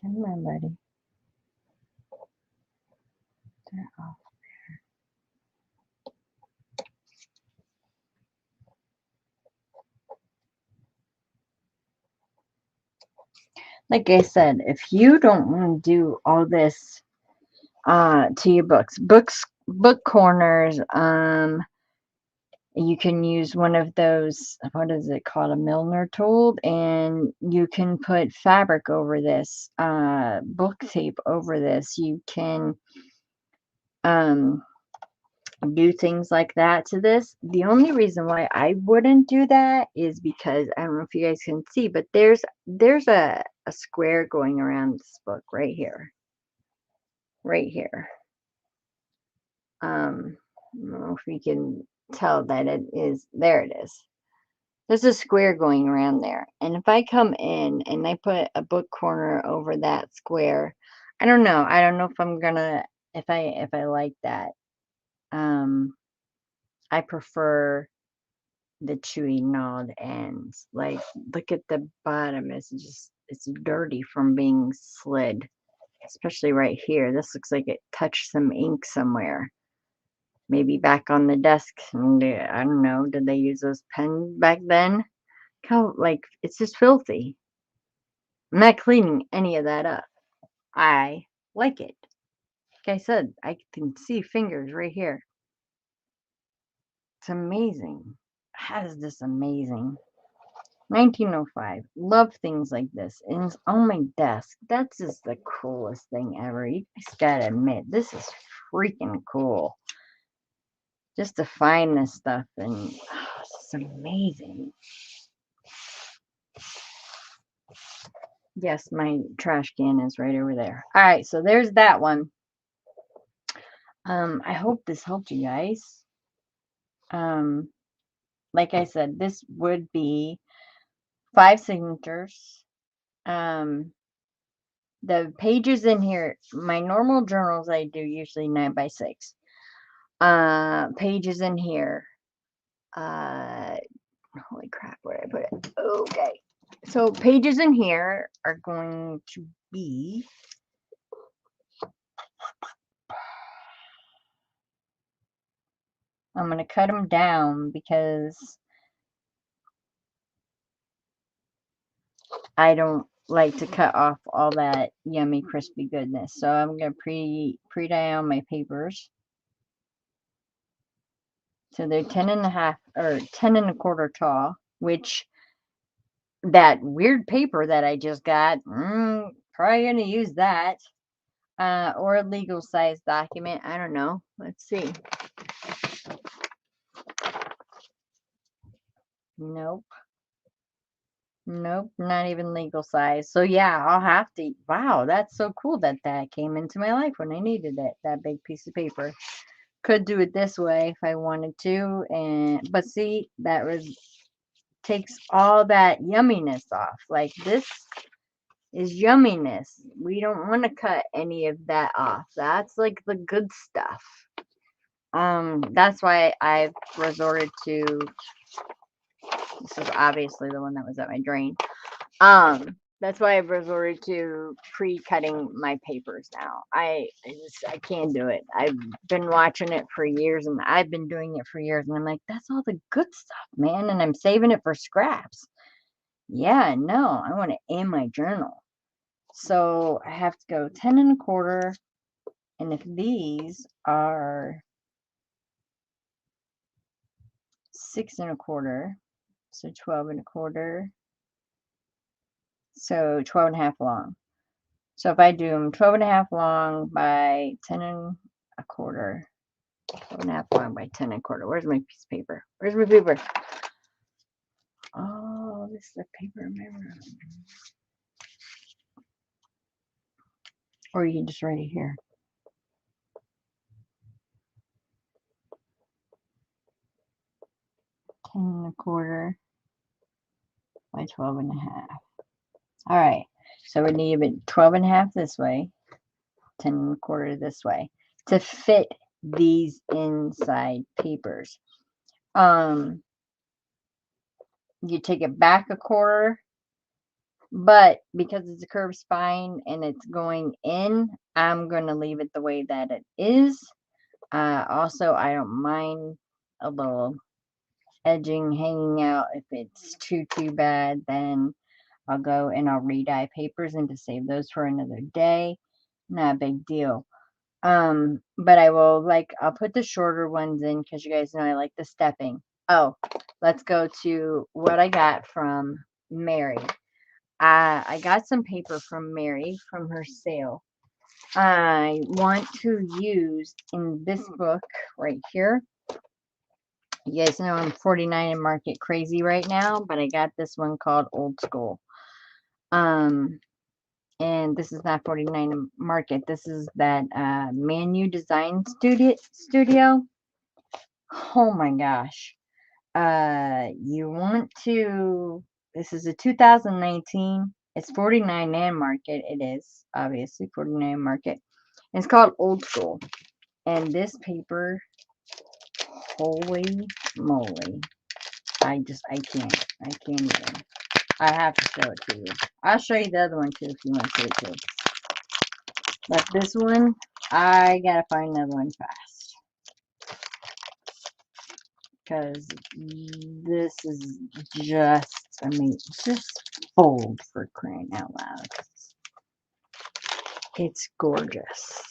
A: Come on, buddy. That off there. Like I said, if you don't want to do all this to your book corners, you can use one of those, what is it called, a Milner tool, and you can put fabric over this, book tape over this. You can do things like that to this. The only reason why I wouldn't do that is because I don't know if you guys can see, but there's a square going around this book right here. Right here. I don't know if you can tell that it is, there it is. There's a square going around there. And if I come in and I put a book corner over that square, I don't know. I don't know if I'm gonna, if I like that. I prefer the chewy gnawed ends. Like, look at the bottom. It's dirty from being slid. Especially right here. This looks like it touched some ink somewhere. Maybe back on the desk. And I don't know. Did they use those pens back then? How, like, it's just filthy. I'm not cleaning any of that up. I like it. Like I said, I can see fingers right here. It's amazing. How is this amazing? 1905. Love things like this. And it's on my desk. That's just the coolest thing ever. You guys gotta admit, this is freaking cool. Just to find this stuff, and it's amazing. Yes, my trash can is right over there. All right, so there's that one. I hope this helped you guys. Like I said, this would be 5 signatures. The pages in here, my normal journals I do usually 9 by 6. Pages in here. Holy crap, where did I put it? Okay. So pages in here are going to be, I'm going to cut them down because I don't like to cut off all that yummy crispy goodness. So I'm going to pre-dye on my papers. So they're 10.5 or 10.25 tall, which that weird paper that I just got, probably going to use that. Or a legal size document. I don't know. Let's see. Nope. Nope, not even legal size. So yeah, I'll have to. Wow, that's so cool that that came into my life when I needed it. That big piece of paper. Could do it this way if I wanted to, but see, that takes all that yumminess off. Like, this is yumminess. We don't want to cut any of that off. That's like the good stuff. That's why I've resorted to, this is obviously the one that was at my drain. That's why I've resorted to pre-cutting my papers now. I can't do it. I've been watching it for years, and I've been doing it for years, and I'm like, that's all the good stuff, man, and I'm saving it for scraps. Yeah, no, I want it in my journal. So I have to go 10 and a quarter. And if these are 6 and a quarter, so 12 and a quarter, so 12 and a half long. So if I do them 12 and a half long by 10 and a quarter, 12 and a half long by 10 and a quarter. Where's my piece of paper? Where's my paper? Oh, this is the paper in my room. Or you can just write it here. 10 and a quarter by 12 and a half. All right. So we need about 12 and a half this way, 10 and a quarter this way to fit these inside papers. You take it back a quarter, but because it's a curved spine and it's going in, I'm going to leave it the way that it is. Also, I don't mind a little edging hanging out. If it's too bad, then I'll go and I'll re-dye papers and to save those for another day. Not a big deal. But I'll put the shorter ones in because you guys know I like the stepping. Oh, let's go to what I got from Mary. I got some paper from Mary from her sale. I want to use in this book right here. You guys know I'm 49 and market crazy right now, but I got this one called Old School. And this is not 49 market. This is that Manu Design Studio. Oh my gosh. You want to, this is a 2019. It's 49 and market. It is obviously 49 market. It's called Old School. And this paper, holy moly. I can't even. I have to show it to you. I'll show you the other one too if you want to see it too. But this one, I gotta find another one fast. Because this is just, just fold for crying out loud. It's gorgeous.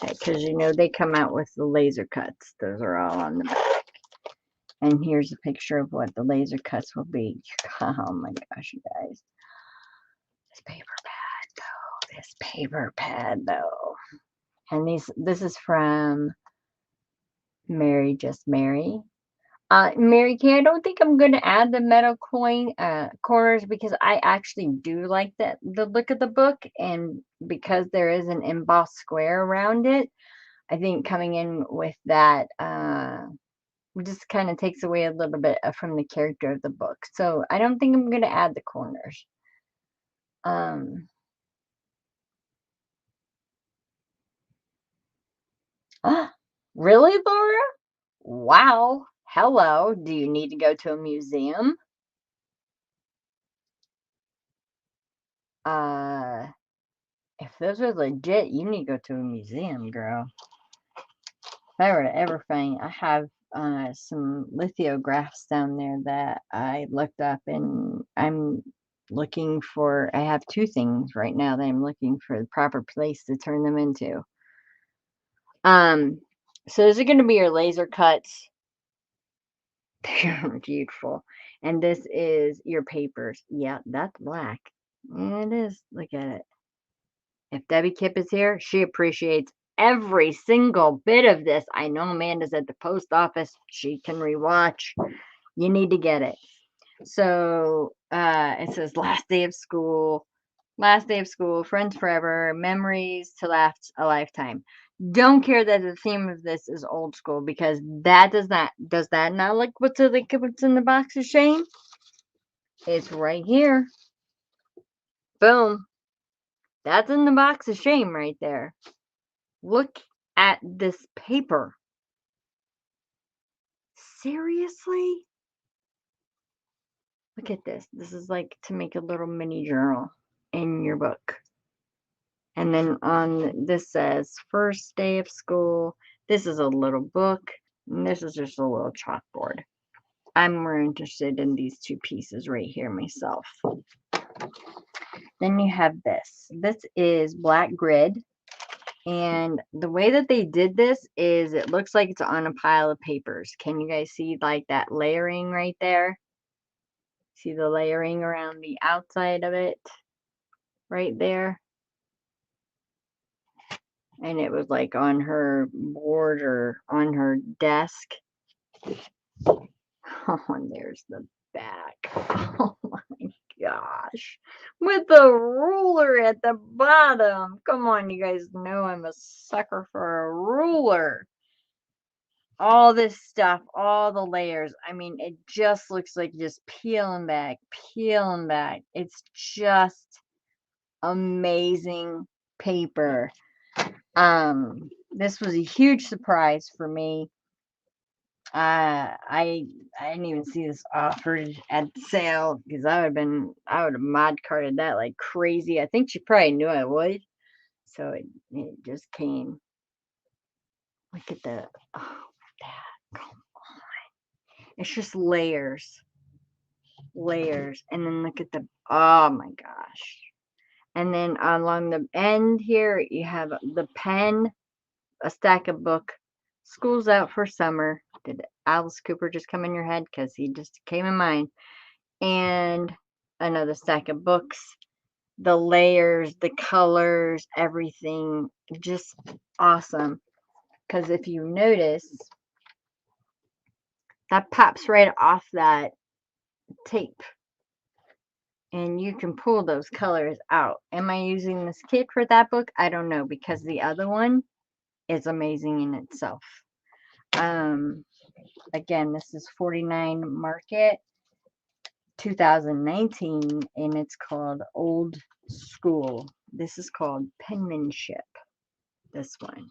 A: Because you know they come out with the laser cuts. Those are all on the back. And here's a picture of what the laser cuts will be. Oh my gosh, you guys. This paper pad though. And this is from Mary, just Mary. Mary Kay, I don't think I'm going to add the metal coin corners because I actually do like the look of the book, and because there is an embossed square around it, I think coming in with that just kind of takes away a little bit from the character of the book. So I don't think I'm going to add the corners. Really, Laura? Wow. Hello. Do you need to go to a museum? If those are legit, you need to go to a museum, girl. If I were to ever find, I have some lithographs down there that I looked up, and I'm looking for, I have two things right now that I'm looking for the proper place to turn them into. So those are going to be your laser cuts. They're beautiful. And this is your papers. Yeah, that's black. It is. Look at it. If Debbie Kipp is here, she appreciates every single bit of this. I know Amanda's at the post office. She can rewatch. You need to get it. So it says last day of school, friends forever, memories to last a lifetime. Don't care that the theme of this is old school, because that does that not look what's in the box of shame? It's right here. Boom. That's in the box of shame right there. Look at this paper. Seriously? Look at this. This is like to make a little mini journal in your book. And then on this says first day of school. This is a little book. And this is just a little chalkboard. I'm more interested in these two pieces right here myself. Then you have this. This is black grid. And the way that they did this is it looks like it's on a pile of papers. Can you guys see like that layering right there? See the layering around the outside of it right there? And it was like on her board or on her desk. Oh, and there's the back. Oh my gosh. With the ruler at the bottom. Come on, you guys know I'm a sucker for a ruler. All this stuff, all the layers. I mean, it just looks like just peeling back, peeling back. It's just amazing paper. This was a huge surprise for me. I didn't even see this offered at sale because I would have mod carded that like crazy. I think she probably knew I would, so it just came. Look at that! Come on, it's just layers, layers, and then look at the, oh my gosh, and then along the end here you have the pen, a stack of book. School's out for summer. Did Alice Cooper just come in your head? Because he just came in mine. And another stack of books. The layers, the colors, everything. Just awesome. Because if you notice, that pops right off that tape. And you can pull those colors out. Am I using this kit for that book? I don't know. Because the other one is amazing in itself. Again, this is 49 Market 2019, and it's called Old School. This is called Penmanship. This one.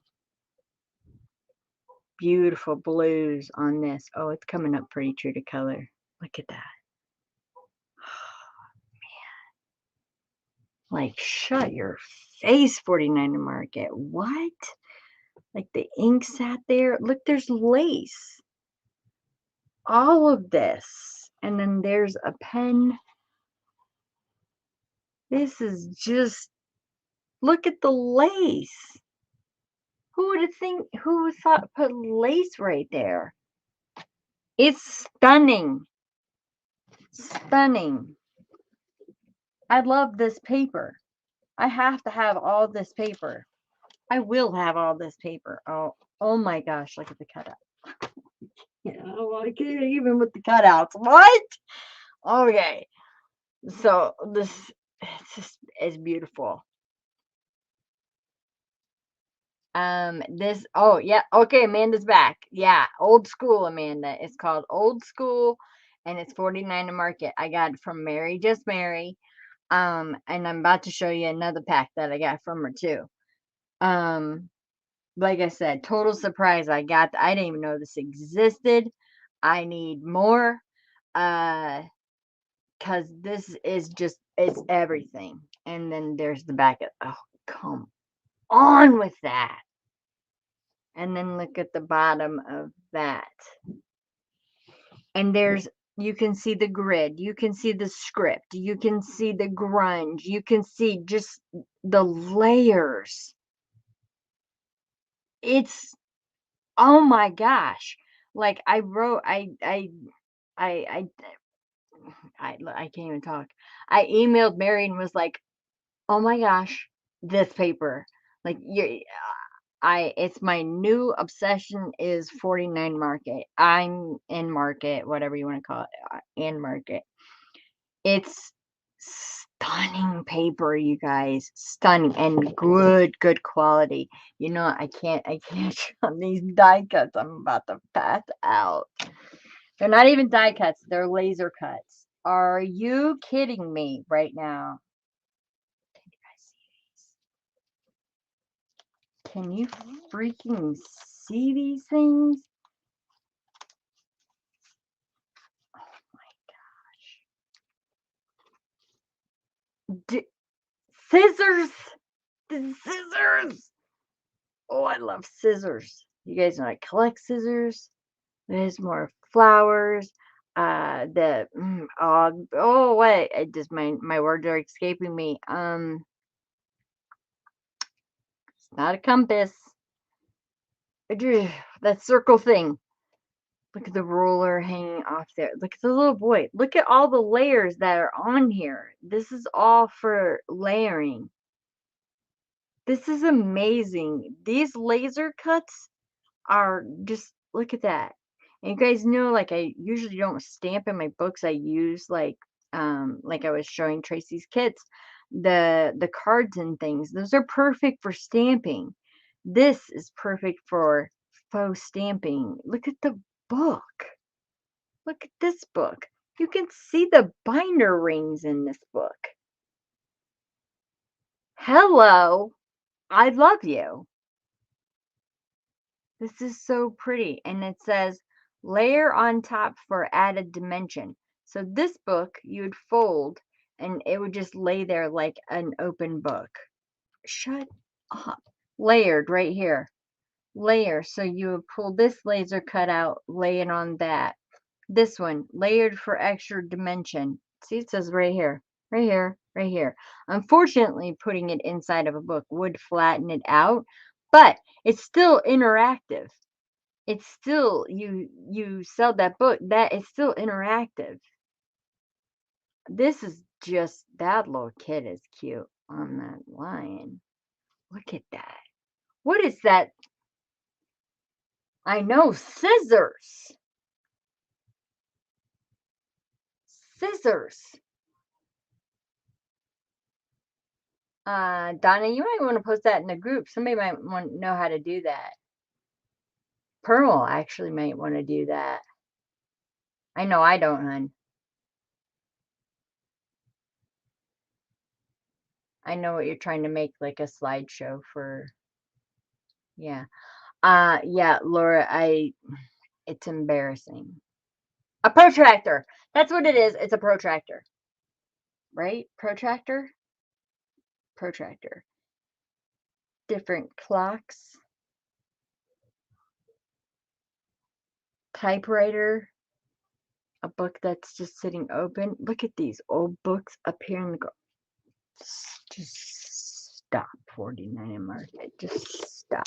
A: Beautiful blues on this. Oh, it's coming up pretty true to color. Look at that. Oh, man. Like, shut your face, 49 Market. What? Like the ink sat there. Look, there's lace. All of this. And then there's a pen. This is just, look at the lace. Who would have who would thought put lace right there? It's stunning. Stunning. I love this paper. I have to have all this paper. I will have all this paper. Oh my gosh, look at the cutout. Yeah, I can't even with the cutouts. What? Okay. So this is beautiful. Oh yeah, okay, Amanda's back. Yeah, Old School, Amanda. It's called Old School, and it's 49 to Market. I got it from Mary Just Mary. And I'm about to show you another pack that I got from her too. Like I said, total surprise. I didn't even know this existed. I need more. Cause this is just, it's everything. And then there's the back of, oh, come on with that. And then look at the bottom of that. And you can see the grid, you can see the script, you can see the grunge, you can see just the layers. It's, oh my gosh. Like I wrote, I can't even talk. I emailed Mary and was like, oh my gosh, this paper. Like it's my new obsession is 49 Market. I'm in Market, whatever you want to call it, in Market. It's stunning paper, you guys. Stunning and good quality. You know, I can't show these die cuts. I'm about to pass out. They're not even die cuts, they're laser cuts. Are you kidding me right now? Can you freaking see these things? Oh my gosh. Scissors! The scissors! Oh, I love scissors. You guys know I collect scissors. There's more flowers. what? I just my words are escaping me. It's not a compass. That circle thing. Look at the ruler hanging off there. Look at the little boy. Look at all the layers that are on here. This is all for layering. This is amazing. These laser cuts are just, look at that. And you guys know, like, I usually don't stamp in my books. I use like I was showing Tracy's kids, the cards and things. Those are perfect for stamping. This is perfect for faux stamping. Look at the book. Look at this book. You can see the binder rings in this book. Hello, I love you. This is so pretty. And it says layer on top for added dimension. So this book you would fold and it would just lay there like an open book. Shut up. Layered right here. Layer. So you would pull this laser cut out, lay it on that. This one, layered for extra dimension. See, it says right here, right here, right here. Unfortunately, putting it inside of a book would flatten it out, but it's still interactive. It's still, you sell that book, that is still interactive. This is just, that little kid is cute on that lion. Look at that. What is that? I know, scissors. Scissors. Donna, you might want to post that in the group. Somebody might want to know how to do that. Pearl actually might want to do that. I know I don't, hun. I know what you're trying to make, like a slideshow for. Yeah. Yeah, Laura, it's embarrassing. A protractor. That's what it is. It's a protractor. Right? Protractor? Protractor. Different clocks. Typewriter. A book that's just sitting open. Look at these old books up here in the just stop. 49 and Market. Just stop.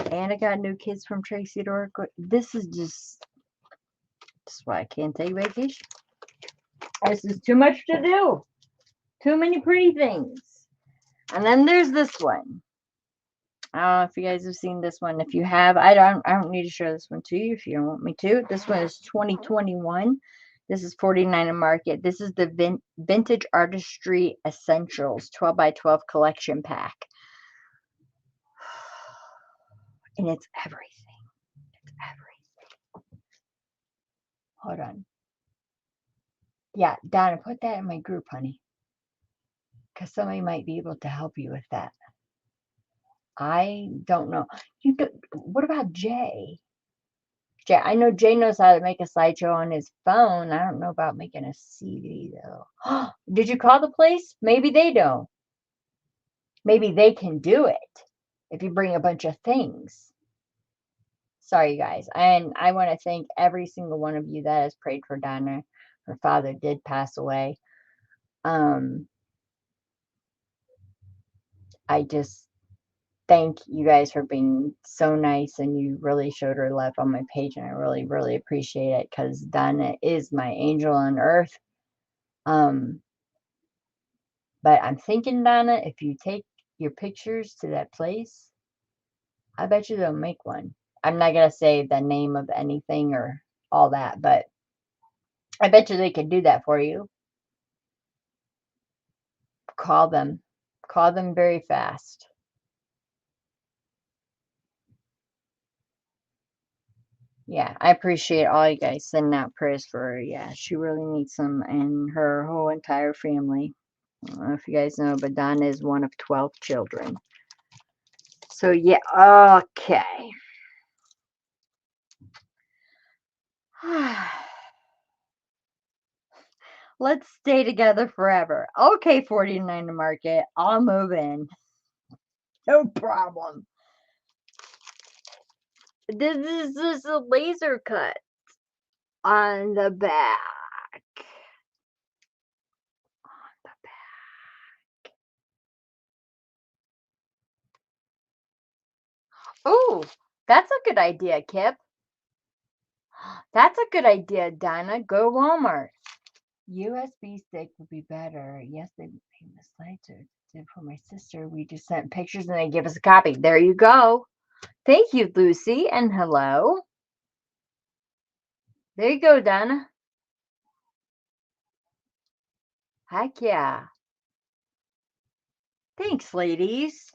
A: And I got new kids from Tracy to work with. This is why I can't take vacation. This is too much to do. Too many pretty things. And then there's this one. I don't know if you guys have seen this one. If you have, I don't need to show this one to you if you don't want me to. This one is 2021. This is 49 in Market. This is the Vintage Artistry Essentials 12 by 12 collection pack. And it's everything. It's everything. Hold on. Yeah, Donna, put that in my group, honey. Because somebody might be able to help you with that. I don't know. What about Jay? Jay, I know Jay knows how to make a slideshow on his phone. I don't know about making a CD, though. Did you call the place? Maybe they don't. Maybe they can do it if you bring a bunch of things. Sorry, guys. And I want to thank every single one of you that has prayed for Donna. Her father did pass away. I just thank you guys for being so nice, and you really showed her love on my page, and I really, really appreciate it, because Donna is my angel on earth. But I'm thinking, Donna, if you take your pictures to that place, I bet you they'll make one. I'm not going to say the name of anything or all that, but I bet you they could do that for you. Call them. Call them very fast. Yeah, I appreciate all you guys sending out prayers for her. Yeah, she really needs some, and her whole entire family. I don't know if you guys know, but Donna is one of 12 children. So, yeah, okay. Let's stay together forever. Okay, 49 to Market. I'll move in. No problem. This is just a laser cut. on the back. On the back. Oh, that's a good idea, Kip. That's a good idea, Donna. Go to Walmart. USB stick would be better. Yes, they made the slides did for my sister. We just sent pictures and they give us a copy. There you go. Thank you, Lucy, and hello. There you go, Donna. Heck yeah. Thanks, ladies.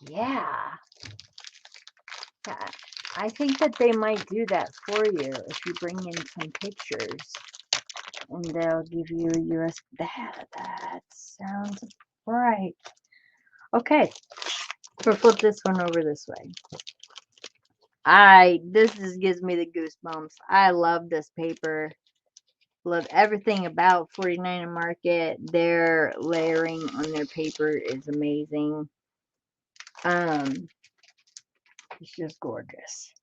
A: Yeah. I think that they might do that for you if you bring in some pictures. And they'll give you a US. That sounds right. Okay. We'll flip this one over this way. This just gives me the goosebumps. I love this paper. Love everything about 49 Market. Their layering on their paper is amazing. It's just gorgeous.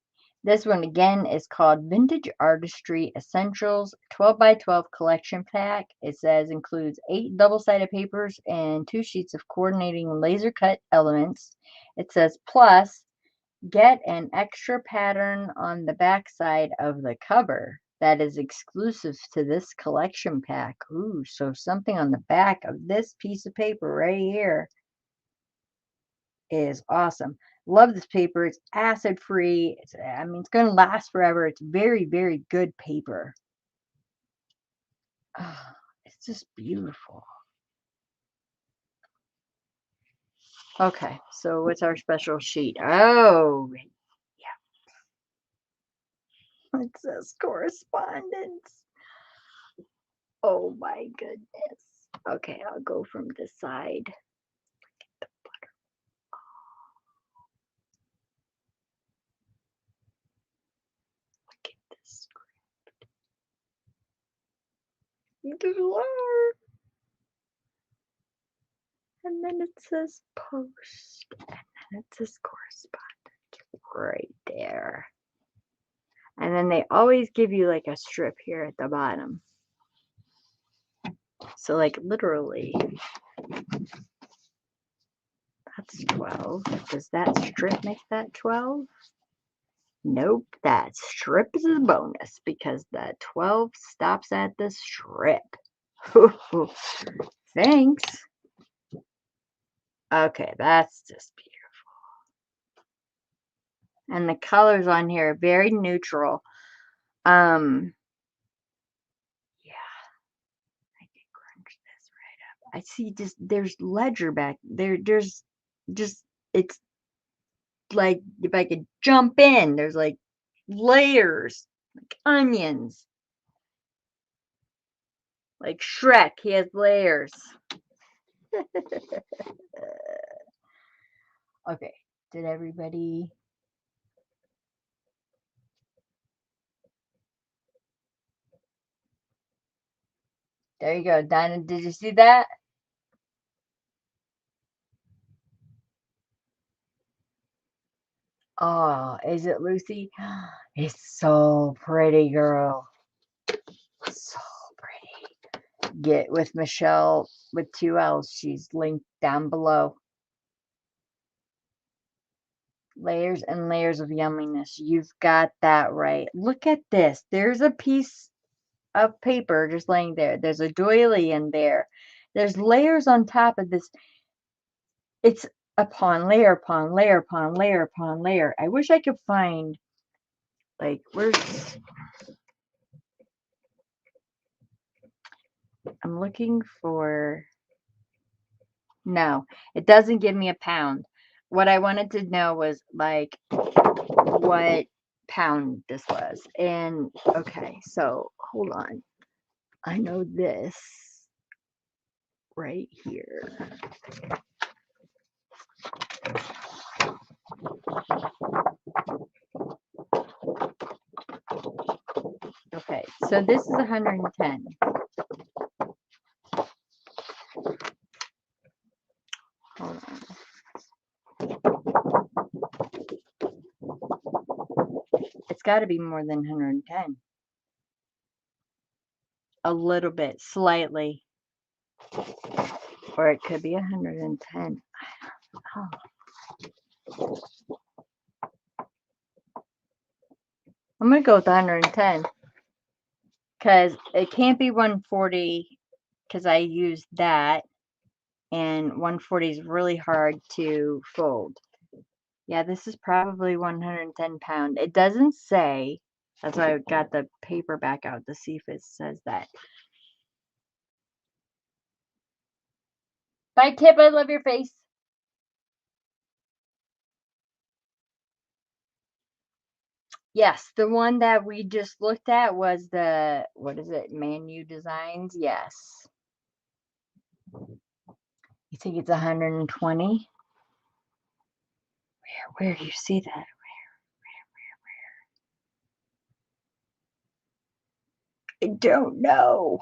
A: This one again is called Vintage Artistry Essentials 12 by 12 collection pack. It says includes 8 double-sided papers and 2 sheets of coordinating laser cut elements. It says plus get an extra pattern on the back side of the cover that is exclusive to this collection pack. Ooh, so something on the back of this piece of paper right here is awesome. Love this paper. It's acid free. It's going to last forever. It's very, very good paper. Oh, it's just beautiful. Okay, so what's our special sheet? Oh, yeah. It says correspondence. Oh my goodness. Okay, I'll go from this side. Look at this script. And then it says post. And then it says correspondence right there. And then they always give you like a strip here at the bottom. So like literally, that's 12. Does that strip make that 12? Nope, that strip is a bonus because the 12 stops at the strip. Thanks. Okay, that's just beautiful. And the colors on here are very neutral. Yeah. I can crunch this right up. I see just there's ledger back there. There's just it's like if I could jump in, there's like layers, like onions. Like Shrek, he has layers. Okay, did everybody? There you go, Dinah. Did you see that? Oh, is it Lucy? It's so pretty, girl. So pretty. Get with Michelle with 2 L's. She's linked down below. Layers and layers of yumminess. You've got that right. Look at this. There's a piece of paper just laying there. There's a doily in there. There's layers on top of this. It's upon layer upon layer upon layer upon layer. I wish I could find like where's I'm looking for no, it doesn't give me a pound. What I wanted to know was like what pound this was. And okay, so hold on. I know this right here. Okay, so this is 110. Hold on. it's got to be more than 110. A little bit, slightly. Or it could be 110. Oh. I'm going to go with 110. Because it can't be 140 because I used that. And 140 is really hard to fold. Yeah, this is probably 110 pound. It doesn't say. That's why I got the paper back out to see if it says that. Bye, Tip. I love your face. Yes, the one that we just looked at was the, what is it, Manu Designs? Yes. You think it's 120? Where do you see that? Where? I don't know.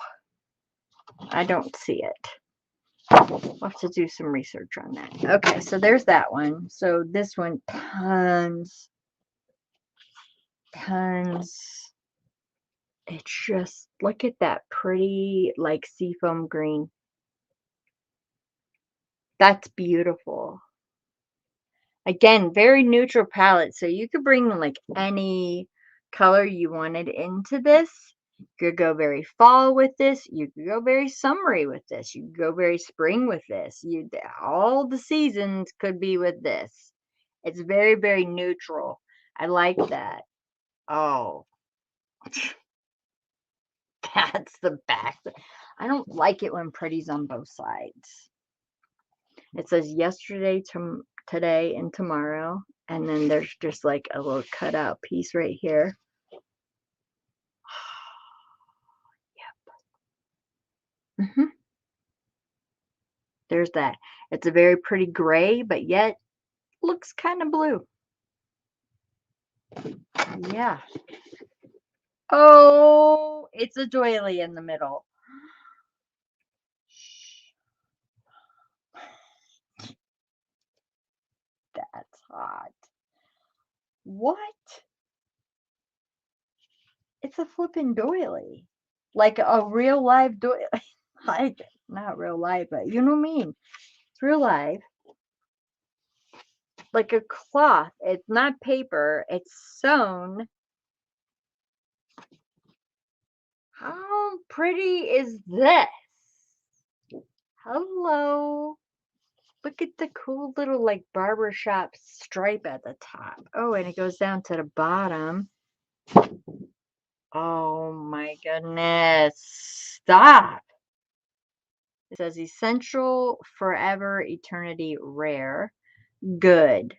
A: I don't see it. We'll have to do some research on that. Okay, so there's that one. So this one, tons. It's just, look at that pretty, like, seafoam green. That's beautiful. Again, very neutral palette. So you could bring, like, any color you wanted into this. You could go very fall with this. You could go very summery with this. You could go very spring with this. All the seasons could be with this. It's very, very neutral. I like that. Oh. That's the back. I don't like it when pretty's on both sides. It says yesterday, today, and tomorrow. And then there's just like a little cutout piece right here. Yep. There's that. It's a very pretty gray, but yet looks kind of blue. Yeah. Oh, it's a doily in the middle. That's hot. What? It's a flippin' doily. Like a real live doily. Like, not real live, but you know what I mean. It's real live. Like a cloth. It's not paper. It's sewn. How pretty is this? Hello. Look at the cool little like barbershop stripe at the top. Oh, and it goes down to the bottom. Oh my goodness. Stop. It says essential, forever, eternity, rare, good,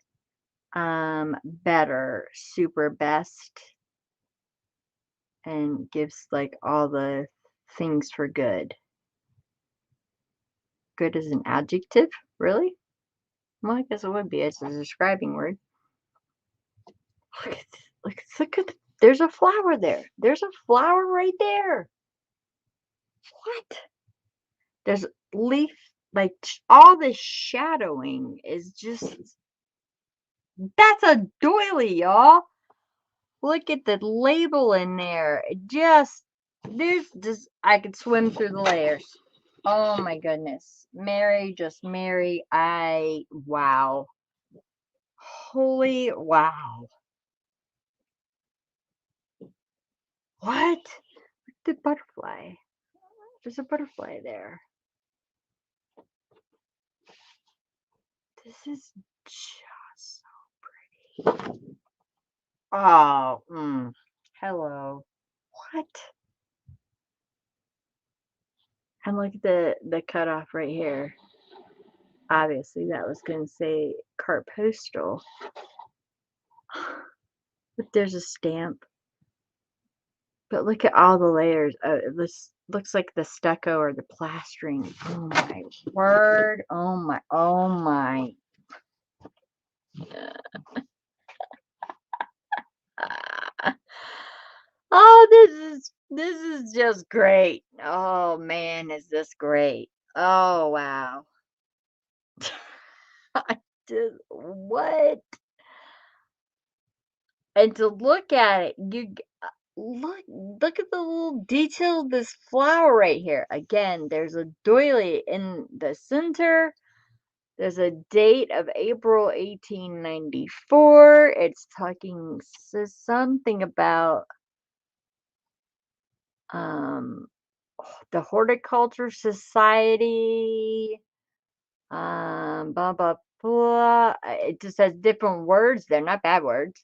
A: better, super best, and gives like all the things for good. Good is an adjective? Really? Well, I guess it would be. It's a describing word. Look at there's a flower there. There's a flower right there. What? There's leaf, like all the shadowing is just, that's a doily, y'all. Look at the label in there. There's just, I could swim through the layers. Oh my goodness. Mary, just Mary. Wow. Holy wow. What? The butterfly. There's a butterfly there. This is just so pretty. Oh, hello. What? And look at the cutoff right here. Obviously, that was going to say cart postal. But there's a stamp. But look at all the layers. This looks like the stucco or the plastering. Oh my word. Oh my. Oh, this is just great. Oh man, is this great. Oh wow. I just, what? And to look at it, look at the little detail of this flower right here. Again, there's a doily in the center. There's a date of April 1894. It's talking something about um the Horticulture Society, blah blah blah. It just has different words. They're not bad words.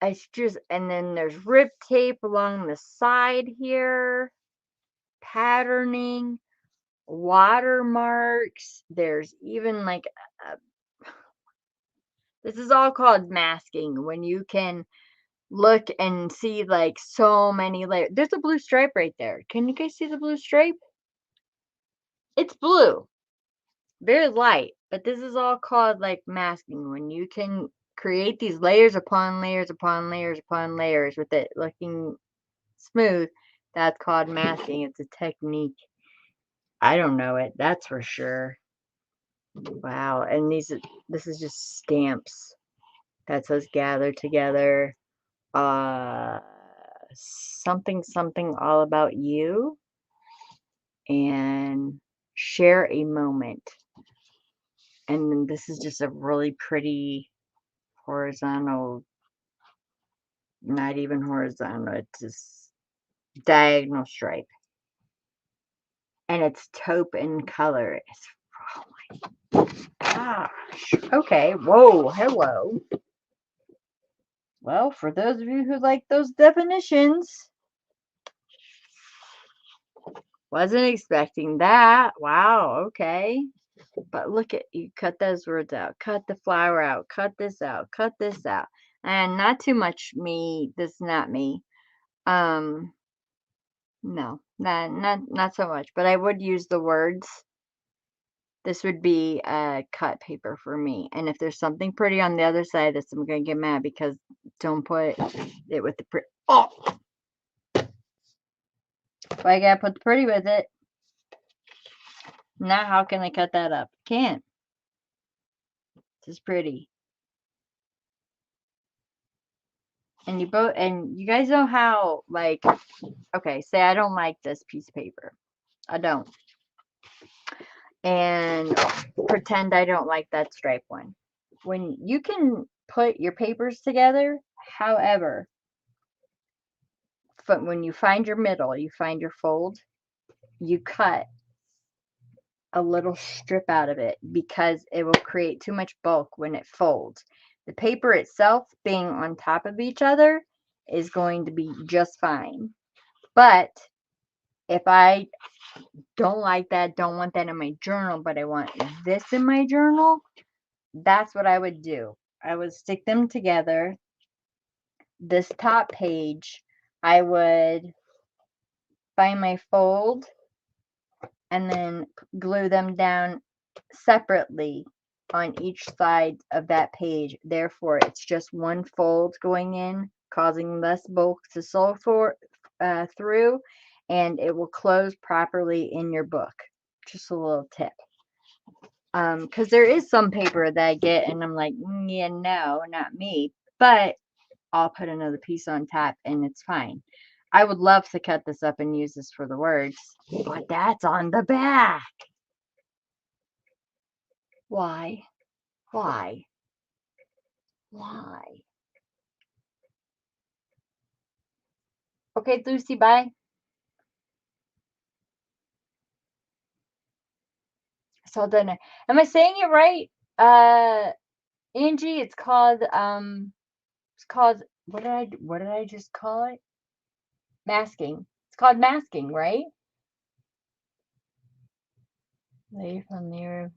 A: It's just, and then there's rip tape along the side here, patterning, watermarks. There's even like, this is all called masking, when you can look and see like so many layers. There's a blue stripe right there. Can you guys see the blue stripe? It's blue, very light, but this is all called like masking, when you can create these layers upon layers upon layers upon layers with it looking smooth. That's called masking. It's a technique. I don't know it, that's for sure. Wow, and this is just stamps that says gather together. Uh something something all about you, and share a moment. And then this is just a really pretty horizontal, not even horizontal, it's just diagonal stripe. And it's taupe in color. It's, oh my gosh. Okay, whoa, hello. Well, for those of you who like those definitions, wasn't expecting that. Wow, okay. But look at, you cut those words out, cut the flower out, cut this out, cut this out. And not too much me, this is not me. Um, no, not so much. But I would use the words. This would be cut paper for me. And if there's something pretty on the other side, this I'm gonna get mad, because don't put it with the pretty. Oh, I gotta put the pretty with it. Now how can I cut that up? Can't. This is pretty. And you guys know how, like, okay, say I don't like this piece of paper. I don't. And pretend I don't like that stripe one. When you can put your papers together, however, when you find your middle, you find your fold, you cut a little strip out of it, because it will create too much bulk when it folds. The paper itself being on top of each other is going to be just fine. But if I don't like that, don't want that in my journal, but I want this in my journal, that's what I would do. I would stick them together. This top page, I would find my fold and then glue them down separately on each side of that page. Therefore, it's just one fold going in, causing less bulk to sew through, and it will close properly in your book. Just a little tip. Because there is some paper that I get and I'm like, yeah, no, not me. But I'll put another piece on top and it's fine. I would love to cut this up and use this for the words, but that's on the back. Why? Why? Why? Okay, Lucy, bye. It's all done. Am I saying it right? Angie, it's called what did I just call it? Masking. It's called masking, right? Leave on the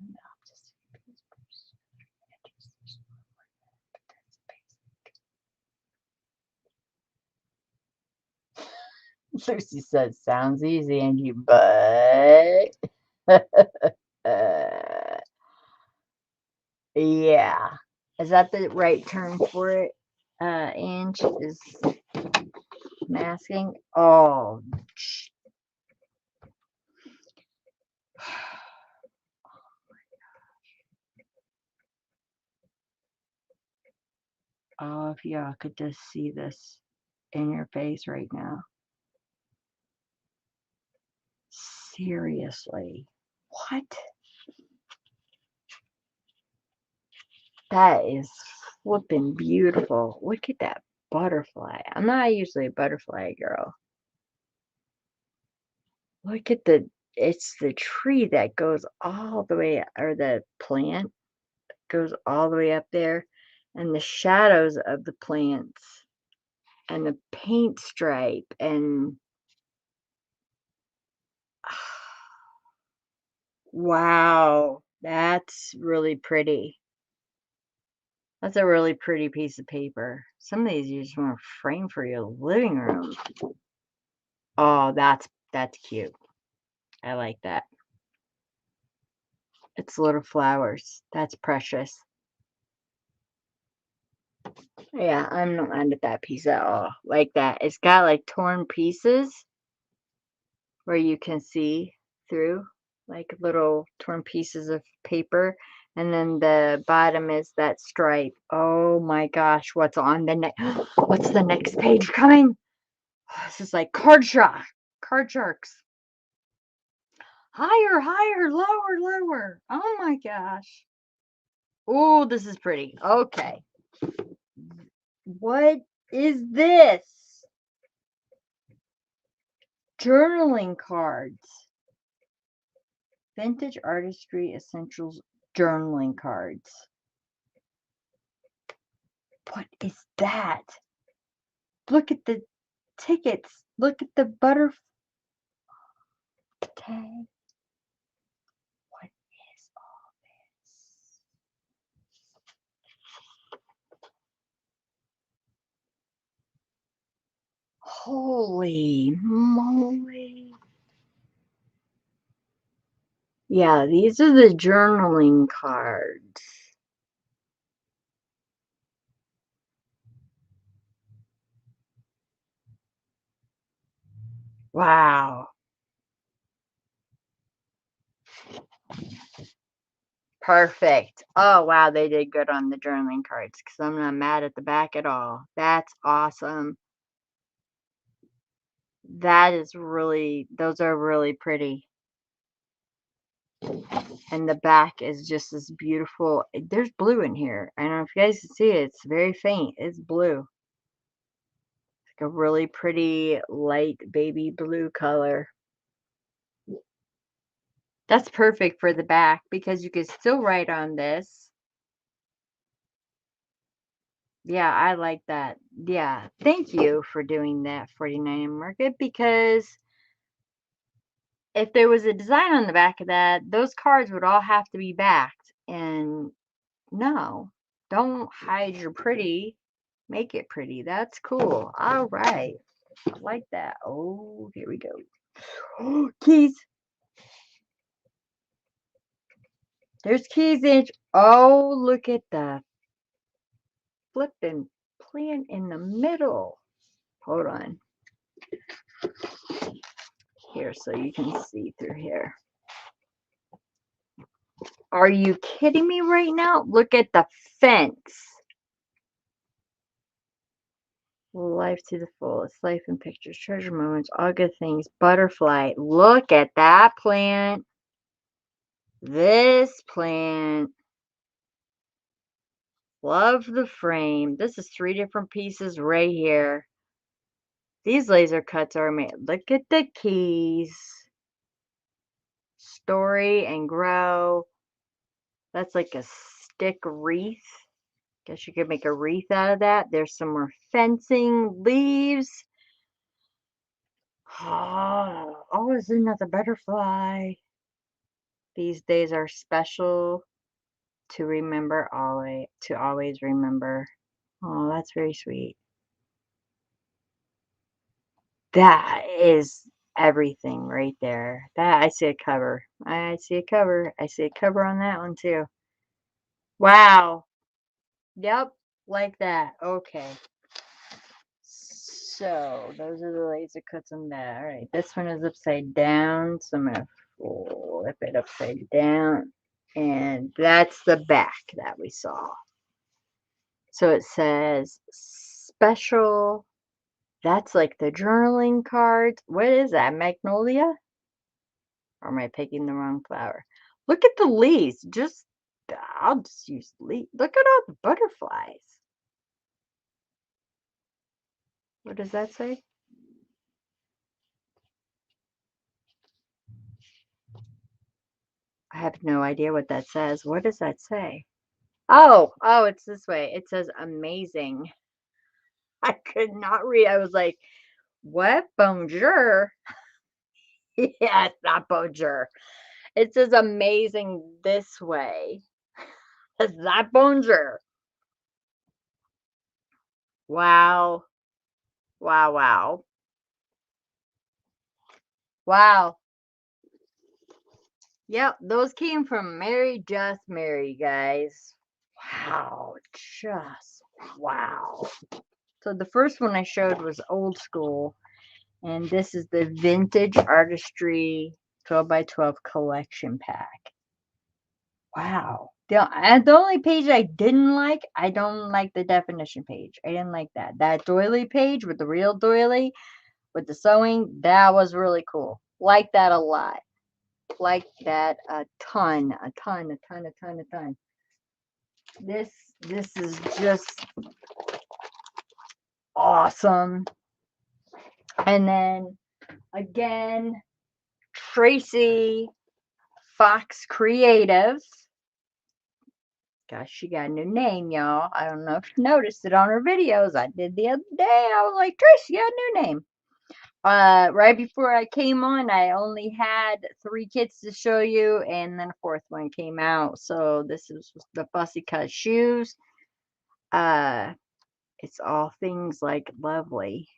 A: Lucy says, sounds easy, Angie, but yeah. Is that the right term for it? Ange is masking. Oh, Oh, if y'all could just see this in your face right now. Seriously. What? That is flipping beautiful. Look at that butterfly. I'm not usually a butterfly girl. Look at it's the tree that goes all the way, or the plant goes all the way up there, and the shadows of the plants, and the paint stripe, and wow, that's really pretty. That's a really pretty piece of paper. Some of these you just want to frame for your living room. Oh, that's cute. I like that. It's little flowers. That's precious. Yeah, I'm not mad at that piece at all. Like that. It's got like torn pieces where you can see through, like little torn pieces of paper. And then the bottom is that stripe. Oh my gosh, what's on the next? What's the next page coming? This is like card sharks. Higher, higher, lower, lower. Oh my gosh. Oh, this is pretty. Okay. What is this? Journaling cards. Vintage Artistry Essentials journaling cards. What is that? Look at the tickets. Look at the butterfly tag. What is all this? Holy moly. Yeah, these are the journaling cards. Wow. Perfect. Oh, wow, they did good on the journaling cards because I'm not mad at the back at all. That's awesome. That is really, those are really pretty. And the back is just as beautiful. There's blue in here. I don't know if you guys can see it. It's very faint. It's blue. Like a really pretty light baby blue color. That's perfect for the back because you can still write on this. Yeah, I like that. Yeah, thank you for doing that, 49 Market, because if there was a design on the back of that, those cards would all have to be backed. And no, don't hide your pretty. Make it pretty. That's cool. All right. I like that. Oh, here we go. Oh, keys. There's keys in. Oh, look at the flipping plant in the middle. Hold on. Here, so you can see through here. Are you kidding me right now? Look at the fence. Life to the fullest. Life in pictures, treasure moments, all good things. Butterfly. Look at that plant. This plant. Love the frame. This is 3 different pieces right here. These laser cuts are made. Look at the keys. Story and grow. That's like a stick wreath. Guess you could make a wreath out of that. There's some more fencing, leaves. Oh, is another butterfly. These days are special to remember always, to always remember. Oh, that's very sweet. That is everything right there. That I see a cover. I see a cover. I see a cover on that one too. Wow. Yep, like that. Okay. So those are the laser cuts on that. All right, this one is upside down, so I'm gonna flip it upside down, and that's the back that we saw. So it says special. That's like the journaling cards. What is that? Magnolia? Or am I picking the wrong flower? Look at the leaves. I'll just use leaves. Look at all the butterflies. What does that say? I have no idea what that says. What does that say? Oh, it's this way. It says amazing. I could not read. I was like, what? Bonjour? Yeah, it's not bonjour. It says amazing this way. It's not bonjour. Wow. Wow, wow. Wow. Yep, those came from Mary Just Mary, guys. Wow, just wow. So the first one I showed was old school, and this is the vintage artistry 12 by 12 collection pack. Wow. The only page I don't like the definition page. I didn't like that. That doily page with the real doily with the sewing, that was really cool. Like that a lot. Like that a ton. This is just awesome. And then again, Tracy Fox Creative. Gosh, she got a new name, y'all. I don't know if you noticed it on her videos. I did the other day. I was like, Tracy, you got a new name. Right before I came on, I only had 3 kits to show you, and then a 4th one came out. So this is the Fussy Cut shoes. It's all things like lovely.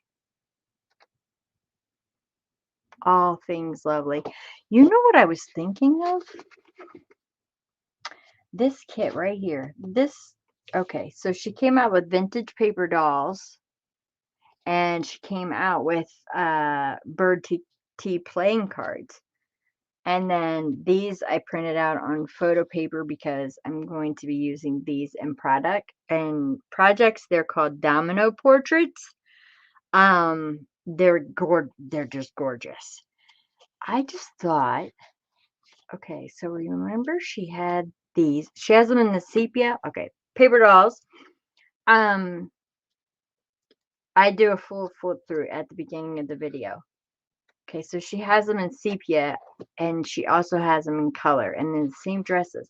A: All things lovely. You know what I was thinking of? This kit right here. Okay, so she came out with vintage paper dolls, and she came out with bird tea playing cards. And then these I printed out on photo paper because I'm going to be using these in projects. They're called domino portraits. They're just gorgeous. I just thought, okay, so remember she had these. She has them in the sepia. Okay, paper dolls. I do a full flip through at the beginning of the video. Okay, so she has them in sepia, and she also has them in color, and then the same dresses.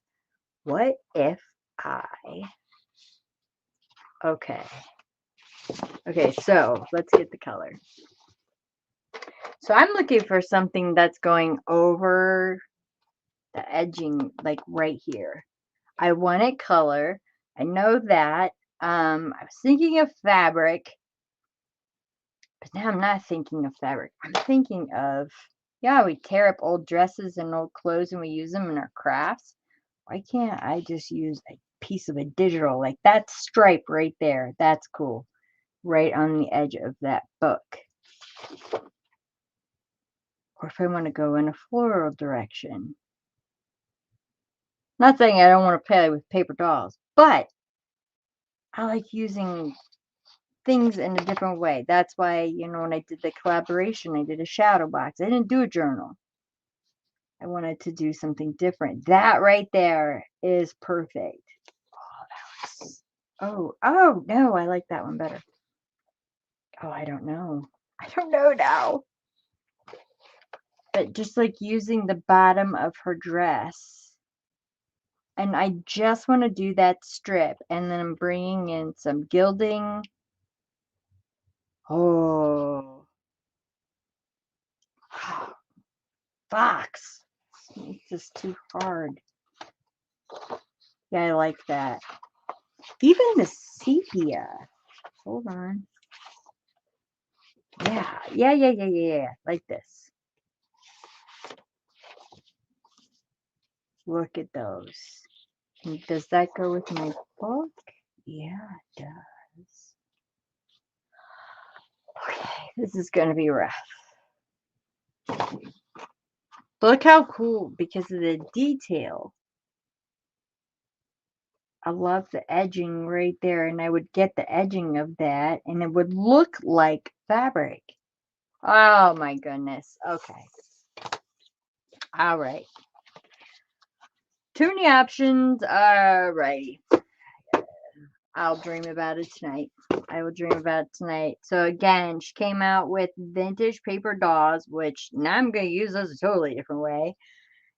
A: What if okay, so let's get the color. So I'm looking for something that's going over the edging, like right here. I wanted color. I know that. I was thinking of fabric, but now I'm not thinking of fabric. I'm thinking of, yeah, we tear up old dresses and old clothes and we use them in our crafts. Why can't I just use a piece of a digital, like that stripe right there? That's cool. Right on the edge of that book. Or if I want to go in a floral direction. Not saying I don't want to play with paper dolls, but I like using things in a different way. That's why, when I did the collaboration, I did a shadow box. I didn't do a journal. I wanted to do something different. That right there is perfect. Oh, no, I like that one better. Oh, I don't know. I don't know now. But just like using the bottom of her dress. And I just want to do that strip. And then I'm bringing in some gilding. Oh. Fox. It's just too hard. Yeah, I like that. Even the sepia. Hold on. Yeah. Like this. Look at those. And does that go with my book? Yeah, it does. Okay, this is going to be rough. Look how cool, because of the detail I love the edging right there, and I would get the edging of that, and it would look like fabric. Oh my goodness. Okay. All right. Too many options. All right. I'll dream about it tonight. I will dream about it tonight. So again, she came out with vintage paper dolls, which now I'm going to use those a totally different way.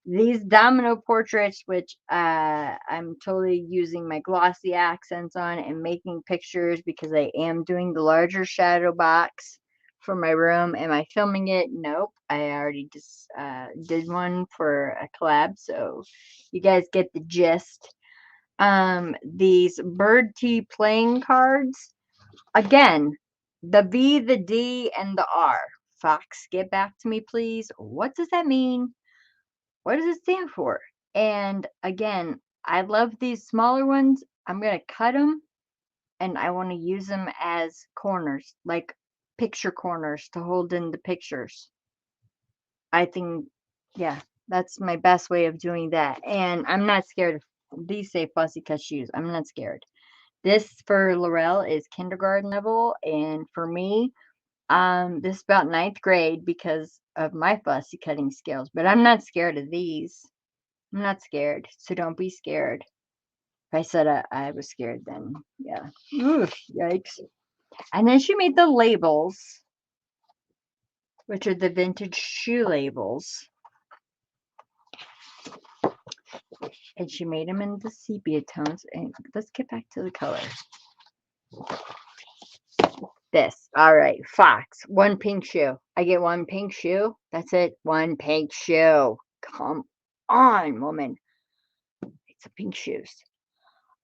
A: These domino portraits, which I'm totally using my glossy accents on and making pictures because I am doing the larger shadow box for my room. Am I filming it? Nope. I already just did one for a collab, so you guys get the gist. These bird tea playing cards. Again, the V, the D, and the R. Fox, get back to me, please. What does that mean? What does it stand for? And again, I love these smaller ones. I'm going to cut them and I want to use them as corners, like picture corners to hold in the pictures. I think, yeah, that's my best way of doing that. And I'm not scared of these say fussy cut shoes. I'm not scared. This for Laurel is kindergarten level. And for me, this is about ninth grade because of my fussy cutting skills. But I'm not scared of these. I'm not scared, so don't be scared. If I said I was scared, then yeah. Oof, yikes. And then she made the labels, which are the vintage shoe labels. And she made them in the sepia tones. And let's get back to the color. This. All right, Fox. One pink shoe. I get one pink shoe. That's it. One pink shoe. Come on, woman. It's a pink shoes.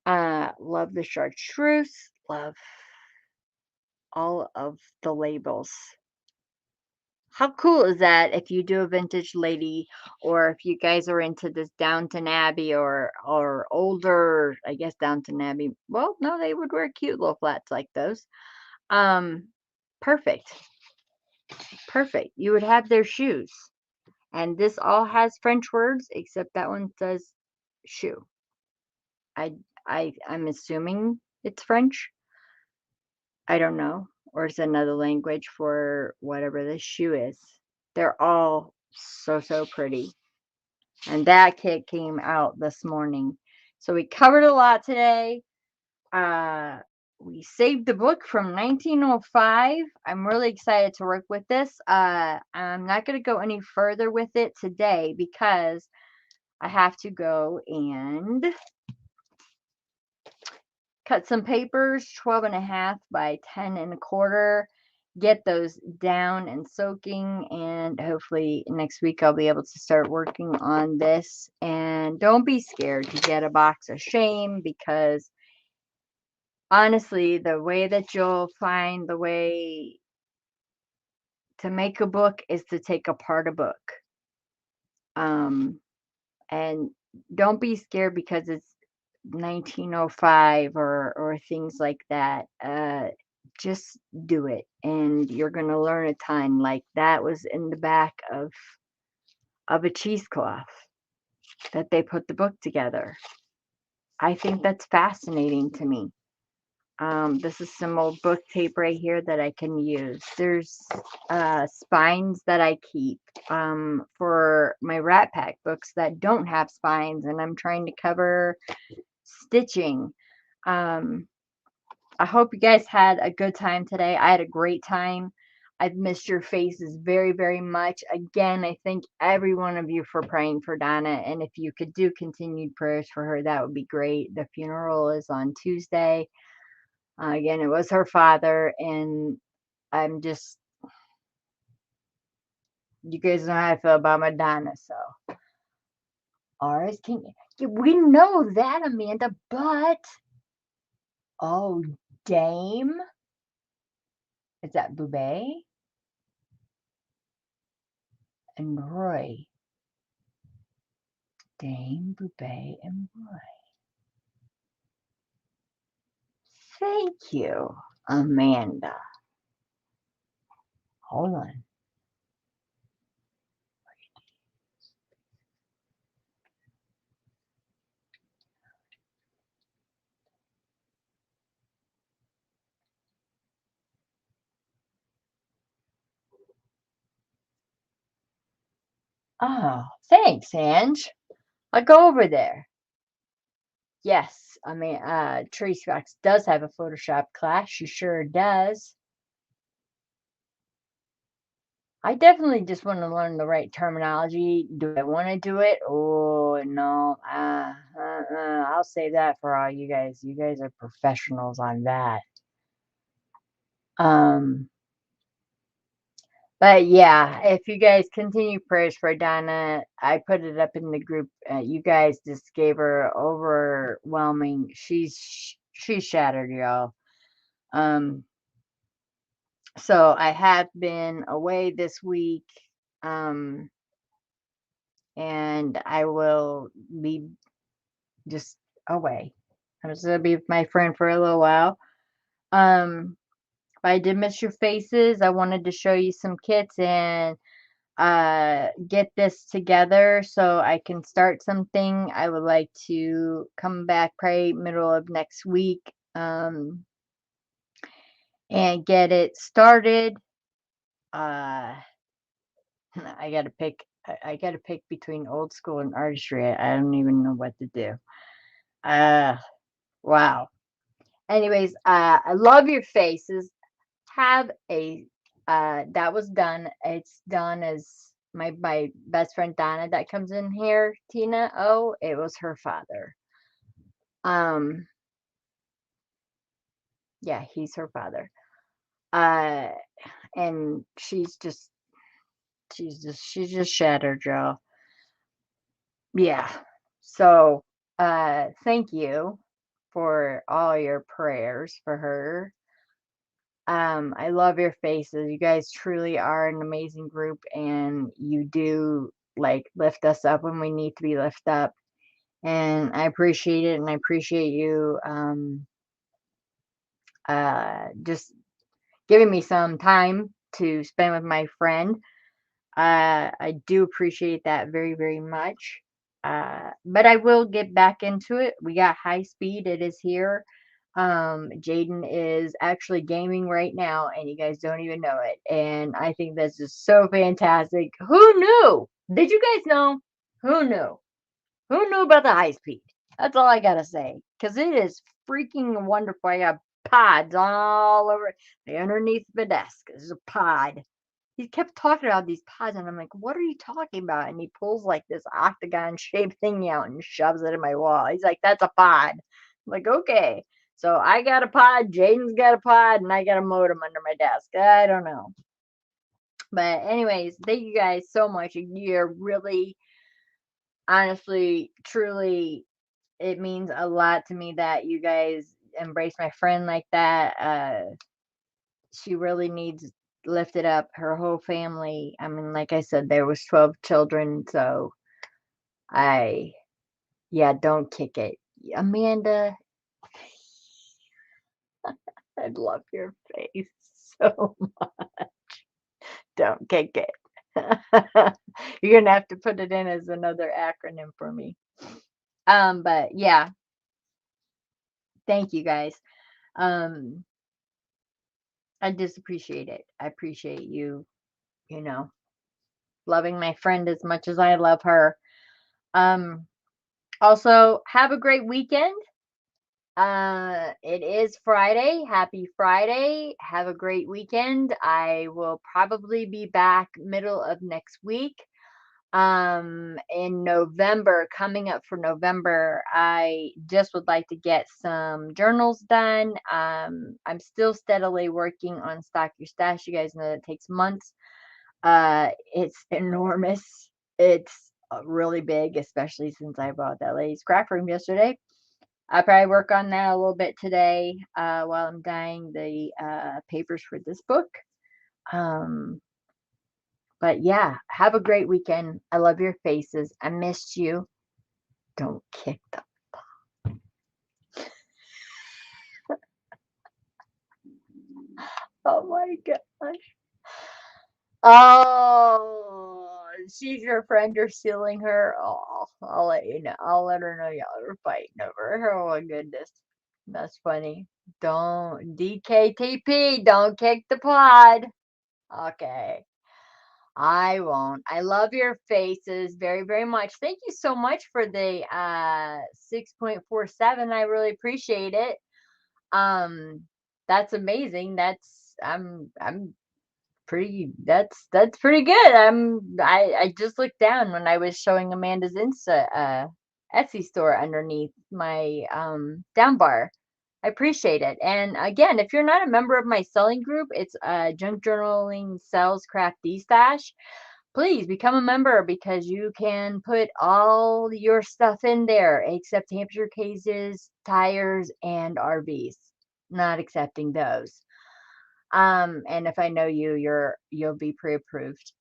A: Love the chartreuse. Love all of the labels. How cool is that if you do a vintage lady, or if you guys are into this Downton Abbey or older, I guess Downton Abbey. Well, no, they would wear cute little flats like those. Perfect. Perfect. You would have their shoes. And this all has French words except that one says shoe. I'm assuming it's French. I don't know. Or it's another language for whatever this shoe is. They're all so pretty. And that kit came out this morning. So we covered a lot today. We saved the book from 1905. I'm really excited to work with this. I'm not going to go any further with it today because I have to go and cut some papers, 12.5 by 10.25. Get those down and soaking, and hopefully next week I'll be able to start working on this. And don't be scared to get a box of shame, because honestly, the way that you'll find the way to make a book is to take apart a book. And don't be scared because it's 1905 or things like that. Just do it, and you're going to learn a ton. Like that was in the back of a cheesecloth that they put the book together. I think that's fascinating to me. This is some old book tape right here that I can use. There's spines that I keep for my Rat Pack books that don't have spines, and I'm trying to cover stitching. I hope you guys had a good time today. I had a great time. I've missed your faces very, very much. Again, I thank every one of you for praying for Donna. And if you could do continued prayers for her, that would be great. The funeral is on Tuesday. Again, it was her father. And I'm just, you guys know how I feel about my Donna. So, ours can, we know that, Amanda, but, oh, Dame. Is that Boubet? And Roy. Dame, Boubet, and Roy. Thank you, Amanda. Hold on. Oh, thanks, Ange. I'll go over there. Yes, I mean, Tracies does have a Photoshop class. She sure does. I definitely just want to learn the right terminology. Do I want to do it? Oh, no. I'll say that for all you guys. You guys are professionals on that. Um, but yeah, if you guys continue prayers for Donna, I put it up in the group. You guys just gave her overwhelming. She's shattered, y'all. Um, so I have been away this week. Um, and I will be just away. I'm just gonna be with my friend for a little while. Um, but I did miss your faces. I wanted to show you some kits and get this together so I can start something. I would like to come back probably middle of next week and get it started. Uh, I gotta pick. I gotta pick between old school and artistry. I don't even know what to do. Uh, wow. Anyways, I love your faces. Have a that was done. It's done as my best friend Donna that comes in here, Tina. Oh, it was her father. Um, yeah, he's her father. Uh, and she's just shattered, y'all. Yeah. So, thank you for all your prayers for her. I love your faces. You guys truly are an amazing group, and you do like lift us up when we need to be lifted up. And I appreciate it, and I appreciate you just giving me some time to spend with my friend. I do appreciate that very, very much. But I will get back into it. We got high speed. It is here. Jaden is actually gaming right now, and you guys don't even know it. And I think that's just so fantastic. Who knew? Did you guys know? Who knew? Who knew about the high speed? That's all I gotta say. Cause it is freaking wonderful. I got pods all over, like underneath the desk. There's a pod. He kept talking about these pods, and I'm like, "What are you talking about?" And he pulls like this octagon shaped thing out and shoves it in my wall. He's like, "That's a pod." I'm like, "Okay." So I got a pod, Jaden's got a pod, and I got a modem under my desk. I don't know. But anyways, thank you guys so much. You're really, honestly, truly, it means a lot to me that you guys embrace my friend like that. She really needs lifted up, her whole family. I mean, like I said, there was 12 children, so I yeah, don't kick it. Amanda, I love your face so don't kick it. You're gonna have to put it in as another acronym for me. But yeah, thank you guys. Um, I just appreciate it. I appreciate you, you know, loving my friend as much as I love her. Um, Also, have a great weekend. It is Friday. Happy Friday. Have a great weekend. I will probably be back middle of next week. In November, coming up for November, I just would like to get some journals done. I'm still steadily working on Stock Your Stash. You guys know that takes months. It's enormous. It's really big, especially since I bought that lady's craft room yesterday. I'll probably work on that a little bit today while I'm dyeing the papers for this book. Um, but yeah, have a great weekend. I love your faces. I missed you. Don't kick them. Oh my gosh. Oh, she's your friend. You're stealing her. Oh, I'll let you know. I'll let her know y'all are fighting over her. Oh my goodness. That's funny. Don't DKTP. Don't kick the pod. Okay. I won't. I love your faces very, very much. Thank you so much for the 6.47. I really appreciate it. Um, that's amazing. I'm pretty that's pretty good. I just looked down when I was showing Amanda's Insta Etsy store underneath my down bar. I appreciate it. And again, if you're not a member of my selling group, it's Junk Journaling Sells Crafty Stash. Please become a member because you can put all your stuff in there except Hampshire cases, tires, and RVs. Not accepting those. And if I know you, you'll be pre-approved.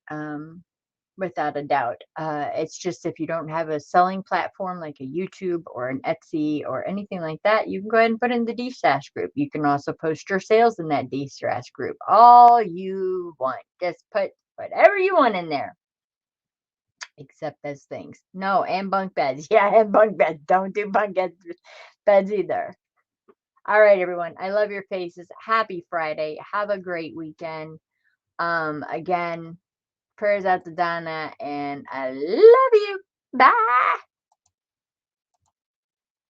A: Without a doubt. It's just if you don't have a selling platform like a YouTube or an Etsy or anything like that, you can go ahead and put in the D-Stash group. You can also post your sales in that D-Stash group. All you want. Just put whatever you want in there. Except those things. No, and bunk beds. Yeah, and bunk beds. Don't do beds either. All right, everyone. I love your faces. Happy Friday. Have a great weekend. Again, prayers out to Donna, and I love you. Bye.